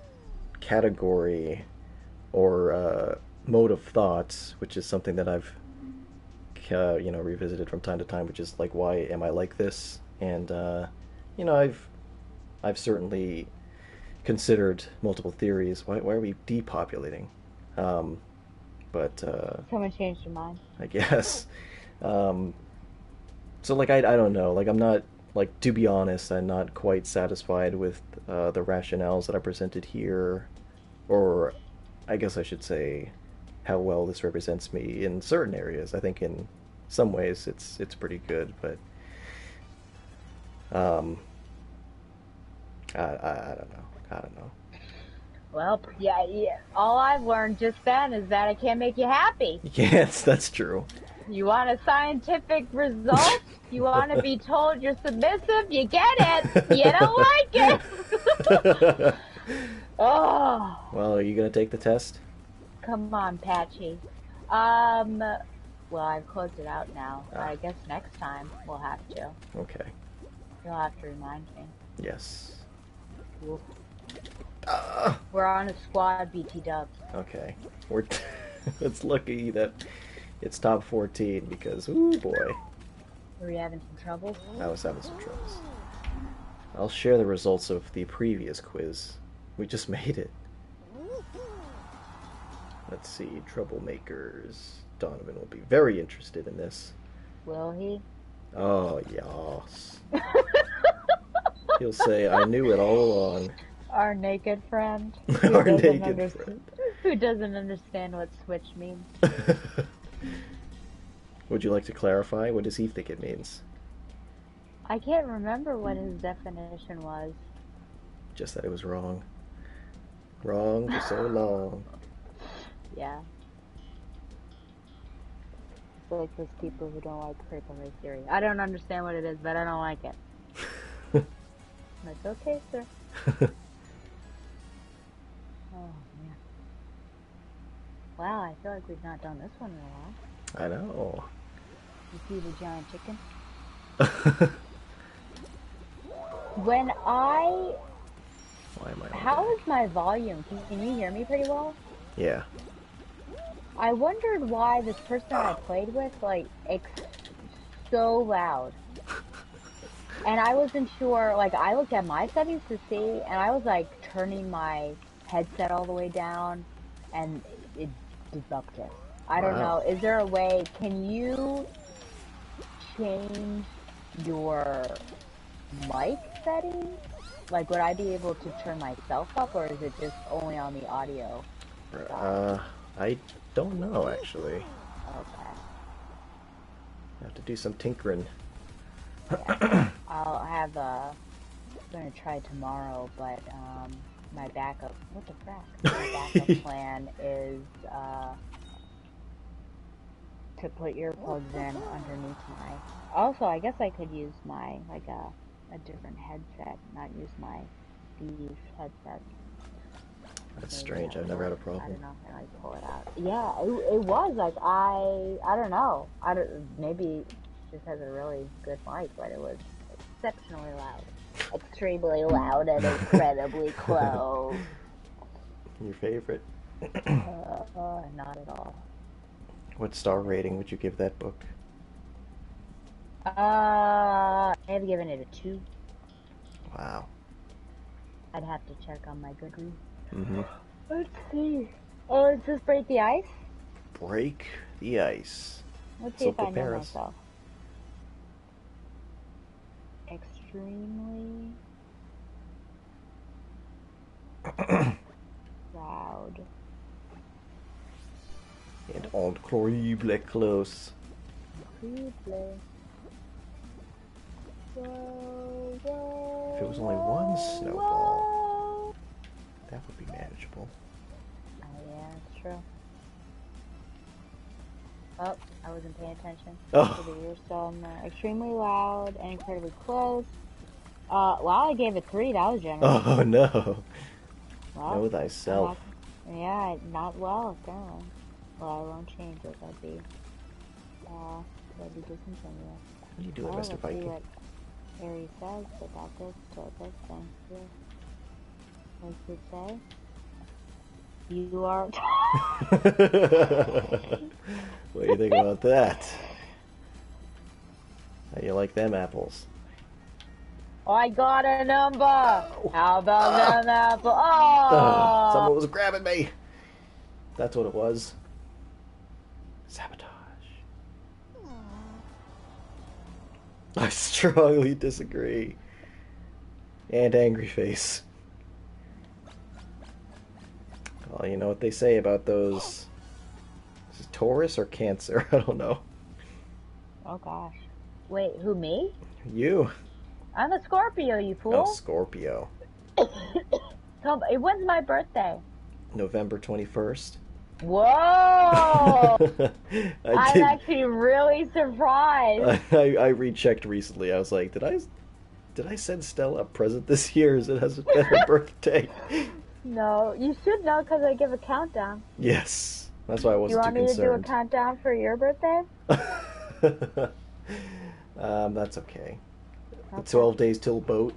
category or mode of thought, which is something that I've revisited from time to time, which is like, why am I like this? And I've certainly considered multiple theories. Why are we depopulating? Um, but Someone changed your mind. I guess. Um, so like I don't know. Like I'm not like to be honest, I'm not quite satisfied with the rationales that are presented here, or I guess I should say how well this represents me in certain areas. I think in some ways it's pretty good, but um, I don't know. I don't know. Well, yeah, yeah. All I've learned just then is that I can't make you happy. Yes, that's true. You want a scientific result? You want to be told you're submissive? You get it. You don't like it. Oh, Well, are you gonna take the test? come on, Patchy. Um, well, I've closed it out now. Ah, I guess next time we'll have to. okay. You'll have to remind me. Yes. Cool. Ah, We're on a squad, BT Dubs. okay. We're it's lucky that it's top 14 because, ooh boy, Are we having some trouble? I was having some troubles. I'll share the results of the previous quiz. We just made it. Let's see, troublemakers. Donovan will be very interested in this. Will he? Oh, yes. He'll say, I knew it all along. Our naked friend Our naked friend. who doesn't understand what switch means. Would you like to clarify? What does he think it means? I can't remember what his definition was. Just that it was wrong. Wrong for so long. Yeah. It's like those people who don't like critical race theory. I don't understand what it is, but I don't like it. That's okay, sir. Oh, man. Wow, I feel like we've not done this one in a while. I know. You see the giant chicken? When I... Why am I on How that? is my volume? Can you hear me pretty well? Yeah. I wondered why this person I played with, like, so loud. And I wasn't sure, like, I looked at my settings to see, and I was, like, turning my headset all the way down, and it debugged it. I don't know. Wow. Is there a way, can you change your mic settings? Like, would I be able to turn myself up, or is it just only on the audio side? I don't know actually. Okay. I have to do some tinkering. Yeah. I'll have I'm gonna try tomorrow, but my backup, what the frack? My backup plan is to put earplugs in underneath my. Also, I guess I could use my like a different headset, not use my Steve headset. That's Maybe strange. that I've would never had a work. I problem. don't know if I like pull it out. Yeah, it was like I don't know. I don't, maybe it just has a really good mic, but it was exceptionally loud, extremely loud, and incredibly close. Your favorite? Not at all. What star rating would you give that book? I have given it a 2. Wow. I'd have to check on my Goodreads. Mm-hmm. Let's see. Oh, is this Break the Ice? Break the ice. Let's see So if I know prepare us. myself. Extremely loud. And incroyable close. Creepy. Whoa, whoa. If it was only one snowball, that would be manageable. Oh, yeah, that's true. Oh, I wasn't paying attention. Oh. So you're still extremely loud and incredibly close. Wow, I gave it 3. That was generous. Oh no. Well, Know thyself. yeah, not well, apparently. Well, I won't change it. That'd be disingenuous. What are you doing, Mr. Let's Viking? see what Aries says about this thing here. What does it say? You are... What do you think about that? How you like them apples? I got a number! How about them apple? Oh! Someone was grabbing me! That's what it was. Sabotage. I strongly disagree. And angry face. Well, you know what they say about those... Is it Taurus or Cancer? I don't know. Oh gosh. Wait, who, me? You. I'm a Scorpio, you fool. Oh, Scorpio. When's my birthday? November 21st. Whoa! I'm did- actually really surprised. I rechecked recently. I was like, did I send Stella a present this year? As it hasn't been her birthday. No, you should know because I give a countdown. Yes, that's why I You wasn't want too me to do a concerned. countdown for your birthday? That's okay. The Okay. 12 days till boat.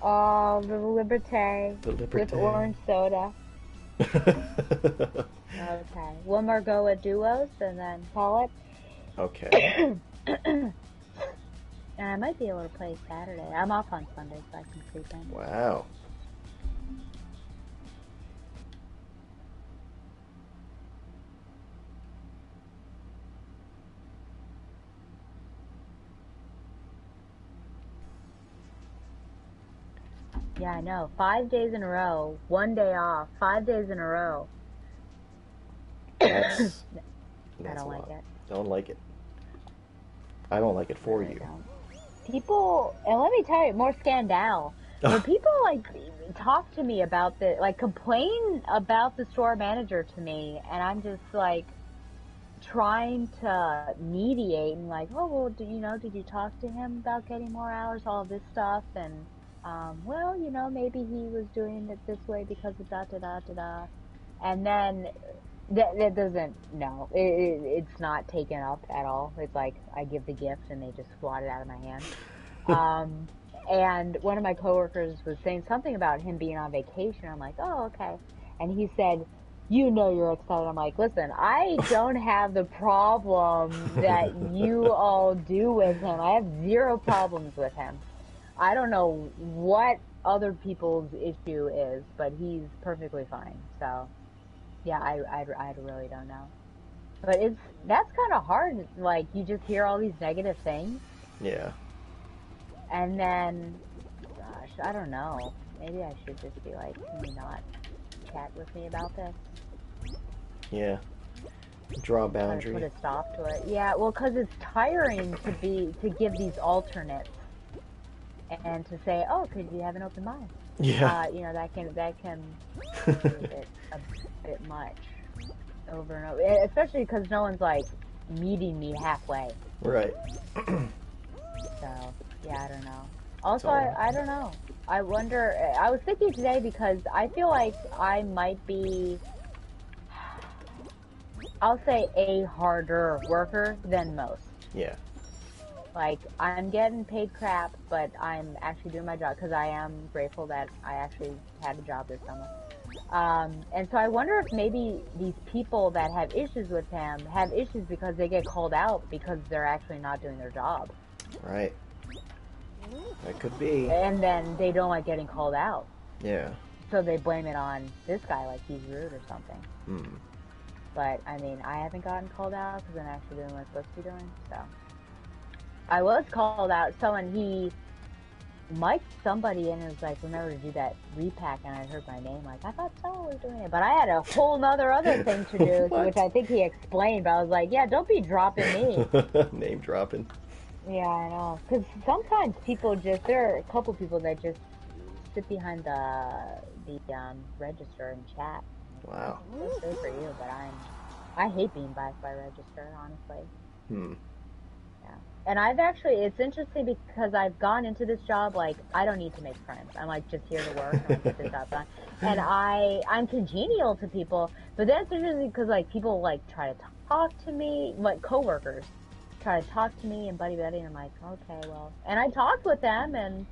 Oh, the Liberté. The Liberté. With orange soda. Okay. One more go at duos and then call it. Okay. And I might be able to play Saturday. I'm off on Sunday, so I can sleep in. Wow. Yeah, I know. 5 days in a row. 1 day off. 5 days in a row. That's I don't a like lot. it. Don't like it. I don't like it for I you. don't. People, and let me tell you, more scandal. When people like talk to me about complain about the store manager to me, and I'm just like trying to mediate and like, oh well, did you talk to him about getting more hours, all this stuff, and well, maybe he was doing it this way because of da da da da da, and then that doesn't, no, it's not taken up at all. It's like I give the gift and they just squat it out of my hand. And one of my coworkers was saying something about him being on vacation. I'm like, oh, okay. And he said, you're excited. I'm like, listen, I don't have the problem that you all do with him. I have 0 problems with him. I don't know what other people's issue is, but he's perfectly fine. So, yeah, I really don't know. But that's kind of hard. Like, you just hear all these negative things. Yeah. And then, gosh, I don't know. Maybe I should just be like, can you not chat with me about this? Yeah. Draw a Try to boundary. put a stop to it. Yeah, well, because it's tiring to give these alternates and to say, oh, could you have an open mind? Yeah. That can be a bit much over and over, especially because no one's like meeting me halfway. Right. So, yeah, I don't know. Also, So- I don't know. I wonder, I was thinking today because I feel like I might be, I'll say a harder worker than most. Yeah. Like, I'm getting paid crap, but I'm actually doing my job because I am grateful that I actually had a job this summer. And so I wonder if maybe these people that have issues with him have issues because they get called out because they're actually not doing their job. Right. That could be. And then they don't like getting called out. Yeah. So they blame it on this guy like he's rude or something. Hmm. But, I mean, I haven't gotten called out because I'm actually doing what I'm supposed to be doing, so. I was called out. He mic'd somebody and was like, remember to do that repack, and I heard my name, like, I thought someone was doing it. But I had a whole other thing to do, What? which I think he explained, but I was like, yeah, don't be dropping me. Name dropping. Yeah, I know. Because sometimes people just, there are a couple people that just sit behind the register and chat. I'm like, Wow. that's good for you, but I hate being by register, honestly. Hmm. Yeah. And I've actually, it's interesting because I've gone into this job like I don't need to make friends. I'm like just here to work and like get the job done. And I'm congenial to people, but that's interesting because like people like try to talk to me, like coworkers try to talk to me and buddy, and I'm like, okay, well, and I talked with them and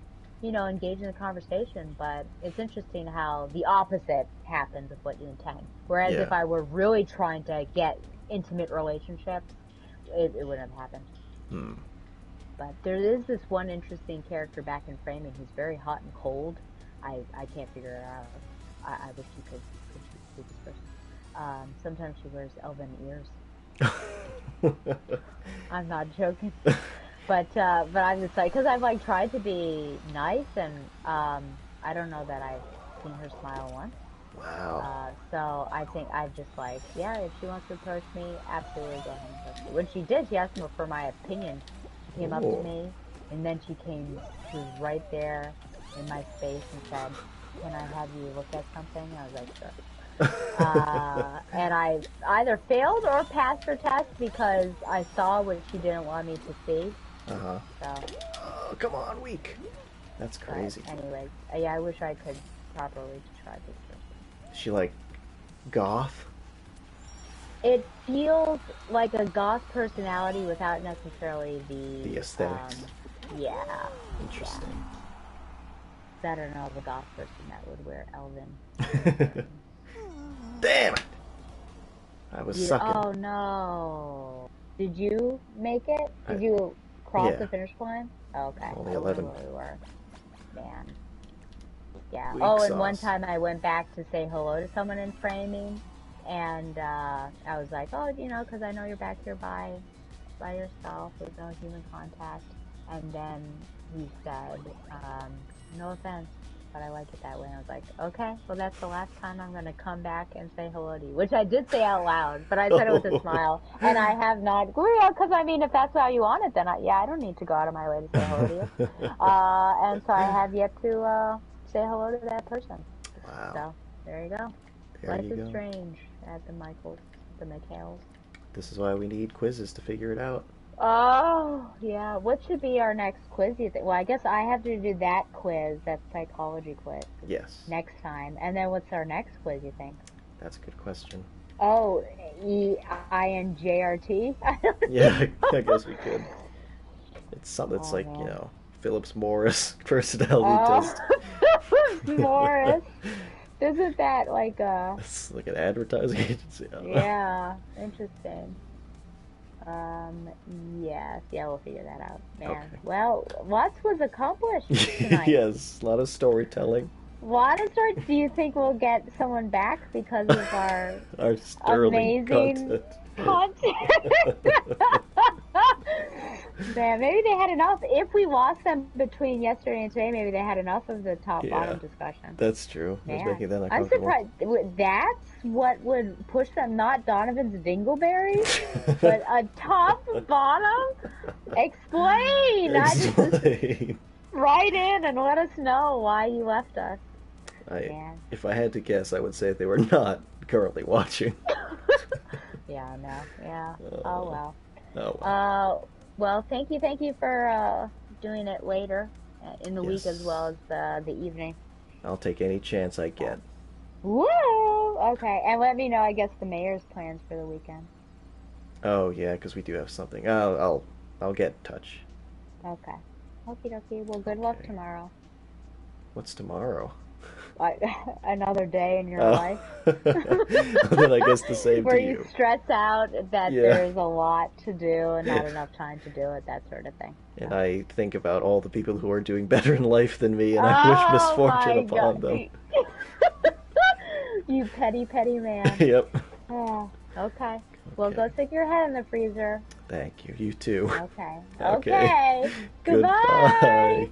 engage in the conversation, but it's interesting how the opposite happens of what you intend. Whereas if Yeah. I were really trying to get intimate relationships, it wouldn't have happened. Hmm. But there is this one interesting character back in Framing who's very hot and cold. I can't figure it out. I wish you could see this person. Sometimes she wears elven ears. I'm not joking. But I'm just like, because I've like tried to be nice and I don't know that I've seen her smile once. Wow. So I think I've just like, yeah, if she wants to approach me, absolutely go ahead and approach me. When she did, she asked me for my opinion. She came up to Ooh. me, and then she was right there in my space and said, "Can I have you look at something?" I was like, "Sure." And I either failed or passed her test because I saw what she didn't want me to see. Uh-huh. So, Oh, come on, weak. That's but crazy. anyways, yeah, I wish I could properly describe this person. Is she like goth? It feels like a goth personality without necessarily The aesthetics. yeah, yeah. Interesting. I don't know of a goth person that would wear elven earrings. Damn it! I was sucking. Oh no. Did you make it? I, Did you cross yeah, the finish line? Okay, only I wonder 11. where we were. Man. Yeah. Weak Oh, and one sauce. time I went back to say hello to someone in Framing, and I was like, oh, because I know you're back here by yourself with no human contact. And then he said, no offense, but I like it that way. And I was like, okay, well, that's the last time I'm going to come back and say hello to you, which I did say out loud, but I said it with a smile. And I have not, because I mean, if that's how you want it, then I don't need to go out of my way to say hello to you. And so I have yet to say hello to that person. Wow. So there you go. There Life you is go. strange at the Michaels. This is why we need quizzes to figure it out. Oh, yeah. What should be our next quiz, you think? Well, I guess I have to do that quiz, that psychology quiz, Yes. next time. And then what's our next quiz, you think? That's a good question. Oh, EINJRT? I don't Yeah, I know. guess we could. It's something that's Oh, like, man. Phillips Morris personality Oh, test. Morris. Isn't that like It's like an advertising agency. I don't know. yeah, interesting. Um, yes, yeah, we'll figure that out. Man, Okay. well, lots was accomplished tonight. Yes, a lot of storytelling. What sort do you think we'll get someone back because of our Our sterling amazing content. content? Man, maybe they had enough. If we lost them between yesterday and today, maybe they had enough of the top Yeah, bottom discussion. that's true. I was Man, making that I'm uncomfortable. surprised. That's what would push them, not Donovan's Dingleberries, but a top bottom? Explain! I just Explain. write in and let us know why you left us. I, Man. if I had to guess, I would say they were not currently watching. Yeah, no, yeah. Oh Oh, well. oh well. Well, thank you for doing it later in the week as well Yes. as the evening. I'll take any chance I Yeah. get. Woo! Okay, and let me know, I guess, the mayor's plans for the weekend. Oh yeah, because we do have something. I'll get in touch. Okay. Okie dokie. Well, good luck Okay. tomorrow. What's tomorrow? Like, another day in your Oh, life then I guess the same where to you you. stress out that Yeah. there's a lot to do and not enough time to do it, that sort of thing. And So. I think about all the people who are doing better in life than me, and I wish Oh misfortune my upon them. God. You petty, petty man. Yep. Oh, okay. Well, Okay. go stick your head in the freezer. Thank you. You too. Okay. Okay. Okay. Goodbye. Goodbye.